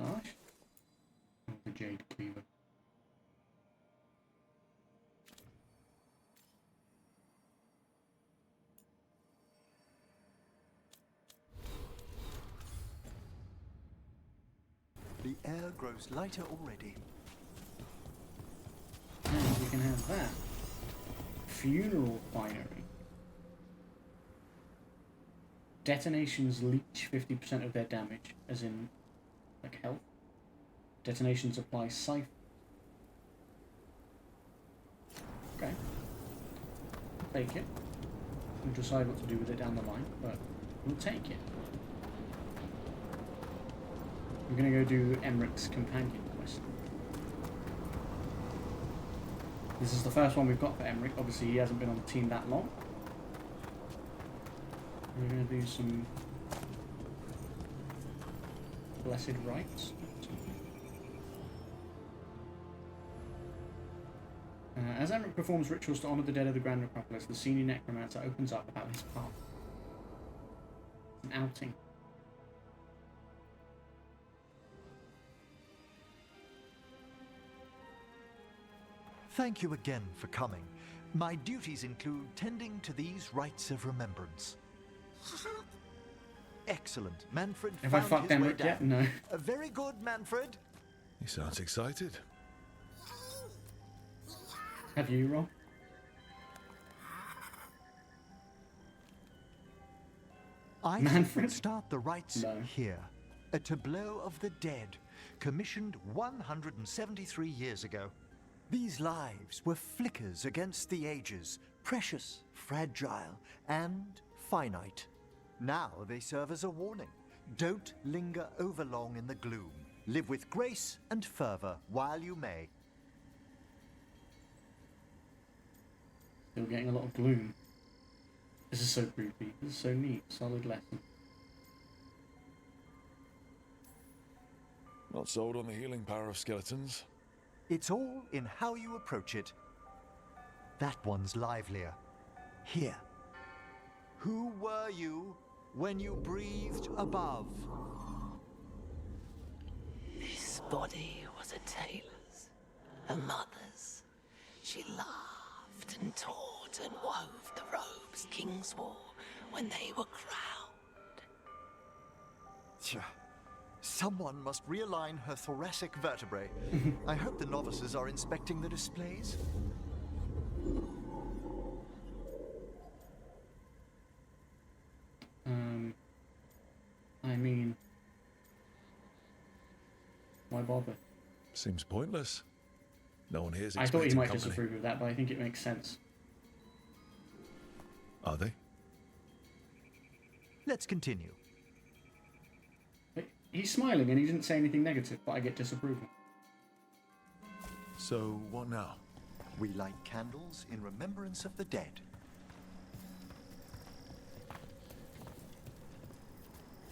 Harsh? Oh, the Jade Cleaver. The air grows lighter already. And we can have that. Funeral finery. Detonations leach 50% of their damage, as in, like, health. Detonations apply siphon. Okay. Take it. We'll decide what to do with it down the line, but we'll take it. We're gonna go do Emmeric's companion quest. This is the first one we've got for Emmerich. Obviously, he hasn't been on the team that long. We're going to do some blessed rites. As Emmerich performs rituals to honor the dead of the Grand Necropolis, the senior necromancer opens up about his path. An outing. Thank you again for coming. My duties include tending to these rites of remembrance. Excellent. Manfred Have I found fucked his way Emmerich yet? down. No. Very good, Manfred. He sounds excited. Have you, Rob? I Manfred? would start the rites No. here. A tableau of the dead, commissioned 173 years ago. These lives were flickers against the ages, precious, fragile, and finite. Now they serve as a warning. Don't linger overlong in the gloom. Live with grace and fervor while you may. Still getting a lot of gloom. This is so creepy. This is so neat. Solid lesson. Not sold on the healing power of skeletons. It's all in how you approach it. That one's livelier. Here. Who were you when you breathed above? This body was a tailor's, a mother's. She laughed and taught and wove the robes kings wore when they were crowned. Tja. Someone must realign her thoracic vertebrae. I hope the novices are inspecting the displays. Why bother? Seems pointless. No one here's I thought you expecting might company. disapprove of that, but I think it makes sense. Are they? Let's continue. He's smiling and he didn't say anything negative, but I get disapproval. So, what now? We light candles in remembrance of the dead.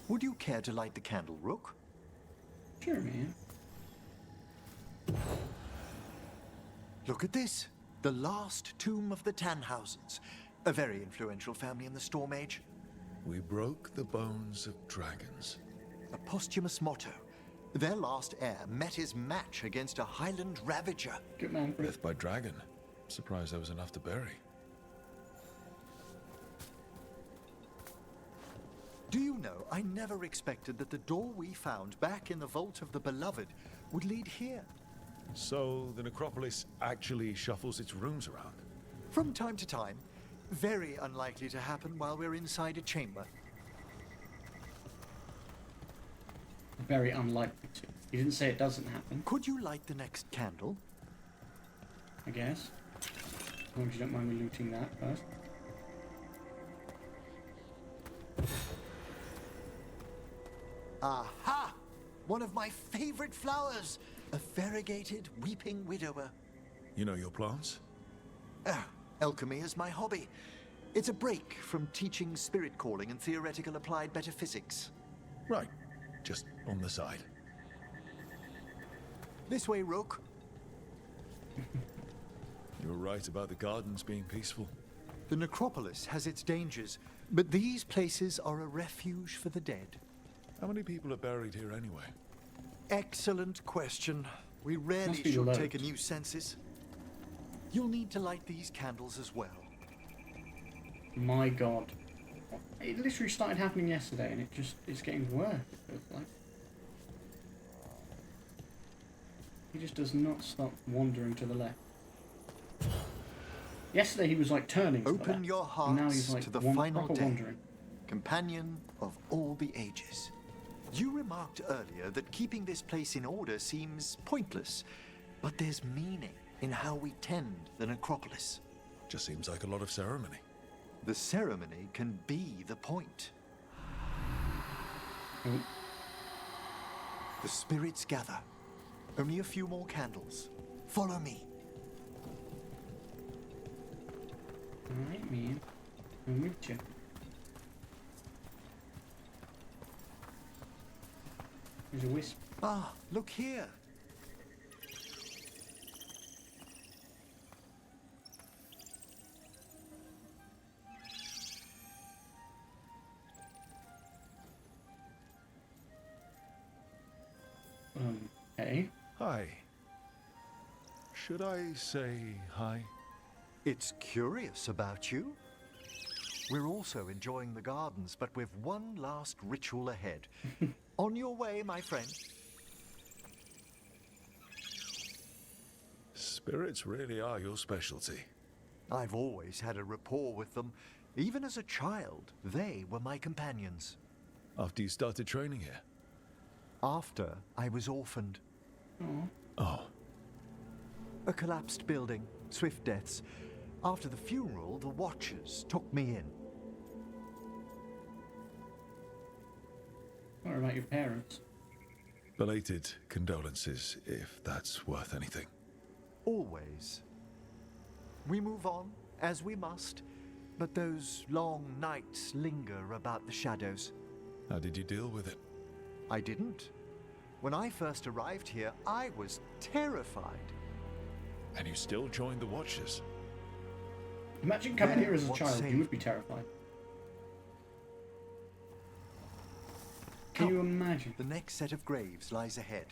Would you care to light the candle, Rook? Sure, man. Look at this. The last tomb of the Tannhausens. A very influential family in the Storm Age. We broke the bones of dragons. A posthumous motto. Their last heir met his match against a Highland Ravager. Good man. Death by dragon. Surprised there was enough to bury. Do you know, I never expected that the door we found back in the Vault of the Beloved would lead here. So, the necropolis actually shuffles its rooms around? From time to time. Very unlikely to happen while we're inside a chamber. Very unlikely to. He didn't say it doesn't happen. Could you light the next candle? I guess. As long as you don't mind me looting that first. Aha! One of my favorite flowers! A variegated weeping widower. You know your plants? Alchemy is my hobby. It's a break from teaching spirit calling and theoretical applied metaphysics. Right. Just on the side. This way, Rook. You're right about the gardens being peaceful. The necropolis has its dangers, but these places are a refuge for the dead. How many people are buried here anyway? Excellent question. We rarely should take a new census. You'll need to light these candles as well. My god. It literally started happening yesterday and it's getting worse, it feels like. He just does not stop wandering to the left. Yesterday he was like turning to the left. Open your hearts and now he's like to the final day, wandering. companion of all the ages. You remarked earlier that keeping this place in order seems pointless, but there's meaning in how we tend the necropolis. Just seems like a lot of ceremony. The ceremony can be the point. The spirits gather. Only a few more candles. Follow me. Alright, man. I'm with you. There's a wisp. Ah, look here. Hey. Hi. Should I say hi? It's curious about you. We're also enjoying the gardens, but with one last ritual ahead. On your way, my friend. Spirits really are your specialty. I've always had a rapport with them. Even as a child, they were my companions. After you started training here? After I was orphaned. Oh. A collapsed building, swift deaths. After the funeral, the Watchers took me in. What about your parents? Belated condolences, if that's worth anything. Always. We move on, as we must, but those long nights linger about the shadows. How did you deal with it? I didn't. When I first arrived here, I was terrified. And you still joined the Watchers? Imagine coming here as a child, you would be terrified. Can you imagine? The next set of graves lies ahead.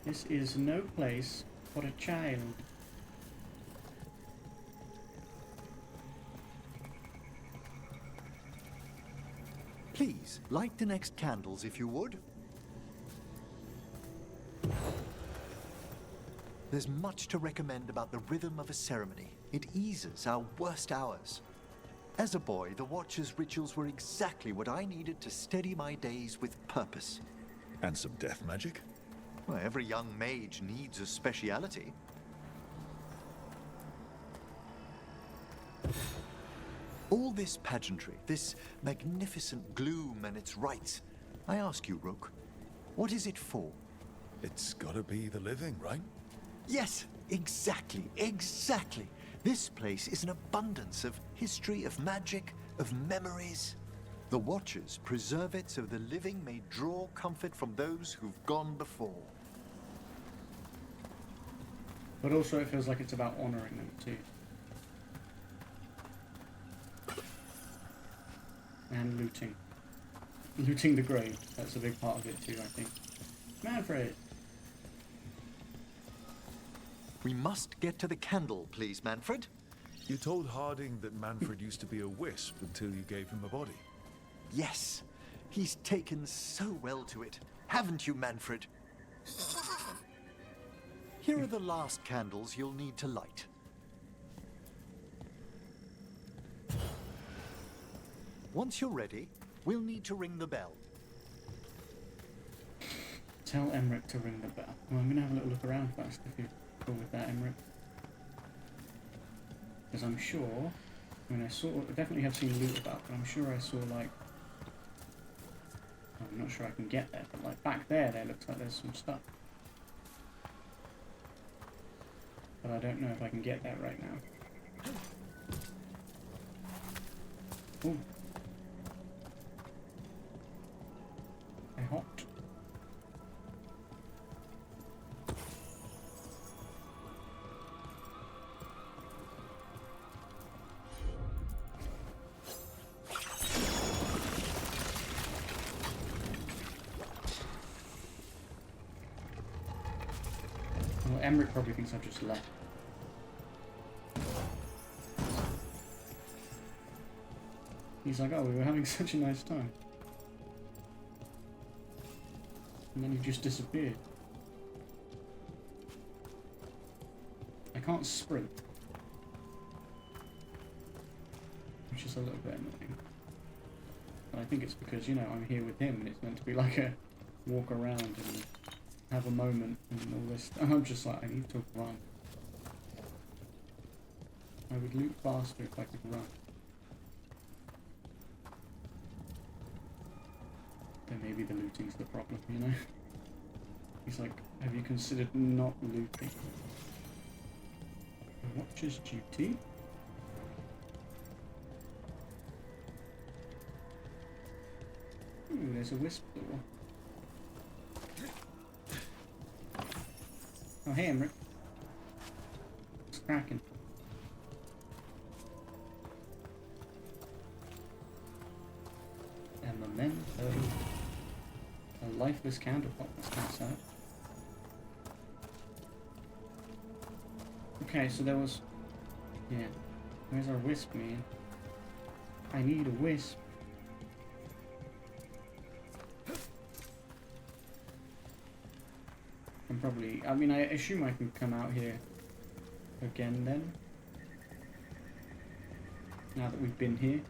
This is no place for a child. Please, light the next candles if you would. There's much to recommend about the rhythm of a ceremony. It eases our worst hours. As a boy, the Watcher's rituals were exactly what I needed to steady my days with purpose. And some death magic? Well, every young mage needs a speciality. All this pageantry, this magnificent gloom and its rites, I ask you, Rook, what is it for? It's gotta be the living, right? Yes, exactly, exactly. This place is an abundance of history, of magic, of memories. The Watchers preserve it so the living may draw comfort from those who've gone before. But also it feels like it's about honouring them too. And looting. Looting the grave. That's a big part of it too, I think. Manfred! We must get to the candle, please, Manfred. You told Harding that Manfred used to be a wisp until you gave him a body. Yes, he's taken so well to it. Haven't you, Manfred? Here are the last candles you'll need to light. Once you're ready, we'll need to ring the bell. Tell Emmerich to ring the bell. Well, I'm going to have a little look around first, if you're cool with that, Emmerich. Because I'm sure, I mean, I definitely have seen loot about, but I'm sure I saw, like, I'm not sure I can get there, but, like, back there looks like there's some stuff. But I don't know if I can get there right now. Ooh. I hopped. Well, Emmerich probably thinks I've just left. He's like, oh, we were having such a nice time. And then he just disappeared. I can't sprint. Which is a little bit annoying. But I think it's because, you know, I'm here with him and it's meant to be like a walk around and have a moment and all this. And I'm just like, I need to run. I would loot faster if I could run. Then maybe the looting's the problem, you know? He's like, have you considered not looting? Watcher's duty? Ooh, there's a wisp door. Oh, hey, Emmerich. It's cracking. A memento. A lifeless candle pot. That's kind of sad. Okay, so there was... Yeah. Where's our wisp, man? I need a wisp. I'm probably... I mean, I assume I can come out here again then. Now that we've been here.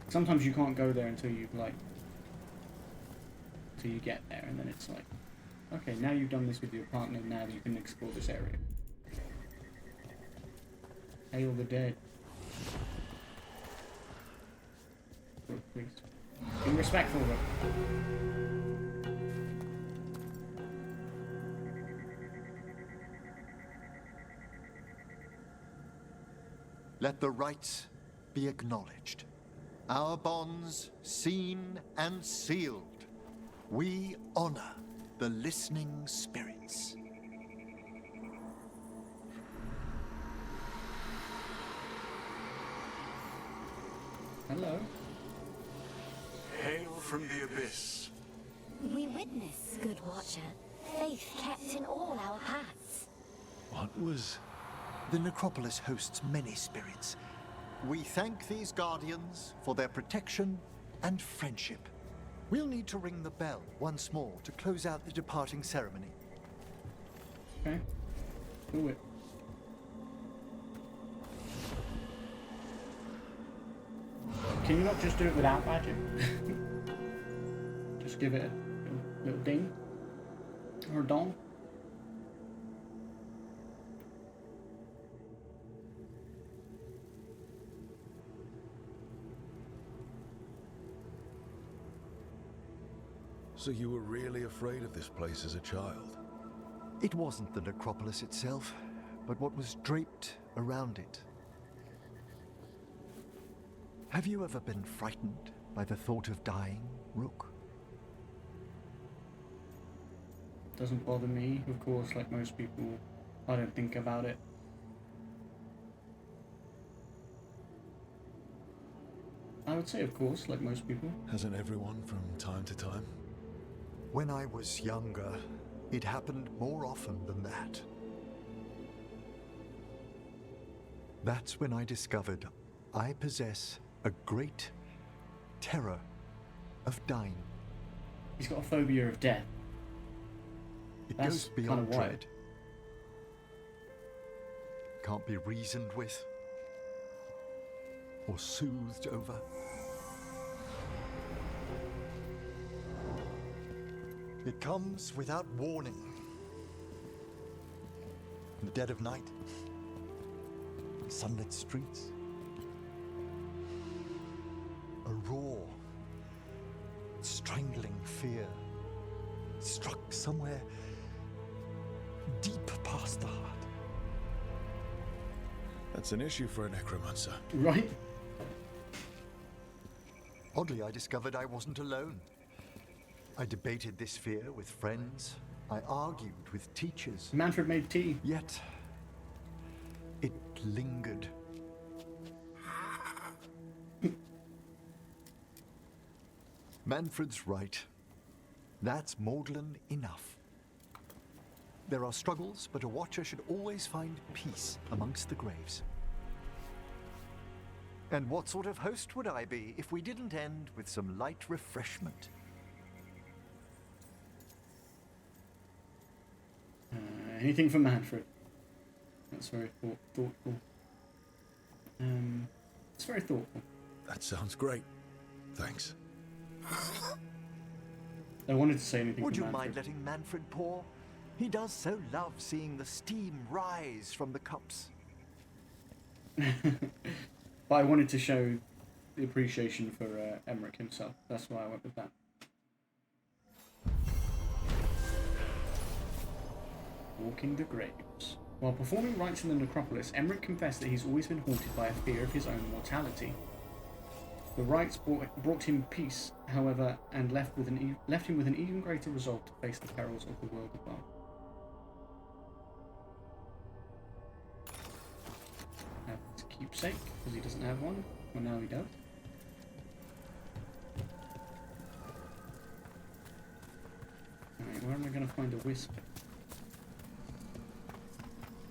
Sometimes you can't go there until you've, like... Until you get there, and then it's like... Okay, now you've done this with your partner, now you can explore this area. Hail the dead. Look, please. Be respectful, look. Let the rites be acknowledged. Our bonds seen and sealed. We honor the listening spirits. Hello. Hail from the abyss. We witness, good watcher, faith kept in all our paths. What was... The necropolis hosts many spirits. We thank these guardians for their protection and friendship. We'll need to ring the bell once more to close out the departing ceremony. Okay. Do it. Can you not just do it without magic? Just give it a little ding? Or Don? So you were really afraid of this place as a child? It wasn't the necropolis itself, but what was draped around it. Have you ever been frightened by the thought of dying, Rook? Doesn't bother me, of course, like most people. I don't think about it. I would say, of course, like most people. Hasn't everyone from time to time? When I was younger, it happened more often than that. That's when I discovered I possess a great terror of dying. He's got a phobia of death. It That's goes beyond kinda wild. dread. Can't be reasoned with or soothed over. It comes without warning. In the dead of night, sunlit streets, a raw, strangling fear struck somewhere deep past the heart. That's an issue for a necromancer. Right? Oddly, I discovered I wasn't alone. I debated this fear with friends. I argued with teachers. Manfred made tea. Yet, it lingered. Manfred's right. That's maudlin enough. There are struggles, but a watcher should always find peace amongst the graves. And what sort of host would I be if we didn't end with some light refreshment? Anything for Manfred. That's very thoughtful. It's very thoughtful. That sounds great. Thanks. I wanted to say anything Would for you Manfred. mind letting Manfred pour? He does so love seeing the steam rise from the cups. But I wanted to show the appreciation for Emmerich himself. That's why I went with that. Walking the graves. While performing rites in the necropolis, Emmerich confessed that he's always been haunted by a fear of his own mortality. The rites brought him peace, however, and left him with an even greater resolve to face the perils of the world above. Have his keepsake, because he doesn't have one. Well, now he does. Alright, where am I going to find a wisp?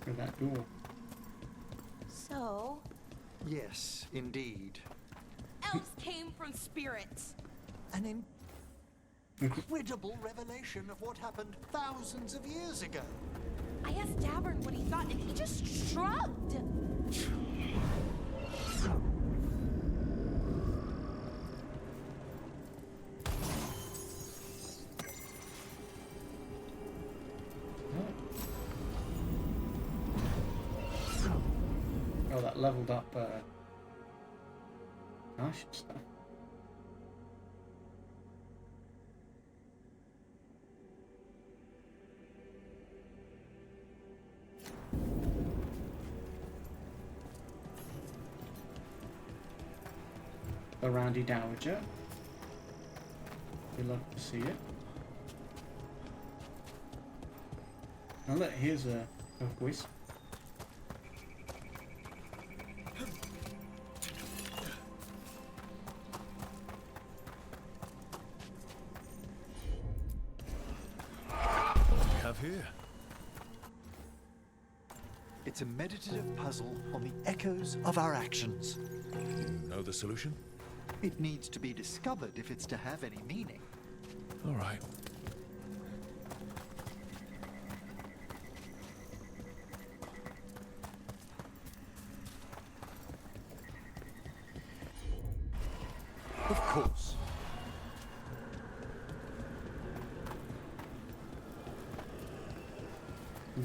For that door. So, Yes, indeed. elves came from spirits. An incredible revelation of what happened thousands of years ago. I asked Davern what he thought, and he just shrugged. Oh, that leveled up gosh stuff. The Randy Dowager. We love to see it. Now look, here's a wisp. Here. It's a meditative puzzle on the echoes of our actions. You know the solution? It needs to be discovered if it's to have any meaning. All right. Of course.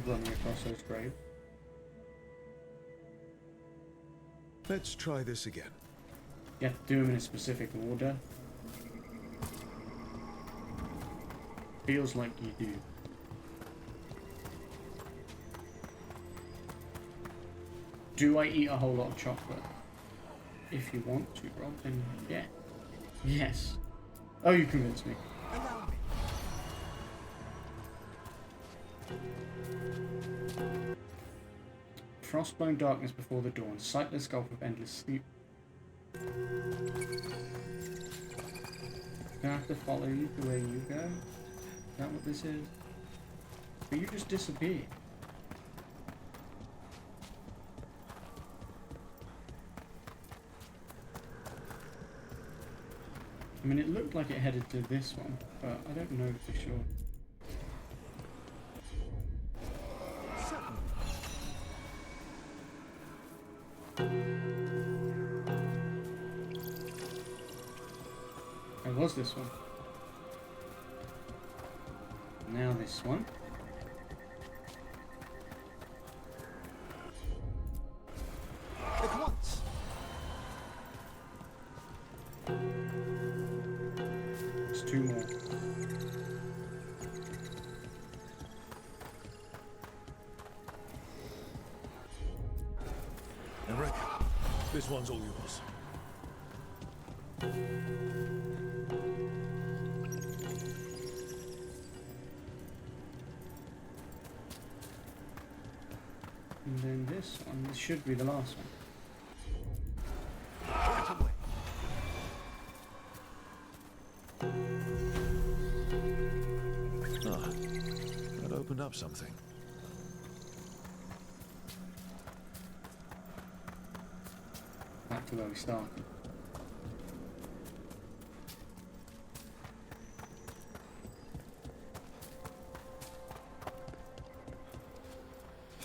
running across those graves. Let's try this again. You have to do them in a specific order. Feels like you do. Do I eat a whole lot of chocolate? If you want to, Rob, then yeah. Yes. Oh, you convinced me. Frostbone darkness before the dawn, sightless gulf of endless sleep. I have to follow you to where you go? Is that what this is? But you just disappeared. I mean, it looked like it headed to this one, but I don't know for sure. It was this one. Now this one. At once. There's two more. Eric, this one's all yours. And then this one, this should be the last one. Ah, that opened up something. Back to where we started.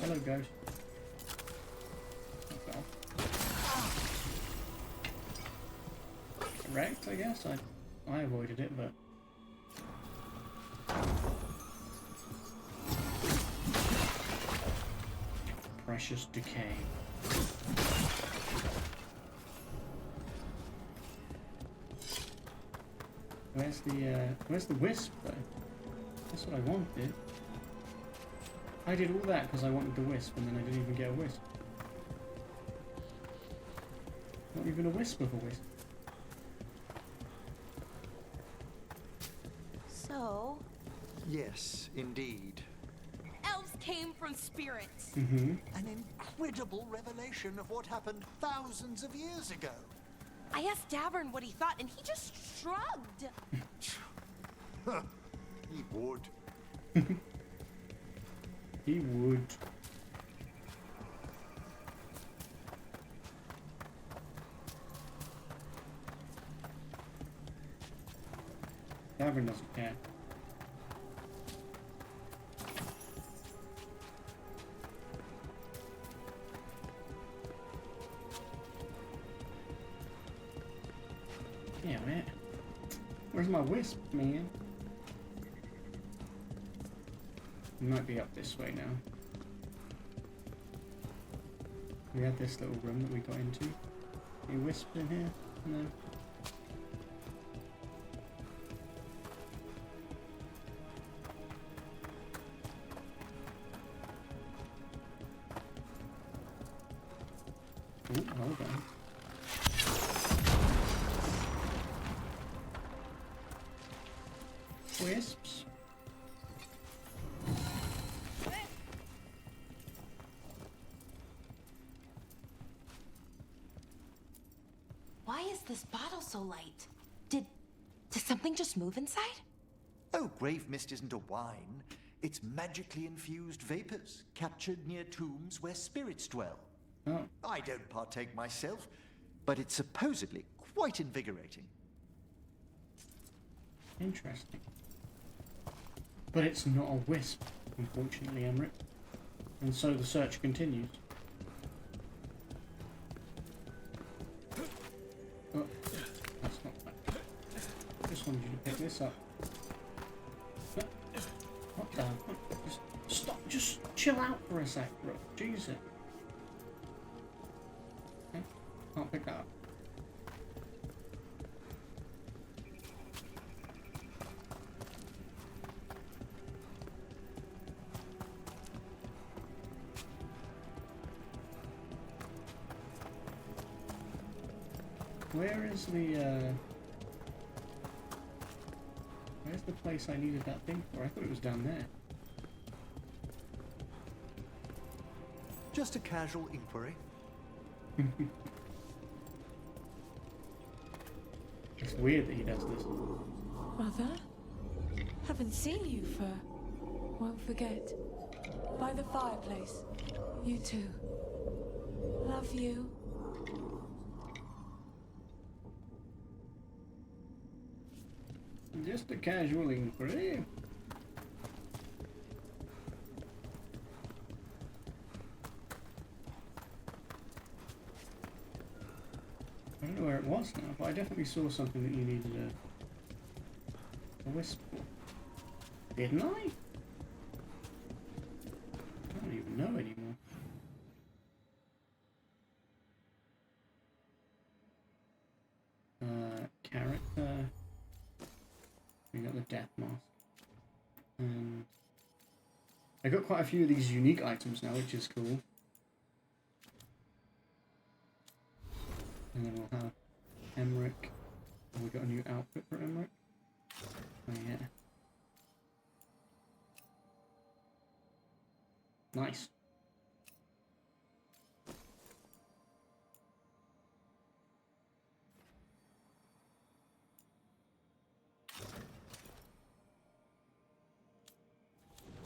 Hello, ghost. Wrecked, I guess. I avoided it, but precious decay. Where's the wisp though? That's what I wanted. I did all that because I wanted the wisp, and then I didn't even get a wisp. Not even a wisp of a wisp. So? Yes, indeed. Elves came from spirits. Mm-hmm. An incredible revelation of what happened thousands of years ago. I asked Davern what he thought, and he just shrugged. He would. He would. Davern doesn't care. Yeah, man. Where's my wisp, man? We might be up this way now. We had this little room that we got into. Any wisps in here? No. Ooh, hold on. Wisps. Why is this bottle so light? Did something just move inside? Oh, grave mist isn't a wine. It's magically infused vapors, captured near tombs where spirits dwell. Oh. I don't partake myself, but it's supposedly quite invigorating. Interesting. But it's not a wisp, unfortunately, Emmerich. And so the search continues. Oh, that's not bad. Just wanted you to pick this up. What the? Just Stop, just chill out for a sec, bro. Jesus. Okay, can't pick that up. Where is the, where's the place I needed that thing for? I thought it was down there. Just a casual inquiry. It's weird that he does this. Mother? Haven't seen you for... Won't forget. By the fireplace. You too. Love you. Just a casual inquiry. I don't know where it was now, but I definitely saw something that you needed a wisp for. Didn't I? I don't even know anymore. Character. We got the death mask. And I got quite a few of these unique items now, which is cool. And then we'll have Emmerich. And we got a new outfit for Emmerich. Oh yeah. Nice.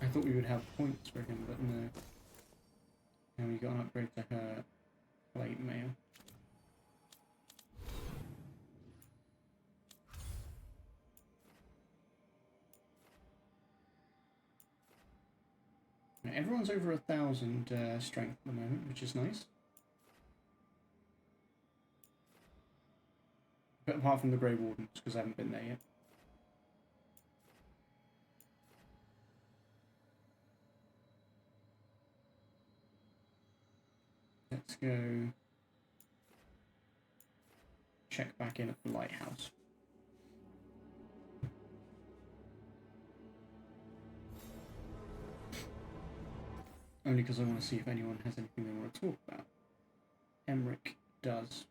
I thought we would have points for him, but no. And we got an upgrade to her plate mail. Now, everyone's over 1,000 strength at the moment, which is nice. But apart from the Grey Wardens, because I haven't been there yet. Let's go check back in at the lighthouse. Only because I want to see if anyone has anything they want to talk about. Emmerich does.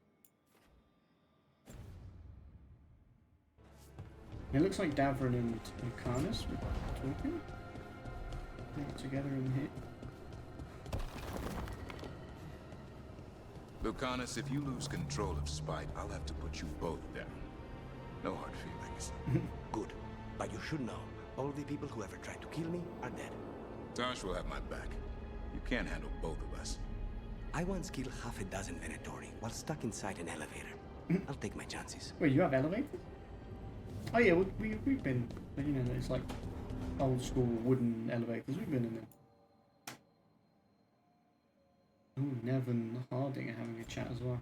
It looks like Davrin and Lucanus were talking. They're together in here. Lucanus, if you lose control of Spite, I'll have to put you both down. No hard feelings. Good. But you should know, all the people who ever tried to kill me are dead. Tosh will have my back. You can't handle both of us. I once killed half a dozen Venatori while stuck inside an elevator. I'll take my chances. Wait, you have elevators? Oh yeah, we've been, you know, it's like old school wooden elevators. We've been in them. Ooh, Nev and Harding are having a chat as well.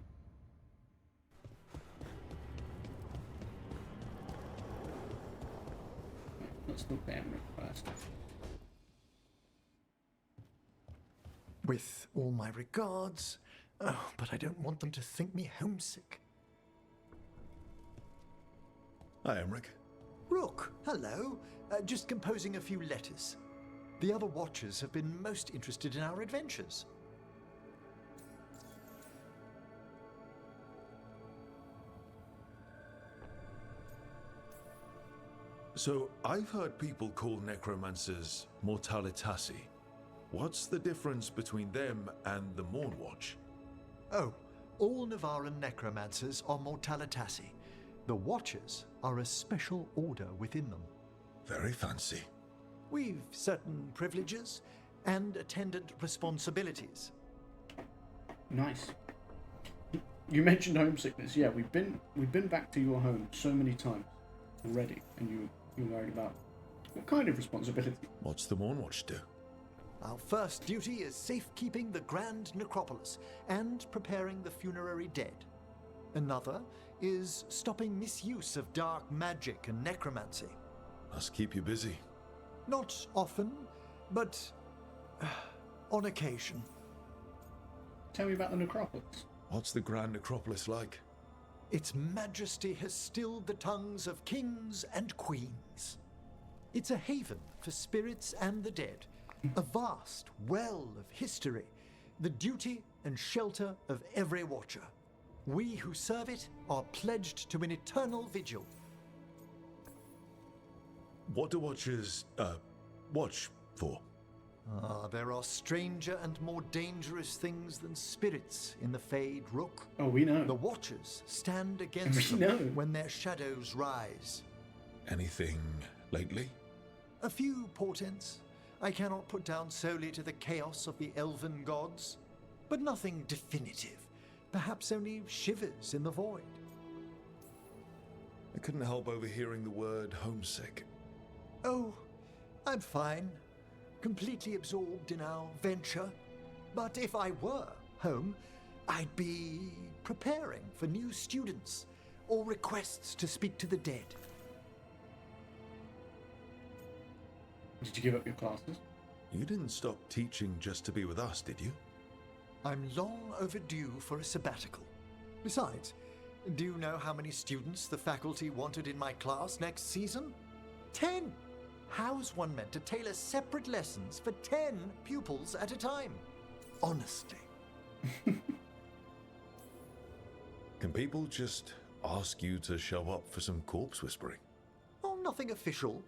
Right, let's look at Emmerich first. With all my regards. Oh, but I don't want them to think me homesick. Hi, Emmerich. Rook, hello. Just composing a few letters. The other Watchers have been most interested in our adventures. So, I've heard people call necromancers mortalitasi. What's the difference between them and the Mornwatch? Oh, all Navaran necromancers are mortalitasi. The Watchers are a special order within them. Very fancy. We've certain privileges and attendant responsibilities. Nice. You mentioned homesickness. Yeah, we've been back to your home so many times already, and you're worried about what kind of responsibility? What's the Mornwatch do? Our first duty is safekeeping the Grand Necropolis and preparing the funerary dead. Another is stopping misuse of dark magic and necromancy. Must keep you busy. Not often, but On occasion. Tell me about the necropolis. What's the Grand Necropolis like? Its majesty has stilled the tongues of kings and queens. It's a haven for spirits and the dead, a vast well of history, the duty and shelter of every watcher. We who serve it are pledged to an eternal vigil. What do watchers, watch for? There are stranger and more dangerous things than spirits in the Fade Rook. Oh, we know. The Watchers stand against them when their shadows rise. Anything lately? A few portents I cannot put down solely to the chaos of the elven gods, but nothing definitive. Perhaps only shivers in the void. I couldn't help overhearing the word homesick. Oh, I'm fine. Completely absorbed in our venture. But if I were home, I'd be preparing for new students or requests to speak to the dead. Did you give up your classes? You didn't stop teaching just to be with us, did you? I'm long overdue for a sabbatical. Besides, do you know how many students the faculty wanted in my class next season? 10! How's one meant to tailor separate lessons for 10 pupils at a time? Honestly. Can people just ask you to show up for some corpse whispering? Oh, nothing official.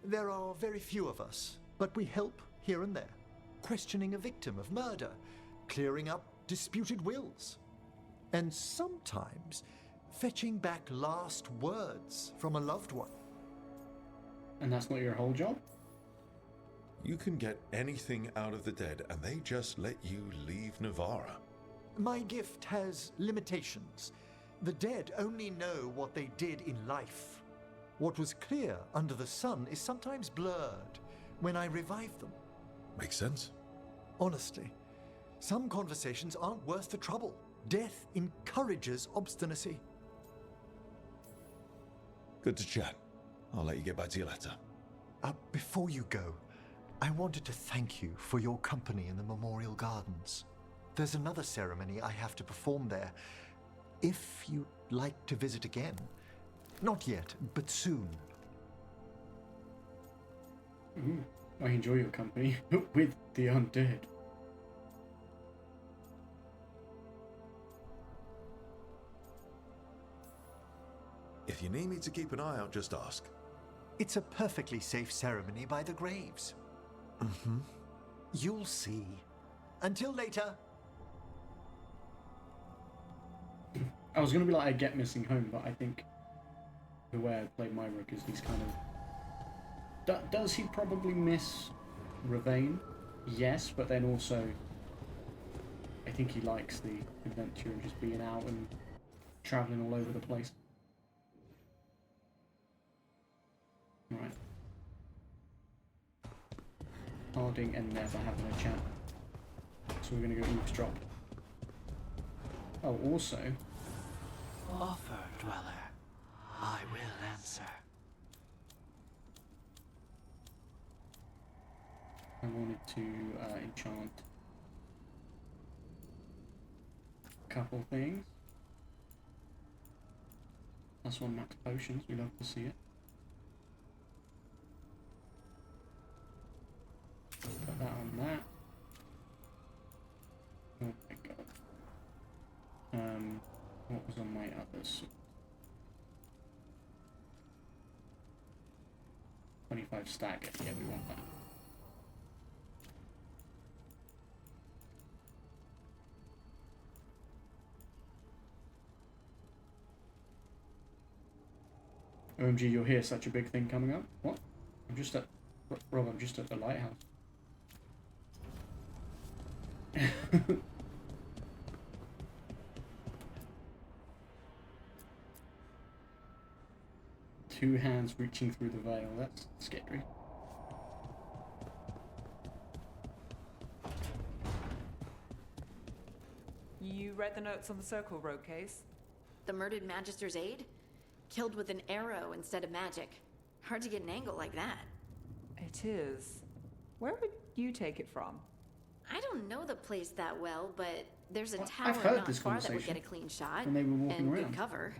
There are very few of us, but we help here and there. Questioning a victim of murder, clearing up disputed wills, and sometimes fetching back last words from a loved one. And that's not your whole job? You can get anything out of the dead, and they just let you leave Navarra. My gift has limitations. The dead only know what they did in life. What was clear under the sun is sometimes blurred when I revive them. Makes sense. Honestly, some conversations aren't worth the trouble. Death encourages obstinacy. Good to chat. I'll let you get back to your letter. Before you go, I wanted to thank you for your company in the Memorial Gardens. There's another ceremony I have to perform there. If you'd like to visit again. Not yet, but soon. I enjoy your company with the undead. If you need me to keep an eye out, just ask. It's a perfectly safe ceremony by the graves. Mm-hmm. You'll see. Until later. I was going to be like, I get missing home, but I think the way I played my rook is he's kind of... Does he probably miss Ravane? Yes, but then also I think he likes the adventure and just being out and travelling all over the place. Right. Harding and Never having a chat. So we're going to go eavesdrop. Oh, also... Offer, Dweller. I will answer. I wanted to enchant a couple things. That's one max potions, we love to see it. Put that on that. Oh my god. What was on my others? 25 stagger, yeah, we want that. OMG, you're here, such a big thing coming up? What? I'm just at... Rob, I'm just at the lighthouse. Two hands reaching through the veil, that's scary. You read the notes on the Circle Road case? The murdered Magister's aide? Killed with an arrow instead of magic. Hard to get an angle like that. It is. Where would you take it from? I don't know the place that well, but there's a Well, tower I've heard not this far that would conversation get a clean shot when they were walking and good around. cover.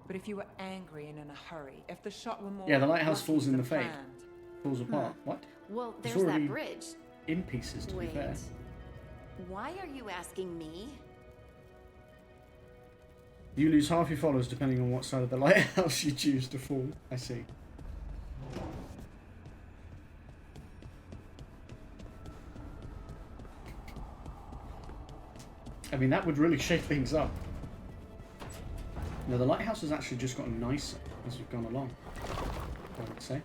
But if you were angry and in a hurry, if the shot were more Yeah, the lighthouse lucky falls in than the fade. planned. Falls apart. What? Well, It's there's already that bridge. in pieces, to be Wait. fair. Why are you asking me? You lose half your followers depending on what side of the lighthouse you choose to fall. I see. I mean, that would really shake things up. No, the lighthouse has actually just gotten nicer as we've gone along, I would say.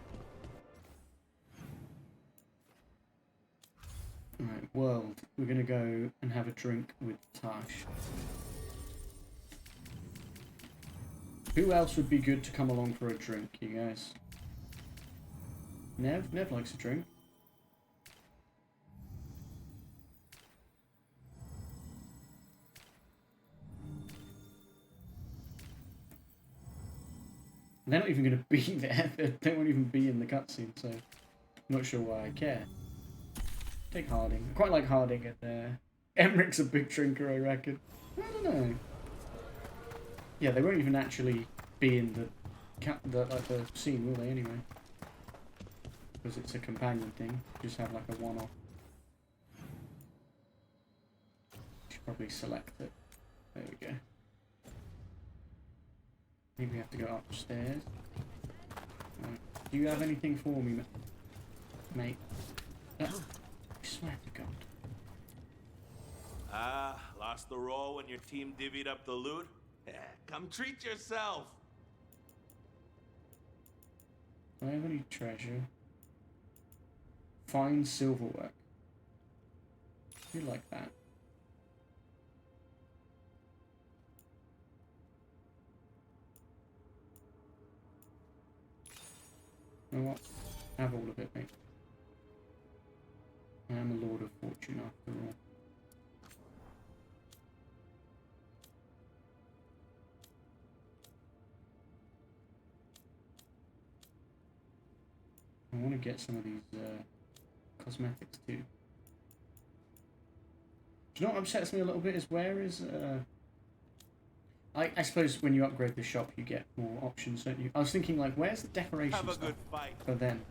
Alright, world. We're going to go and have a drink with Tash. Who else would be good to come along for a drink, you guys? Nev? Nev likes a drink. They're not even going to be there. They won't even be in the cutscene, so I'm not sure why I care. Take Harding. I quite like Harding in there. Emmeric's a big drinker, I reckon. I don't know. Yeah, they won't even actually be in the scene, will they, anyway? Because it's a companion thing. Just have like a one-off. Should probably select it. There we go. I think we have to go upstairs. Right. Do you have anything for me, mate? I swear to God. Ah, lost the roll when your team divvied up the loot? Yeah, come treat yourself. Do I have any treasure? Fine silverwork. I do like that. You know what? Have all of it, mate. I am a Lord of Fortune after all. I want to get some of these cosmetics too. Do you know what upsets me a little bit is where is I suppose when you upgrade the shop you get more options, don't you? I was thinking like where's the decoration Have a stuff good fight. for them?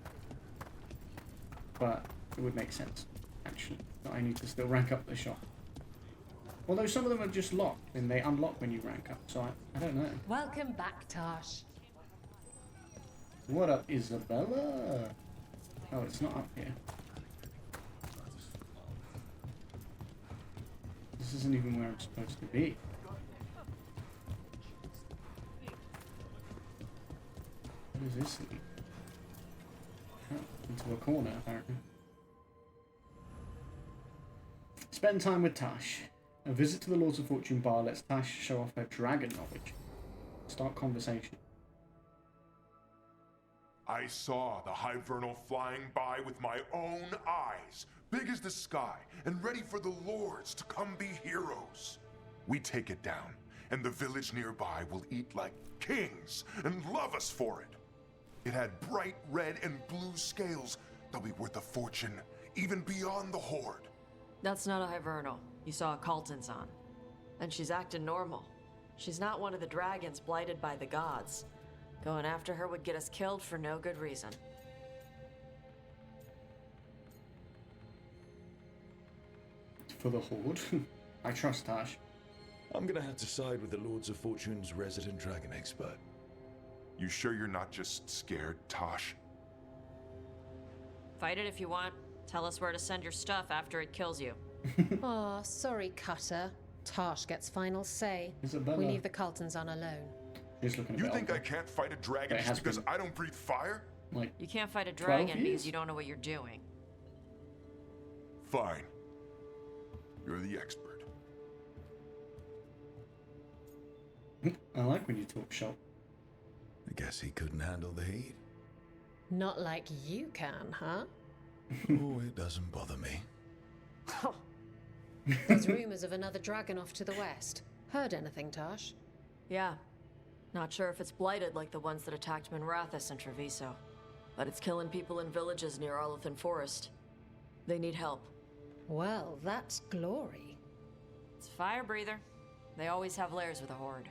But it would make sense actually that I need to still rank up the shop. Although some of them are just locked and they unlock when you rank up, so I don't know. Welcome back, Tash. What up, Isabella? Oh, it's not up here. This isn't even where I'm supposed to be. What is this lead? Oh, into a corner, apparently. Spend time with Tash. A visit to the Lords of Fortune bar lets Tash show off her dragon knowledge. Start conversation. I saw the Hivernal flying by with my own eyes, big as the sky, and ready for the lords to come be heroes. We take it down, and the village nearby will eat like kings and love us for it. It had bright red and blue scales. They'll be worth a fortune, even beyond the Horde. That's not a Hivernal. You saw a Calton's on. And she's acting normal. She's not one of the dragons blighted by the gods. Going after her would get us killed for no good reason. For the Horde. I trust Tash. I'm gonna have to side with the Lords of Fortune's resident dragon expert. You sure you're not just scared, Tosh? Fight it if you want. Tell us where to send your stuff after it kills you. Aw, sorry, Cutter. Tosh gets final say. Isabella. We leave the Carltons on alone. Just looking You at think Belva. I can't fight a dragon just because I don't breathe fire? Like You can't fight a 12 dragon because years? you don't know what you're doing. Fine. You're the expert. I like when you talk shop. I guess he couldn't handle the heat. Not like you can, huh? Oh, it doesn't bother me. There's rumors of another dragon off to the west. Heard anything, Tash? Yeah. Not sure if it's blighted like the ones that attacked Minrathous and Treviso. But it's killing people in villages near Arlethan Forest. They need help. Well, that's glory. It's fire breather. They always have lairs with a horde.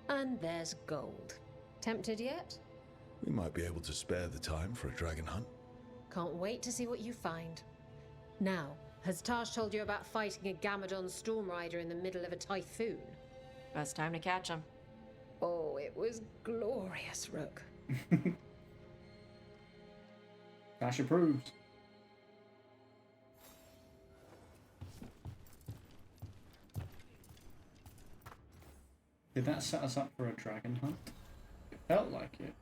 And there's gold. Tempted yet? We might be able to spare the time for a dragon hunt. Can't wait to see what you find. Now, has Taj told you about fighting a Gamadon storm rider in the middle of a typhoon? Best time to catch him. Oh, it was glorious, Rook. Dash approved. Did that set us up for a dragon hunt? It felt like it.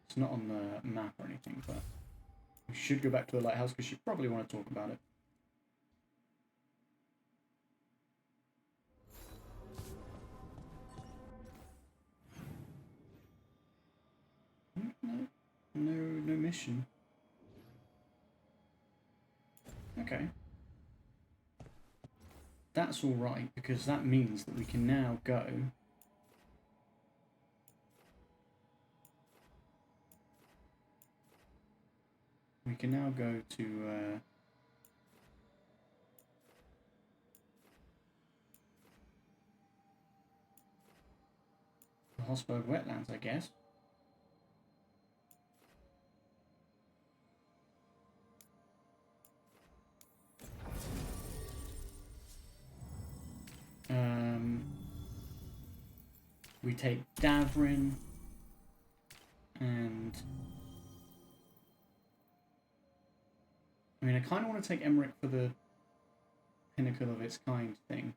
It's not on the map or anything, but we should go back to the lighthouse because you probably want to talk about it. No mission. Okay. That's alright, because that means that we can now go to the Hosberg wetlands, I guess. We take Davrin and I mean I kind of want to take Emmerich for the pinnacle of its kind thing.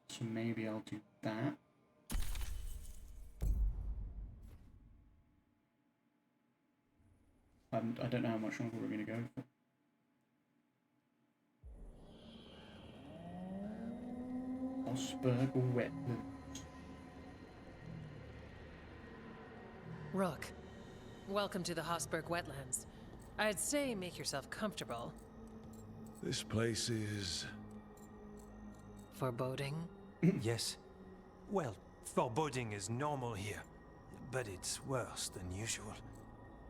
So maybe I'll do that. I don't know how much longer we're going to go for. Hosberg wetlands. Rook, welcome to the Hosberg wetlands. I'd say make yourself comfortable. This place is... foreboding? Yes. Well, foreboding is normal here, but it's worse than usual.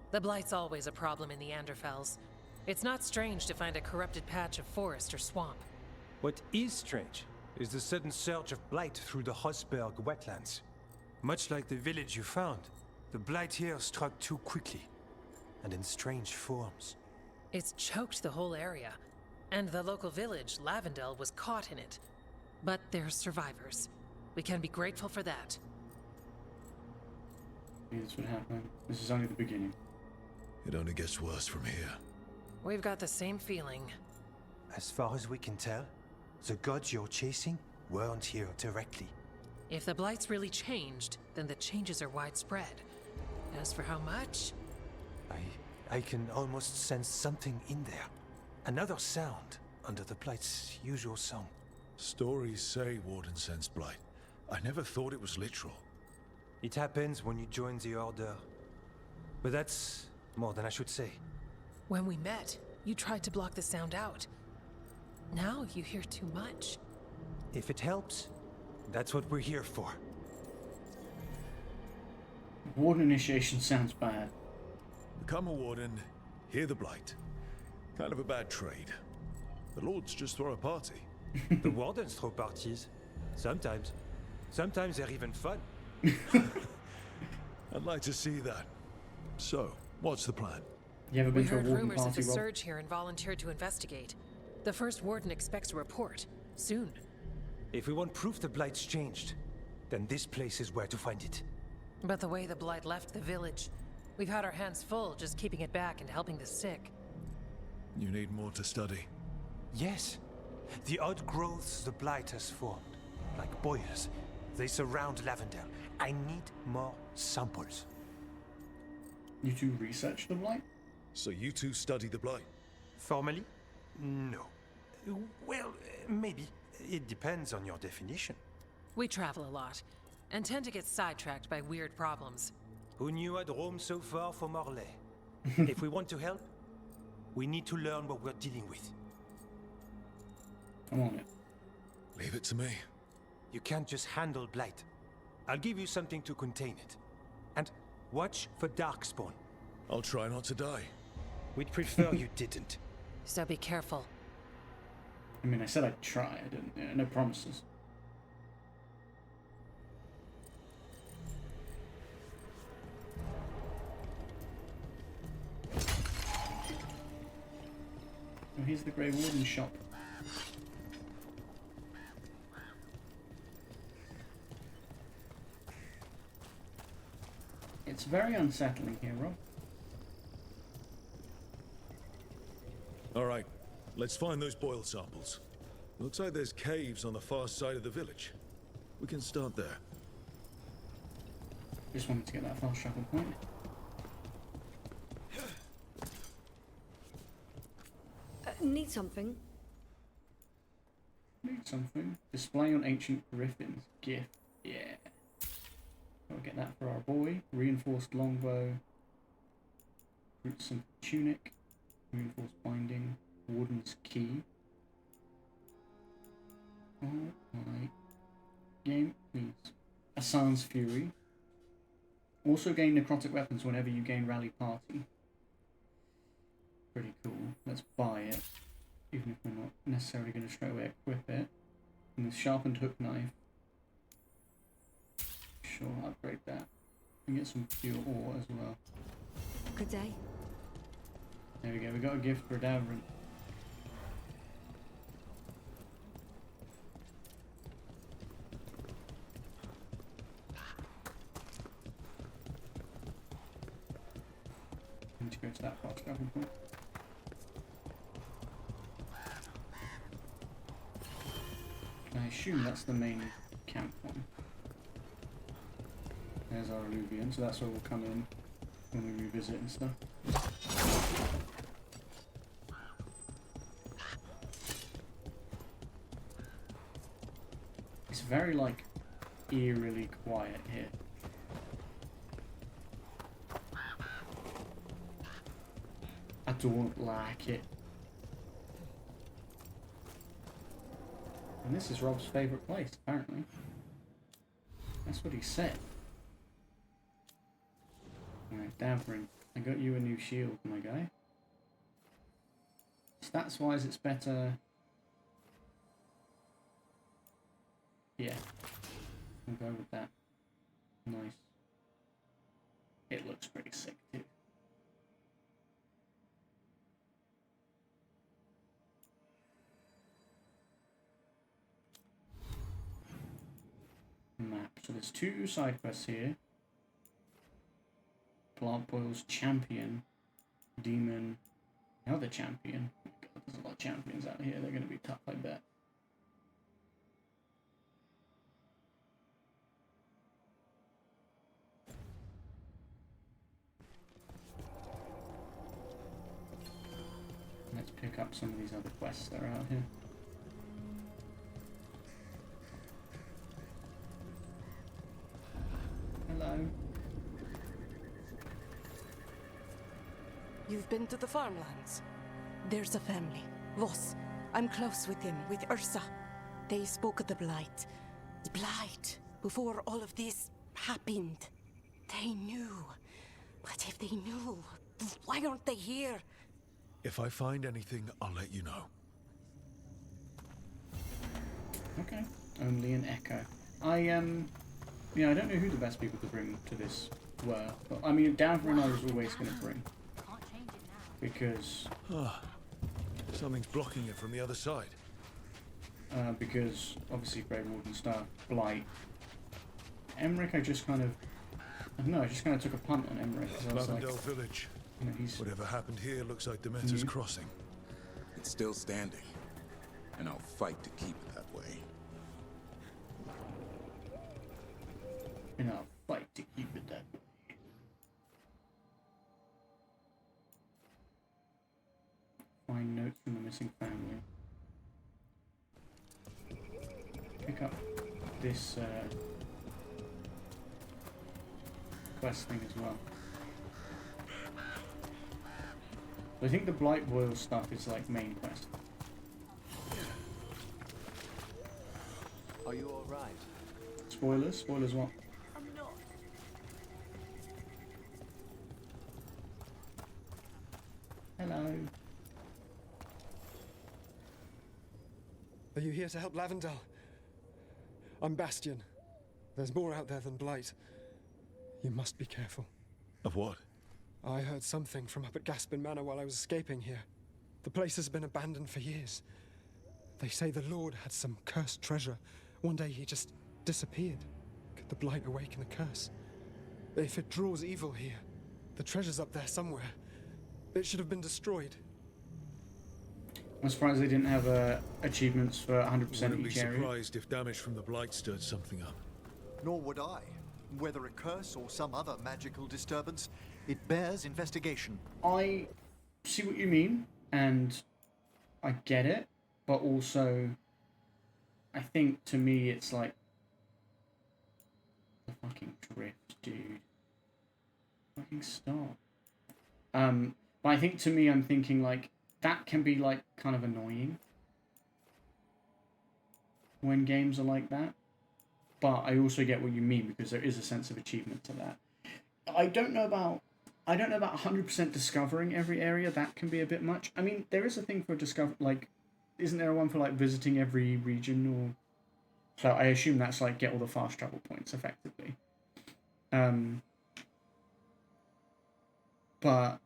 The Blight's always a problem in the Anderfels. It's not strange to find a corrupted patch of forest or swamp. What is strange is the sudden surge of blight through the Hosberg wetlands. Much like the village you found, the blight here struck too quickly, and in strange forms. It's choked the whole area, and the local village, Lavendel, was caught in it. But they're survivors. We can be grateful for that. This would happen. This is only the beginning. It only gets worse from here. We've got the same feeling. As far as we can tell, the gods you're chasing weren't here directly. If the Blight's really changed, then the changes are widespread. As for how much... I can almost sense something in there. Another sound under the Blight's usual song. Stories say Warden sensed blight. I never thought it was literal. It happens when you join the Order. But that's more than I should say. When we met, you tried to block the sound out. Now you hear too much. If it helps, that's what we're here for. Warden initiation sounds bad. Become a warden, hear the blight. Kind of a bad trade. The lords just throw a party. The wardens throw parties. Sometimes. Sometimes they're even fun. I'd like to see that. So, what's the plan? You ever been We to a heard warden rumors party, of a Rob? surge here and volunteered to investigate. The first warden expects a report. Soon. If we want proof the Blight's changed, then this place is where to find it. But the way the Blight left the village, we've had our hands full just keeping it back and helping the sick. You need more to study. Yes. The odd growths the Blight has formed, like boils, they surround Lavendel. I need more samples. You two research the blight? So you two study the blight? Formally? No. Well, maybe. It depends on your definition. We travel a lot, and tend to get sidetracked by weird problems. Who knew I'd roam so far from Orlais? If we want to help, we need to learn what we're dealing with. I'm on it. Leave it to me. You can't just handle blight. I'll give you something to contain it. And Watch for Darkspawn. I'll try not to die. We'd prefer you didn't. So be careful. I mean, I said I'd try. I didn't. No promises. Oh, here's the Grey Warden shop. It's very unsettling here, Rob. Alright, let's find those boil samples. Looks like there's caves on the far side of the village. We can start there. Just wanted to get that fast travel point. Need something? Need something. Display on ancient griffins. Gift. Yeah. Gotta get that for our boy. Reinforced longbow. Some tunic. Reinforced binding. Warden's key. Oh my. Game, please. Hassan's Fury. Also gain necrotic weapons whenever you gain rally party. Pretty cool. Let's buy it. Even if we're not necessarily going to straight away equip it. And the sharpened hook knife. Sure, I'll upgrade that. And get some pure ore as well. Good day. There we go, we got a gift for Davrin. Need to go to that fast travel point. I assume that's the main camp one. There's our alluvion, so that's where we'll come in when we revisit and stuff. It's very, like, eerily quiet here. I don't like it. And this is Rob's favourite place, apparently. That's what he said. Alright, Davrin, I got you a new shield, my guy. Stats-wise, it's better. Yeah. We'll go with that. Nice. It looks pretty sick, too. Map. So there's 2 side quests here. Plant Boil's Champion, Demon, another Champion. Oh God, there's a lot of champions out here. They're going to be tough, I bet. Let's pick up some of these other quests that are out here. Hello. You've been to the farmlands? There's a family, Voss. I'm close with them, with Ursa. They spoke of the Blight. The Blight, before all of this happened. They knew. But if they knew, why aren't they here? If I find anything, I'll let you know. Okay. Only an echo. Yeah, I don't know who the best people to bring to this were, but I mean, Davrin I was always going to bring. Because... something's blocking it from the other side. Because, obviously, Grey Warden stuff, Blight. Emmerich, I just kind of... I don't know, I just kind of took a punt on Emmerich. Lavendel Village. You know, Whatever happened here looks like Demeter's crossing. It's still standing, and I'll fight to keep it that way. And I'll fight to keep it that way. Find notes from the missing family. Pick up this quest thing as well. I think the Blight Boil stuff is like main quest. Are you alright? Spoilers? Spoilers what? you here to help Lavendel? I'm Bastion. There's more out there than Blight. You must be careful. Of what? I heard something from up at Gaspin Manor while I was escaping here. The place has been abandoned for years. They say the Lord had some cursed treasure. One day he just disappeared. Could the Blight awaken the curse? If it draws evil here, the treasure's up there somewhere. It should have been destroyed. I'm surprised they didn't have achievements for 100% each area. Wouldn't be surprised if damage from the Blight stirred something up. Nor would I. Whether a curse or some other magical disturbance, it bears investigation. I see what you mean, and I get it, but also, I think to me it's like the fucking drift, dude. Fucking stop. But I think to me, I'm thinking like that can be like kind of annoying when games are like that. But I also get what you mean, because there is a sense of achievement to that. I don't know about 100% discovering every area. That can be a bit much. I mean, there is a thing for like, isn't there one for like visiting every region? Or so I assume that's like get all the fast travel points effectively. But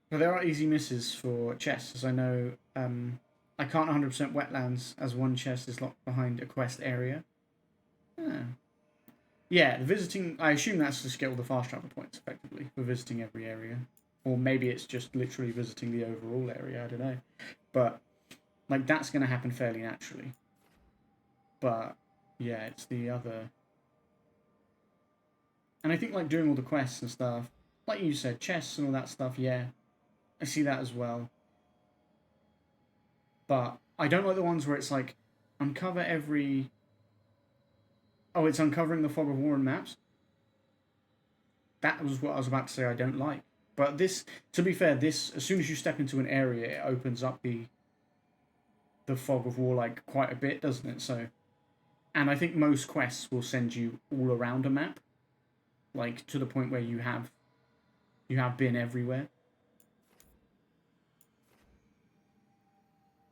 there are easy misses for chests, as I know. I can't 100% wetlands as one chest is locked behind a quest area. Yeah, the visiting, I assume that's just get all the fast travel points effectively for visiting every area. Or maybe it's just literally visiting the overall area, I don't know. But like that's going to happen fairly naturally. But yeah, it's the other. And I think like doing all the quests and stuff, like you said, chests and all that stuff, yeah. I see that as well. But I don't like the ones where it's like, uncover every... Oh, it's uncovering the Fog of War in maps? That was what I was about to say I don't like. But this, to be fair, this, as soon as you step into an area, it opens up the Fog of War like quite a bit, doesn't it? So, and I think most quests will send you all around a map. Like, to the point where you have been everywhere.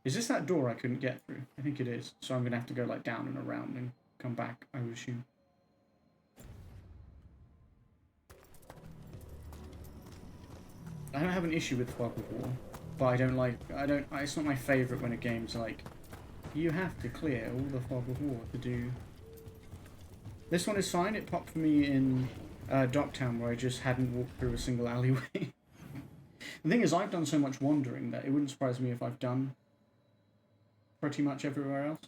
Is this that door I couldn't get through? I think it is. So I'm going to have to go like down and around and come back, I would assume. I don't have an issue with Fog of War, but it's not my favourite when a game's like, you have to clear all the Fog of War to do. This one is fine. It popped for me in Docktown, where I just hadn't walked through a single alleyway. The thing is, I've done so much wandering that it wouldn't surprise me if I've done pretty much everywhere else.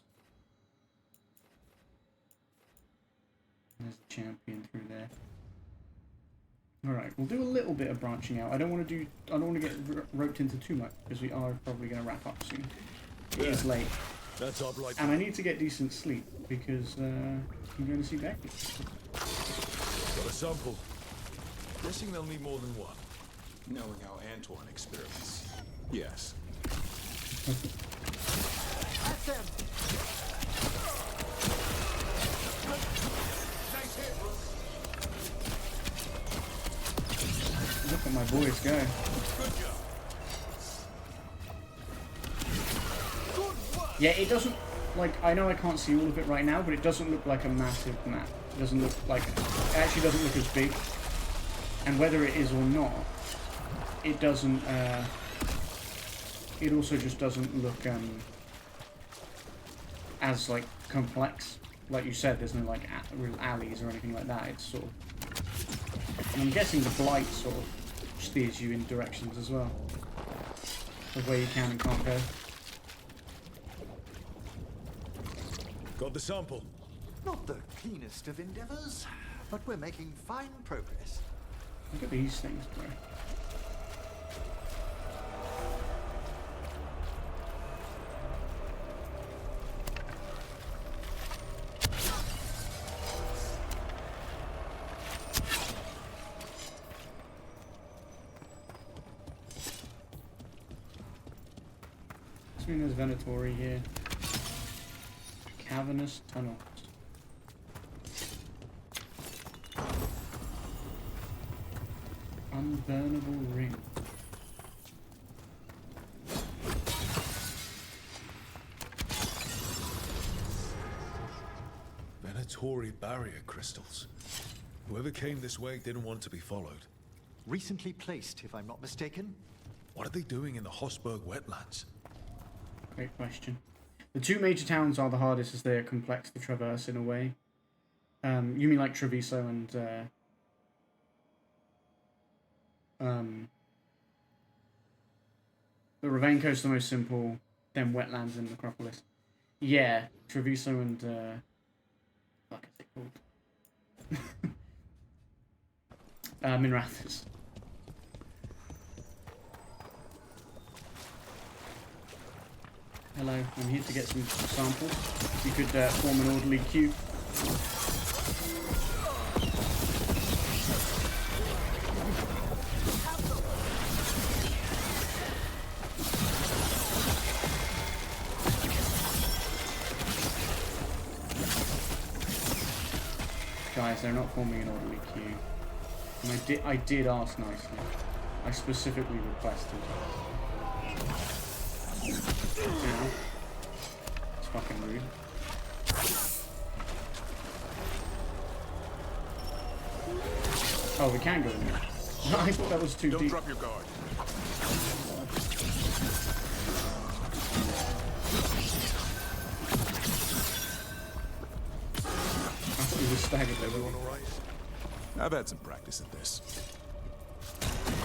There's a champion through there. Alright, we'll do a little bit of branching out. I don't want to get roped into too much, because we are probably going to wrap up soon. It is late. That's our Blight. And I need to get decent sleep, because I'm going to see Becky. Got a sample. Guessing they'll need more than one. Knowing how Antoine experiments. Yes. At them! Look at my boys go. Yeah, it doesn't, like, I know I can't see all of it right now, but it doesn't look like a massive map. It doesn't look like, it actually doesn't look as big. And whether it is or not, it doesn't, it also just doesn't look, as, like, complex. Like you said, there's no, like, real alleys or anything like that. It's sort of, and I'm guessing the Blight sort of steers you in directions as well, of where you can and can't go. Got the sample. Not the keenest of endeavors, but we're making fine progress. Look at these things, bro. I mean, there's Venatori here. Cavernous tunnels. Unburnable ring. Tory barrier crystals. Whoever came this way didn't want to be followed. Recently placed, if I'm not mistaken. What are they doing in the Hosberg wetlands? Great question. The two major towns are the hardest as they are complex to traverse in a way. You mean like Treviso and the Ravencoast is the most simple, then wetlands and Necropolis. Yeah, Treviso and fuck is it called? Minrathous. Hello, I'm here to get some samples. If you could form an orderly queue. Guys, they're not forming an orderly queue. And I did ask nicely. I specifically requested. Now, it's fucking rude. Oh, we can go in there. I thought that was too deep. Don't drop your guard. He was staggered there. Everyone all right? I've had some practice at this.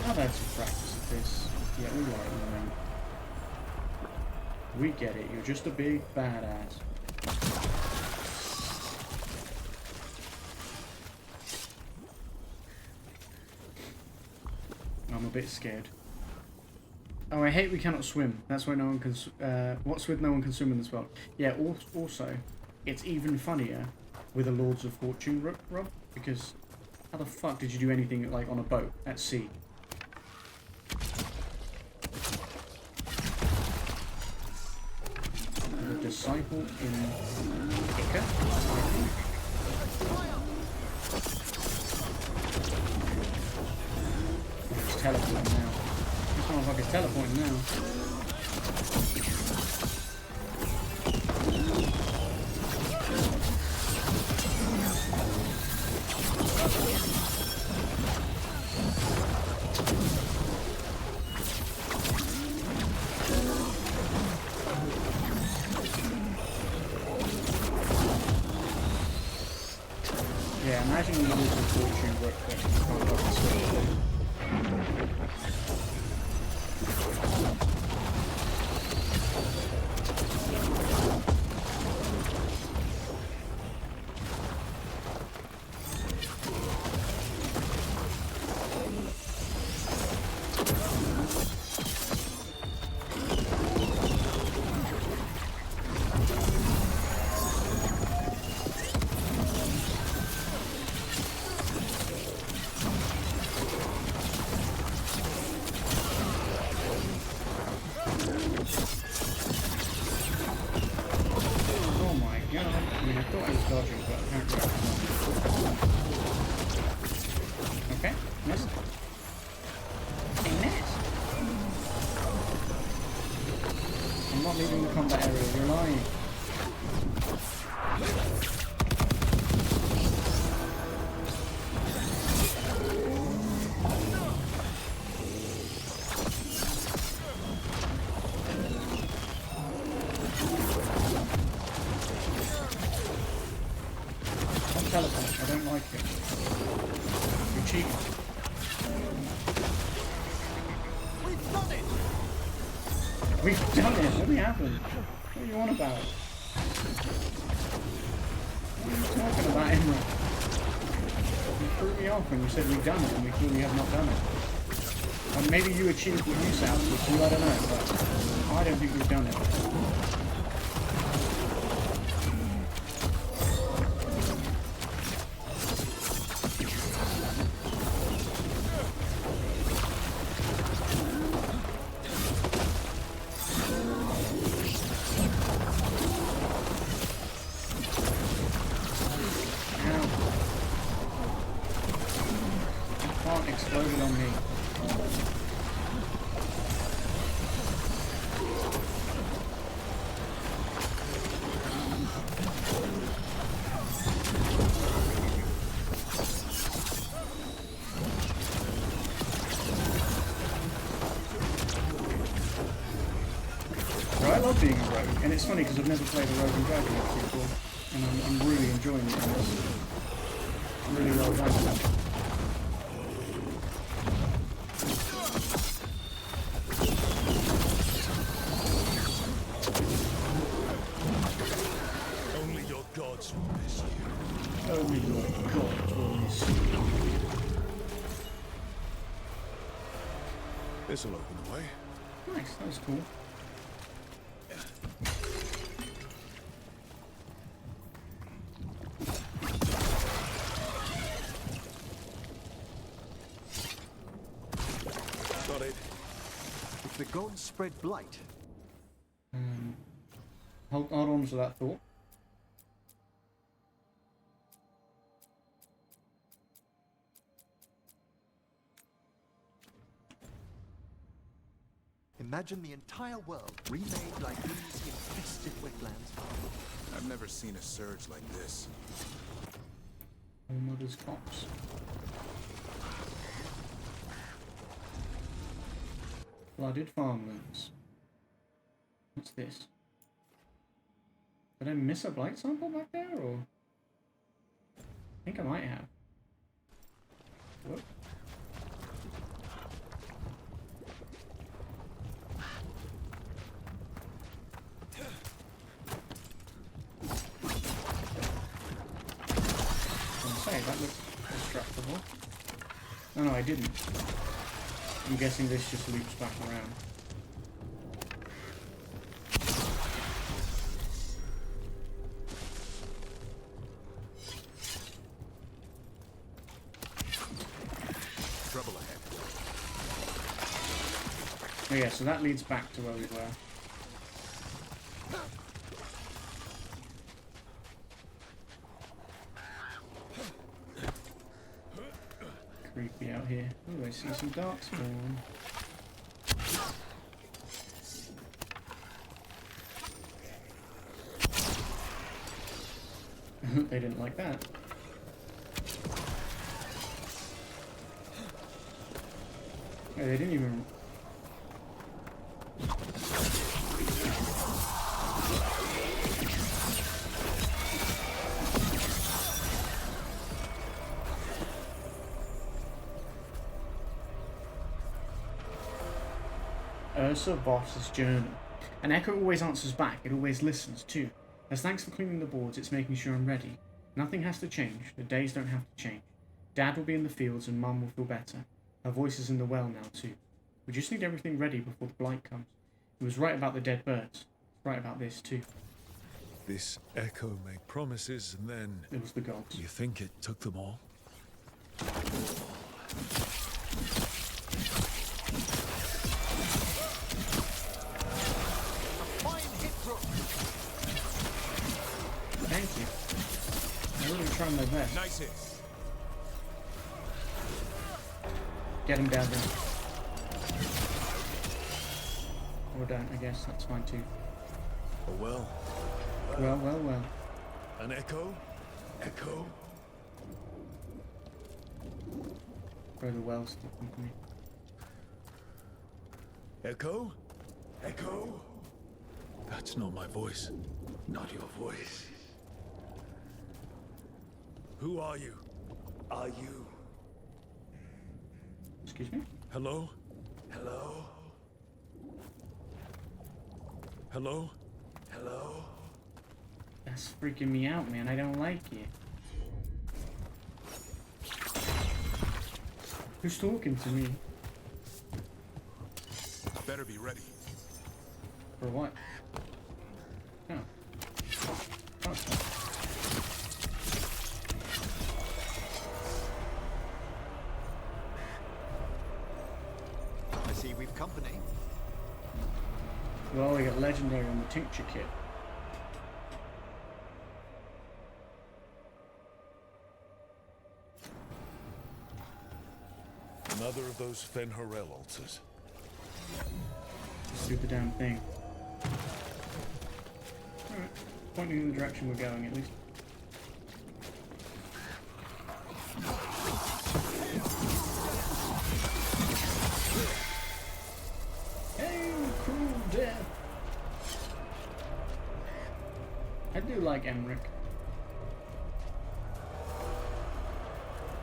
I've had some practice at this. Yeah, all right, man. We get it. You're just a big badass. I'm a bit scared. Oh, I hate we cannot swim. That's why no one can. What's with no one can swim in this world? Yeah. Also, it's even funnier with a Lords of Fortune rub, because how the fuck did you do anything like on a boat at sea? The disciple in Ica, He's teleporting now. This motherfucker's teleporting now. Yeah, imagine the Lords of Fortune work that can't fucking switch. We've done it! What happened? What are you on about? What are you talking about, Emma? You threw me off when you said we've done it, and we clearly have not done it. And maybe you achieved what you set out to achieve, I don't know, but I don't think we've done it. Exploded on me. love being a rogue, and it's funny because I've never played a rogue and dragon before, and I'm really enjoying it. It's really well done. Only your gods will miss you. Only your gods will miss you. This'll open the way. Nice, that was cool. Got it. If the gods spread blight, Hold on to that thought. imagine the entire world remade like these infested wetlands. I've never seen a surge like this. All mother's cops. Flooded farmlands. What's this? Did I miss a blight sample back there, or? I think I might have. Whoop. That looks destructible. No, I didn't. I'm guessing this just loops back around. Trouble ahead. Oh yeah, so that leads back to where we were. Creepy out here. Oh, I see some darkspawn. They didn't like that. Oh, they didn't even... Ursa Voss's journal. An echo always answers back, it always listens too. As thanks for cleaning the boards, it's making sure I'm ready. Nothing has to change, the days don't have to change. Dad will be in the fields and Mum will feel better. Her voice is in the well now too. We just need everything ready before the blight comes. It was right about the dead birds. Right about this too. This echo made promises and then... It was the gods. You think it took them all? Thank you. I'm really trying my best. Nice hit. Get him down there. Or don't, I guess. That's fine too. Oh well. Well. An echo? Echo? Throw the well stick into me. Echo? Echo? That's not my voice. Not your voice. Who are you? Are you? Excuse me? Hello? Hello? Hello? Hello? That's freaking me out, man. I don't like it. Who's talking to me? Better be ready. For what? Oh. Oh. I see we've company. Well, we got legendary on the tincture kit. Another of those Fen'Harel altars. Just do the damn thing. Alright, pointing in the direction we're going at least. Hey, cruel death! do like Emmerich.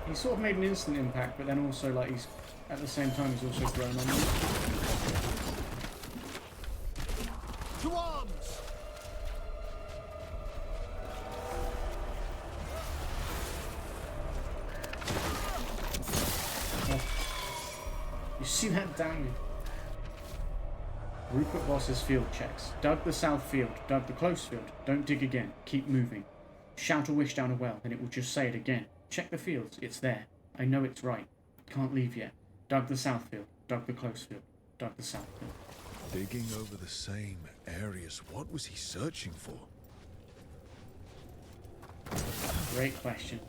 He sort of made an instant impact, but then also, like, he's at the same time he's also grown on me. To arms! Oh. You see that damage? Rupert Voss's field checks. Dug the south field. Dug the close field. Don't dig again. Keep moving. Shout a wish down a well, and it will just say it again. Check the fields. It's there. I know it's right. Can't leave yet. Dug the south field. Dug the close field. Dug the south field. Digging over the same areas. What was he searching for? Great question.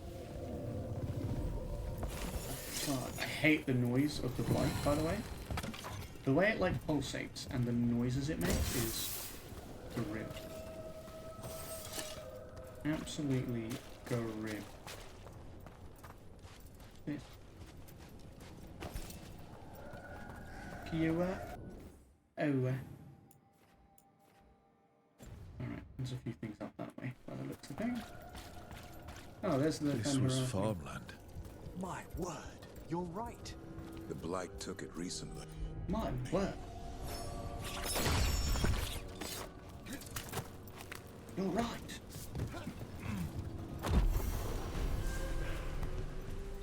Oh, I hate the noise of the blight, by the way. The way it like pulsates and the noises it makes is grim. Absolutely grim. Pure. Oh. Alright, there's a few things up that way by the looks of things. Oh, there's the This was farmland. My word, you're right. The Blight took it recently. My word. You're right.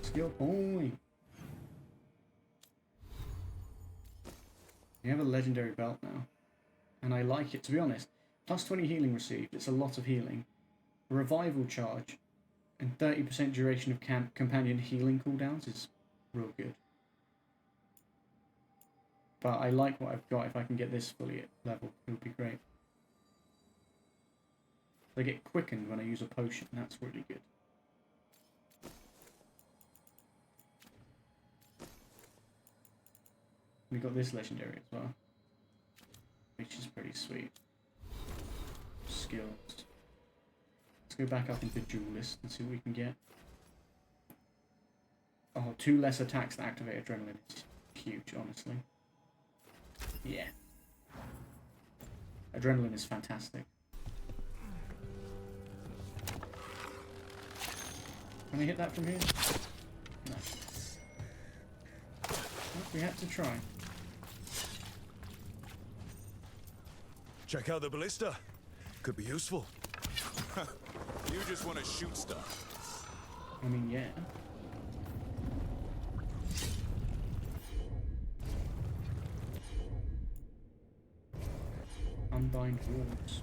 Skill point. We have a legendary belt now. And I like it, to be honest. Plus 20 healing received, it's a lot of healing. A revival charge and 30% duration of companion healing cooldowns is real good. But I like what I've got. If I can get this fully at level, it would be great. They get quickened when I use a potion, that's really good. We got this legendary as well, which is pretty sweet. Skills. Let's go back up into Duelist and see what we can get. Oh, 2 less attacks that activate Adrenaline is huge, honestly. Yeah. Adrenaline is fantastic. Can I hit that from here? No. Well, we had to try. Check out the ballista. Could be useful. You just want to shoot stuff. I mean, yeah. Unbind wards.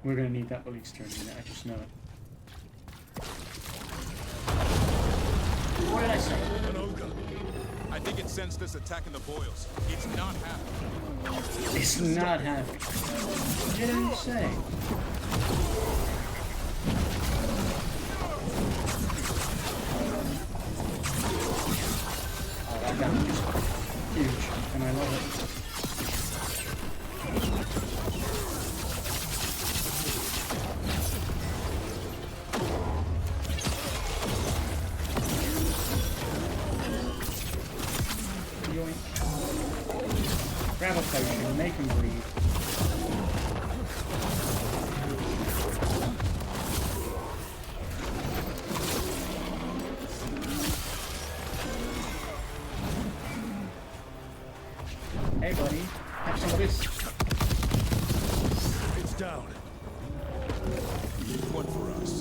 We're gonna need that ballista in a minute, I just know it. What did I say? An ogre. I think it sensed us attacking the boils. It's not happening. It's not happening. What did I say? Oh, that damage is huge, and I love it. Grab a potion, make him breathe. Hey buddy, have some of this. It's down. One for us.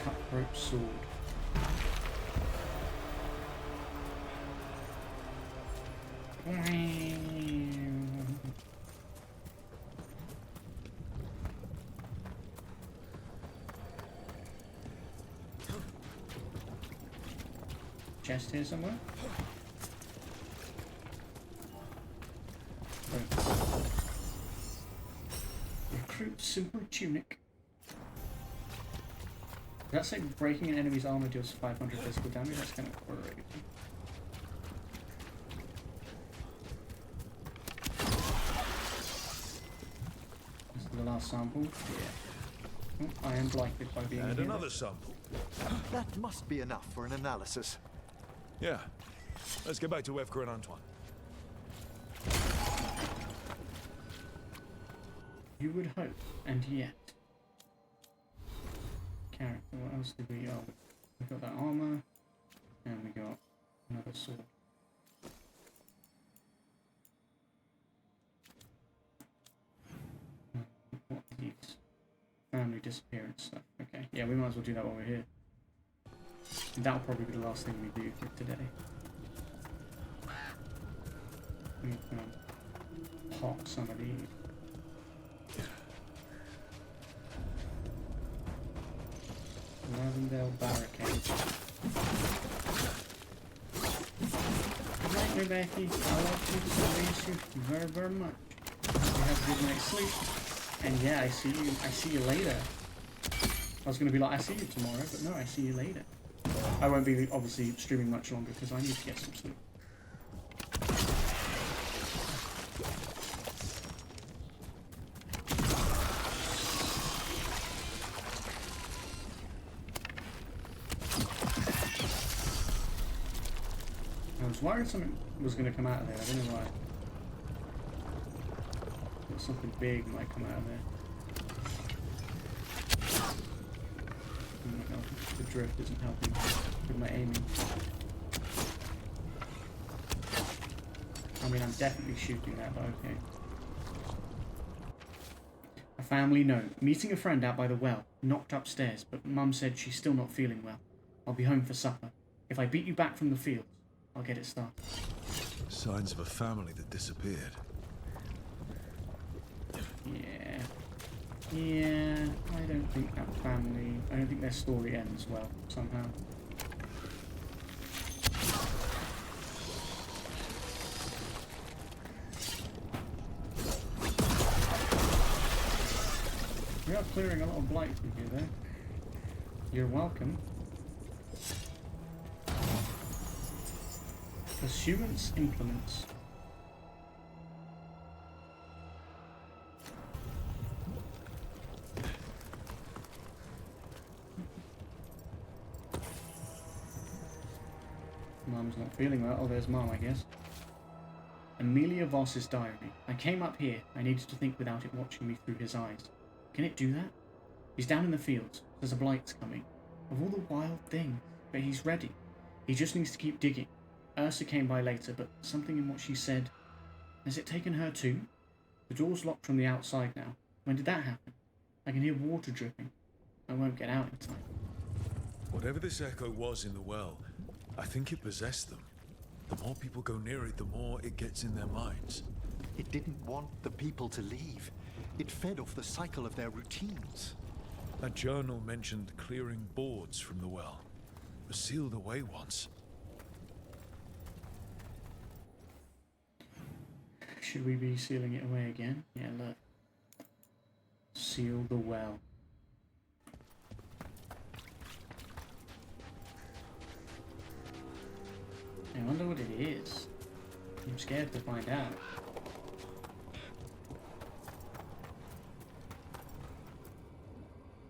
Cutthroat sword. Chest here somewhere? Oh. Recruit super tunic. Does that say breaking an enemy's armor deals 500 physical damage? That's kind of great. the last sample. Yeah. Oh, I am blighted by being And here. another sample. That must be enough for an analysis. Yeah. Let's get back to Evker and Antoine. You would hope, and yet. Character, what else did we... Oh, we got that armor, and we got another sword. What are these? Family disappearance stuff. Okay, yeah, we might as well do that while we're here. That'll probably be the last thing we do for today. We can pop some of these. Lavendale barricade. Right, Becky. I love you, so miss you very, very much. You have a good night's sleep. And yeah, I see you. I see you later. I was gonna be like, I see you tomorrow, but no, I see you later. I won't be obviously streaming much longer because I need to get some sleep. I was worried something was going to come out of there. I don't know why. But something big might come out of there. Oh my god, the drift isn't helping with my aiming. I mean, I'm definitely shooting that, but okay. A family note. Meeting a friend out by the well. Knocked upstairs, but Mum said she's still not feeling well. I'll be home for supper. If I beat you back from the field, I'll get it started. Signs of a family that disappeared. Yeah. Yeah, I don't think that family... I don't think their story ends well, somehow. We are clearing a lot of blight from here, though. You're welcome. Pursuance implements. Mum's not feeling well. Oh, there's Mum, I guess. Amelia Voss's diary. I came up here. I needed to think without it watching me through his eyes. Can it do that? He's down in the fields. There's a blight's coming. Of all the wild things. But he's ready. He just needs to keep digging. Ursa came by later, but something in what she said... Has it taken her too? The door's locked from the outside now. When did that happen? I can hear water dripping. I won't get out in time. Whatever this echo was in the well, I think it possessed them. The more people go near it, the more it gets in their minds. It didn't want the people to leave. It fed off the cycle of their routines. That journal mentioned clearing boards from the well. It was sealed away once. Should we be sealing it away again? Yeah, look. Seal the well. I wonder what it is. I'm scared to find out.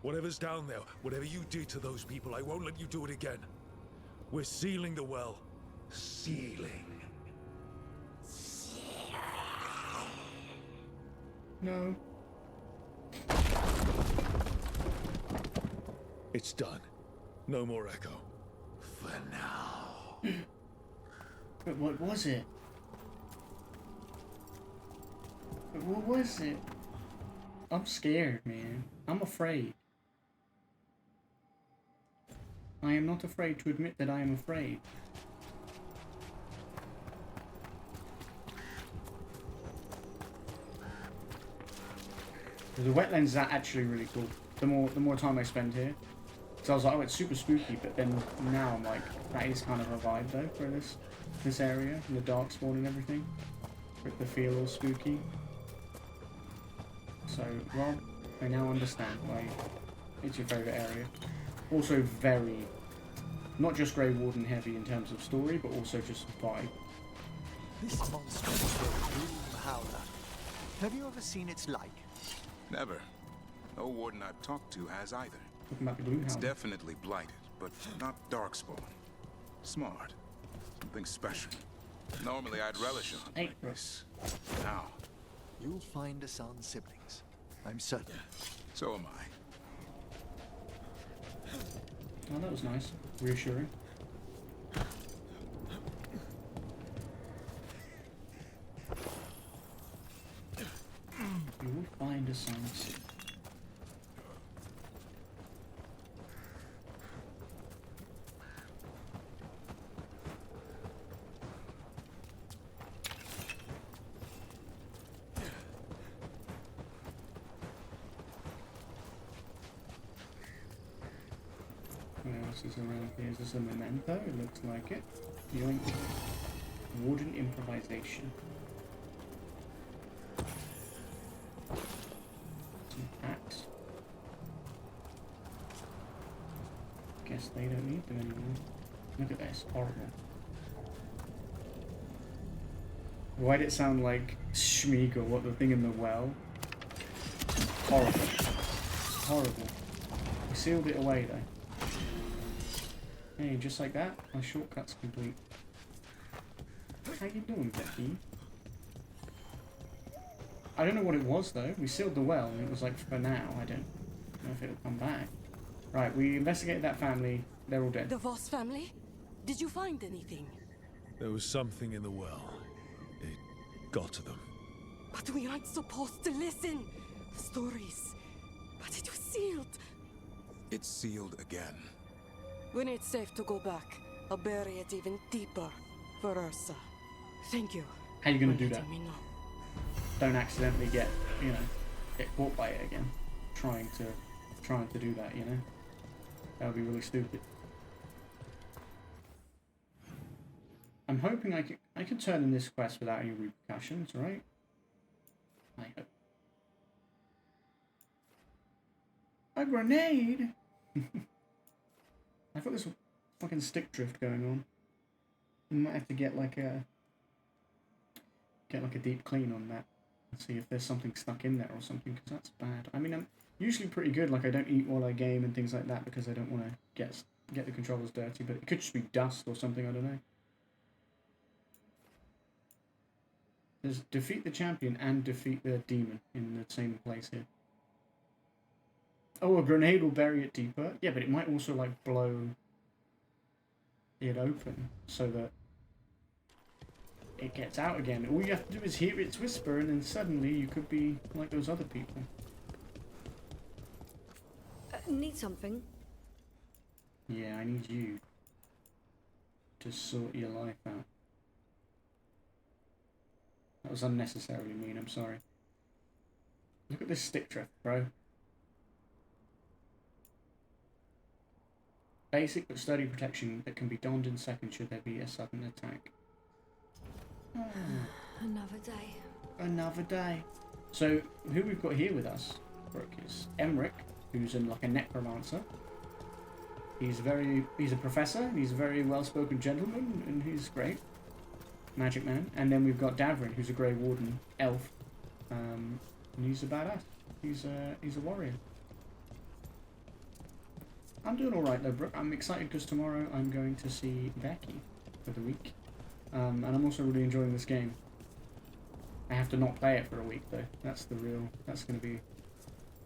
Whatever's down there, whatever you did to those people, I won't let you do it again. We're sealing the well. Sealing. No. It's done. No more echo. For now. But what was it? But what was it? I'm scared, man. I'm afraid. I am not afraid to admit that I am afraid. The wetlands are actually really cool. The more time I spend here. So I was like, oh, it's super spooky, but then now I'm like, that is kind of a vibe though for this area, and the dark spawn and everything. With the feel all spooky. So, Rob, I now understand why it's your favourite area. Also very, not just Grey Warden heavy in terms of story, but also just vibe. This monster is a Doom Howler. Have you ever seen its like? Never. No warden I've talked to has either. Talking about the blue It's hound. definitely blighted, but not darkspawn. Smart. Something special. Normally I'd relish on like this. Now, You'll find Hassan's siblings. I'm certain. so am I. Oh, that was nice. Reassuring. You will find Hassan's siblings. What else is around here? Is this a memento? It looks like it. Yoink. Warden improvisation. Some packs. Guess they don't need them anymore. Look at this. Horrible. Why did it sound like Schmeagol? What, the thing in the well? Horrible. Horrible. We sealed it away though. Hey, just like that, my shortcut's complete. How you doing, Becky? I don't know what it was though. We sealed the well and it was like for now. I don't know if it'll come back. Right, we investigated that family. They're all dead. The Voss family? Did you find anything? There was something in the well. It got to them. But we aren't supposed to listen. Stories. But it was sealed. It's sealed again. When it's safe to go back, I'll bury it even deeper for Ursa. Thank you. How you gonna for do that? letting me know. Don't accidentally get caught by it again. Trying to do that, you know? That would be really stupid. I'm hoping I can turn in this quest without any repercussions, right? I hope. A grenade! I thought this was fucking stick drift going on. We might have to get like a deep clean on that and see if there's something stuck in there or something, because that's bad. I mean, I'm usually pretty good, like I don't eat while I game and things like that because I don't want to get the controllers dirty, but it could just be dust or something, I don't know. There's defeat the champion and defeat the demon in the same place here. Oh, a grenade will bury it deeper. Yeah, but it might also like blow it open so that it gets out again. All you have to do is hear its whisper and then suddenly you could be like those other people. Need something? Yeah, I need you to sort your life out. That was unnecessarily mean, I'm sorry. Look at this stick drift, bro. Basic but sturdy protection that can be donned in seconds should there be a sudden attack. Oh. Another day. Another day. So, who we've got here with us, Brooke, is Emmerich, who's like a necromancer. He's a professor, he's a very well-spoken gentleman, and he's great. Magic man. And then we've got Davrin, who's a Grey Warden elf. And he's a badass. He's a warrior. I'm doing alright though, Brooke. I'm excited because tomorrow I'm going to see Becky for the week. And I'm also really enjoying this game. I have to not play it for a week though. That's going to be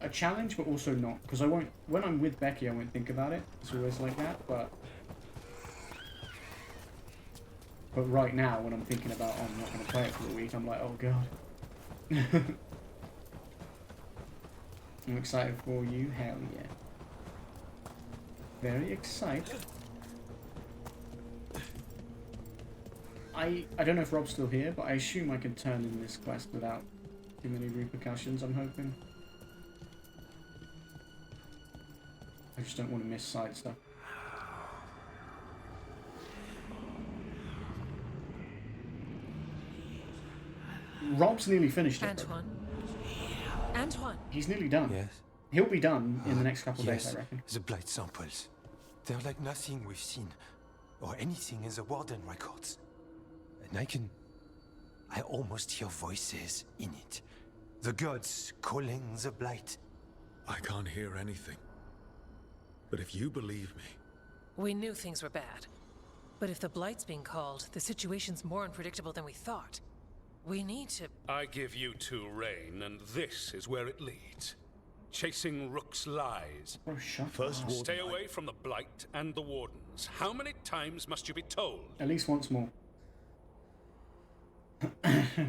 a challenge, but also not. Because when I'm with Becky, I won't think about it. It's always like that, but right now, when I'm thinking about, oh, I'm not going to play it for a week, I'm like, oh god. I'm excited for you, hell yeah. Very excited. I don't know if Rob's still here, but I assume I can turn in this quest without too many repercussions, I'm hoping. I just don't want to miss side stuff. Rob's nearly finished it. Antoine. He's nearly done. Yes. He'll be done in the next couple of yes, days, I reckon. The blight samples. They're like nothing we've seen, or anything in the Warden records. And I almost hear voices in it. The gods calling the blight. I can't hear anything. But if you believe me... We knew things were bad. But if the Blight's being called, the situation's more unpredictable than we thought. We need to... I give you two reign, and this is where it leads. Chasing Rook's lies. Oh, shut First up. Stay away from the Blight and the Wardens. How many times must you be told? At least once more.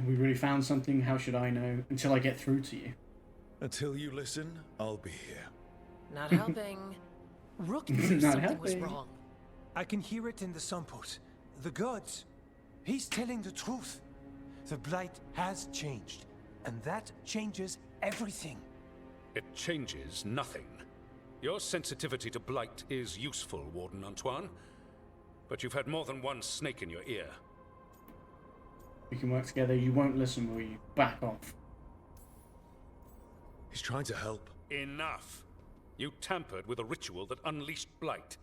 We really found something, how should I know? Until I get through to you. Until you listen, I'll be here. Not helping. Rook knew Not something was helping. wrong. I can hear it in the samples. The gods. He's telling the truth. The blight has changed, and that changes everything. It changes nothing. Your sensitivity to Blight is useful, Warden Antoine. But you've had more than one snake in your ear. We can work together. You won't listen, will you? Back off. He's trying to help. Enough! You tampered with a ritual that unleashed Blight.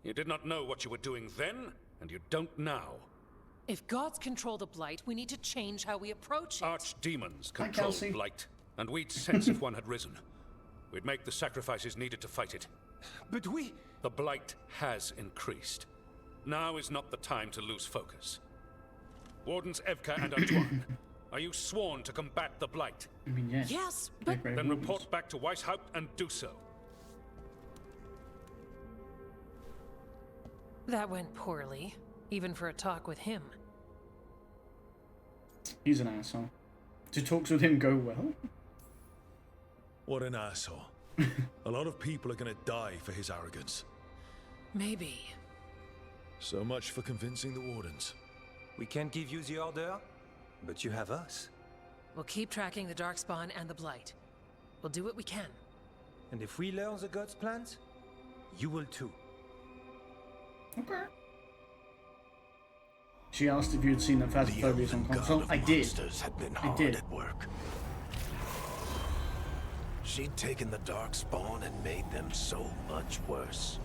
You did not know what you were doing then, and you don't now. If gods control the Blight, we need to change how we approach it. Archdemons control Blight, and we'd sense if one had risen. We'd make the sacrifices needed to fight it. But we... The Blight has increased. Now is not the time to lose focus. Wardens Evka and Antoine, are you sworn to combat the Blight? I mean, yes. Yes, but... Then report back to Weishaupt and do so. That went poorly, even for a talk with him. He's an asshole. Do talks with him go well? What an asshole. A lot of people are gonna die for his arrogance. Maybe. So much for convincing the Wardens. We can't give you the order, but you have us. We'll keep tracking the Darkspawn and the Blight. We'll do what we can. And if we learn the gods' plans, you will too. Okay. She asked if you had seen that Phasmophobia on console. I did. Had been I hard did. at work. She'd taken the Darkspawn and made them so much worse.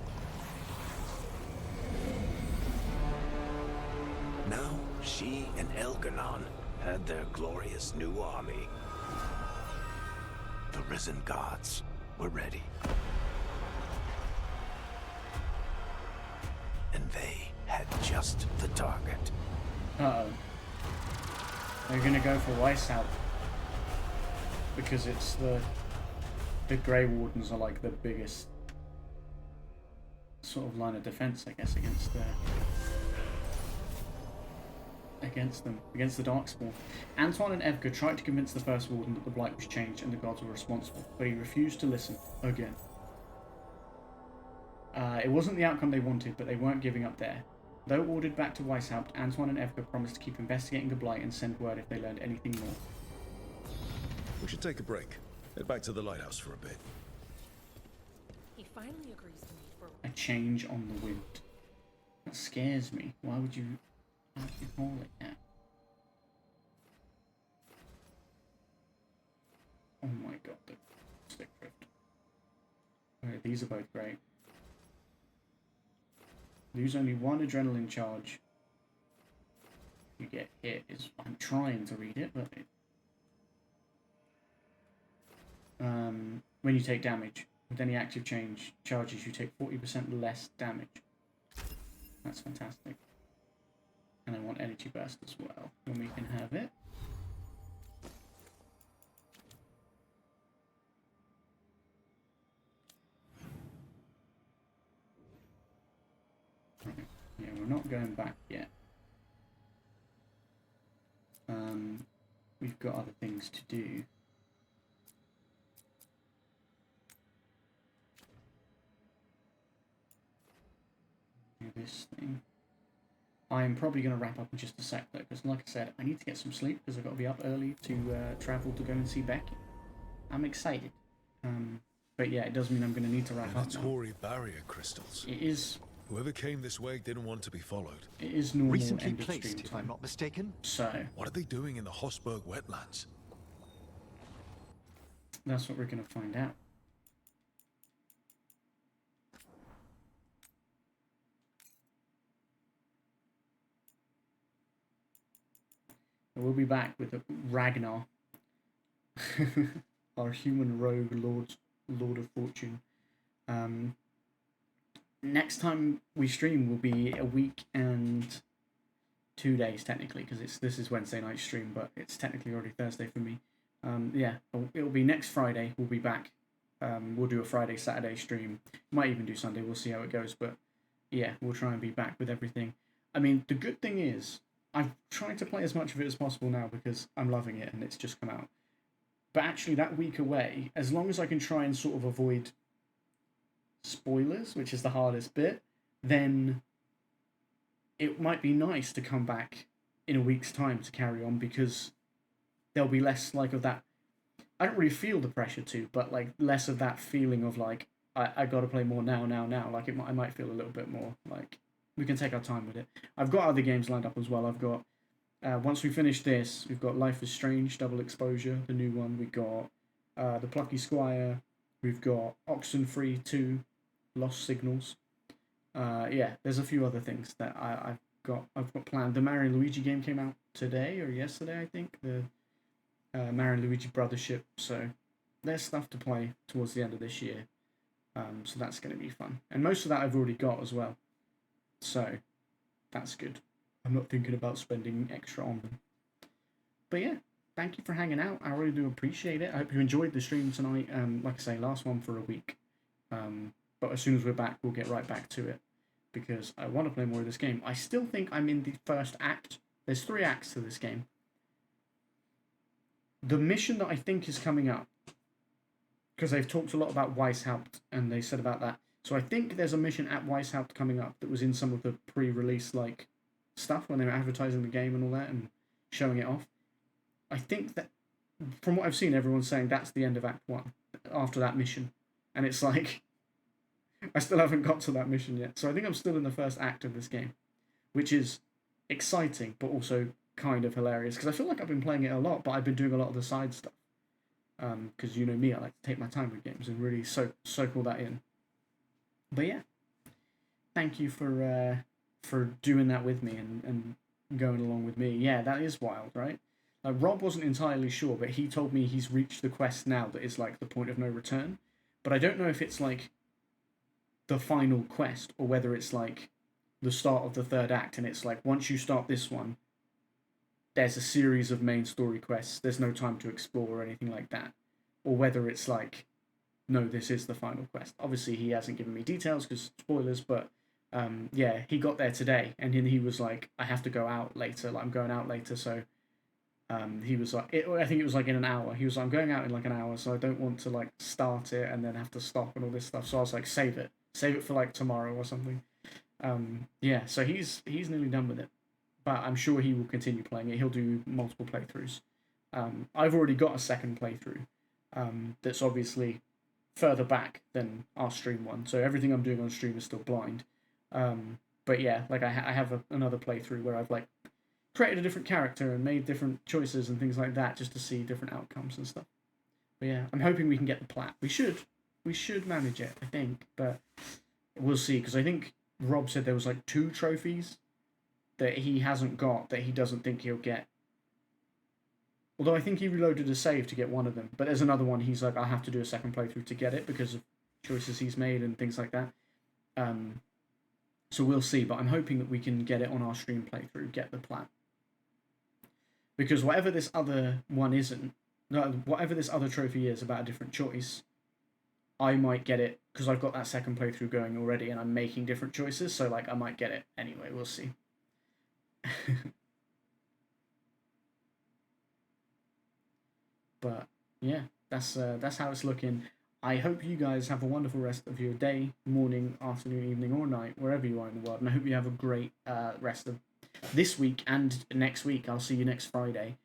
Now, she and Elganon had their glorious new army. The risen gods were ready. And they had just the target. Uh-oh. They're gonna go for Weishaupt. Because it's the Grey Wardens are like the biggest sort of line of defense, I guess, against the Darkspawn. Antoine and Evka tried to convince the First Warden that the Blight was changed and the gods were responsible, but he refused to listen again. It wasn't the outcome they wanted, but they weren't giving up there. Though ordered back to Weishaupt, Antoine and Evka promised to keep investigating the Blight and send word if they learned anything more. We should take a break. Head back to the lighthouse for a bit. He finally agrees to meet for... A change on the wind. That scares me. Why would you call it that? Oh my god, the stick drift. Okay, these are both great. Lose only one adrenaline charge. You get hit is... I'm trying to read it, but... when you take damage. With any active change charges, you take 40% less damage. That's fantastic. And I want energy burst as well, when we can have it. Right. Yeah, we're not going back yet. We've got other things to do. This thing. I'm probably going to wrap up in just a sec though, because like I said, I need to get some sleep because I've got to be up early to travel to go and see Becky. I'm excited. But yeah, it does mean I'm going to need to wrap up now. Tory barrier crystals. It is... Whoever came this way didn't want to be followed. It is normal. Recently end of placed, stream if time. I'm not mistaken. So... What are they doing in the Hosberg wetlands? That's what we're going to find out. We'll be back with Ragnar Our human rogue Lord of Fortune. Next time we stream will be a week and 2 days technically, because this is Wednesday night stream, but it's technically already Thursday for me. Yeah, it'll be next Friday. We'll be back. We'll do a Friday, Saturday stream. Might even do Sunday. We'll see how it goes. But yeah, we'll try and be back with everything. I mean, the good thing is, I'm trying to play as much of it as possible now because I'm loving it and it's just come out. But actually, that week away, as long as I can try and sort of avoid spoilers, which is the hardest bit, then it might be nice to come back in a week's time to carry on, because there'll be less like of that. I don't really feel the pressure to, but like less of that feeling of like I got to play more now. Like I might feel a little bit more like we can take our time with it. I've got other games lined up as well. I've got once we finish this, we've got Life is Strange Double Exposure, the new one. We've got The Plucky Squire. We've got Oxenfree 2, Lost Signals. Yeah, there's a few other things that I've got planned. The Mario and Luigi game came out today or yesterday, I think. The Mario and Luigi Brothership. So there's stuff to play towards the end of this year. So that's going to be fun. And most of that I've already got as well. So that's good. I'm not thinking about spending extra on them. But yeah, thank you for hanging out. I really do appreciate it. I hope you enjoyed the stream tonight. Like I say, last one for a week. But as soon as we're back, we'll get right back to it, because I want to play more of this game. I still think I'm in the first act. There's 3 acts to this game. The mission that I think is coming up, because they've talked a lot about Weishaupt, and they said about that. So I think there's a mission at Weishaupt coming up that was in some of the pre-release like stuff when they were advertising the game and all that and showing it off. I think that, from what I've seen, everyone's saying that's the end of Act 1 after that mission. And it's like, I still haven't got to that mission yet. So I think I'm still in the first act of this game, which is exciting, but also kind of hilarious, because I feel like I've been playing it a lot, but I've been doing a lot of the side stuff. Because you know me, I like to take my time with games and really soak all that in. But yeah, thank you for doing that with me and going along with me. Yeah, that is wild, right? Like, Rob wasn't entirely sure, but he told me he's reached the quest now that is like the point of no return. But I don't know if it's like the final quest or whether it's like the start of the 3rd act, and it's like once you start this one, there's a series of main story quests. There's no time to explore or anything like that. Or whether it's like, no, this is the final quest. Obviously, he hasn't given me details because spoilers, but yeah, he got there today, and then he was like, I have to go out later. Like, I'm going out later, so he was like, I think it was like in an hour. He was like, I'm going out in like an hour, so I don't want to like start it and then have to stop and all this stuff. So I was like, save it for like tomorrow or something. Yeah, so he's nearly done with it, but I'm sure he will continue playing it. He'll do multiple playthroughs. I've already got a second playthrough that's obviously further back than our stream one, so everything I'm doing on stream is still blind. But yeah, like I have another playthrough where I've like created a different character and made different choices and things like that, just to see different outcomes and stuff. But yeah, I'm hoping we can get the plat. We should manage it, I think, but we'll see, because I think Rob said there was like 2 trophies that he hasn't got that he doesn't think he'll get. Although I think he reloaded a save to get one of them, but there's another one he's like, I'll have to do a second playthrough to get it because of choices he's made and things like that. So we'll see, but I'm hoping that we can get it on our stream playthrough, get the plat. Because whatever this other one isn't, whatever this other trophy is about a different choice, I might get it because I've got that second playthrough going already and I'm making different choices, so like I might get it anyway, we'll see. But yeah, that's how it's looking. I hope you guys have a wonderful rest of your day, morning, afternoon, evening, or night, wherever you are in the world, and I hope you have a great rest of this week and next week. I'll see you next Friday.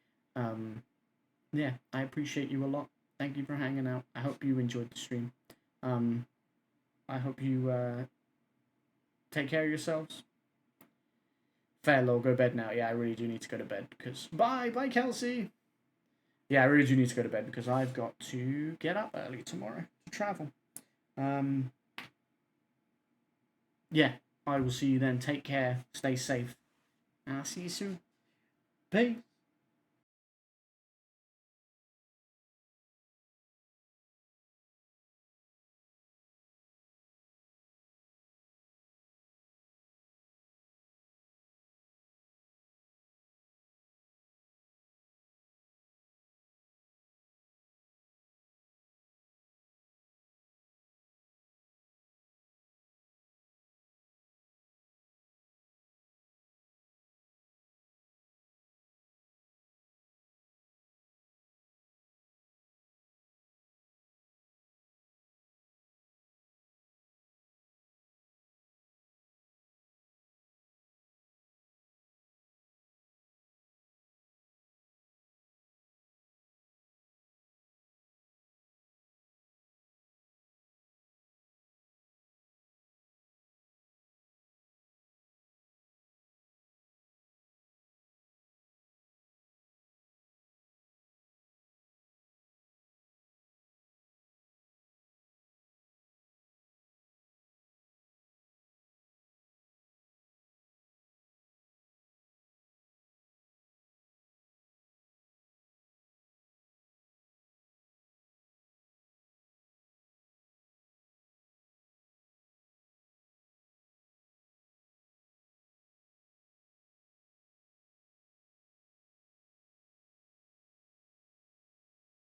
Yeah, I appreciate you a lot. Thank you for hanging out. I hope you enjoyed the stream. I hope you take care of yourselves. Fair lol, go to bed now. Yeah, I really do need to go to bed because bye Kelsey. Yeah, I really do need to go to bed because I've got to get up early tomorrow to travel. Yeah, I will see you then. Take care. Stay safe. And I'll see you soon. Peace.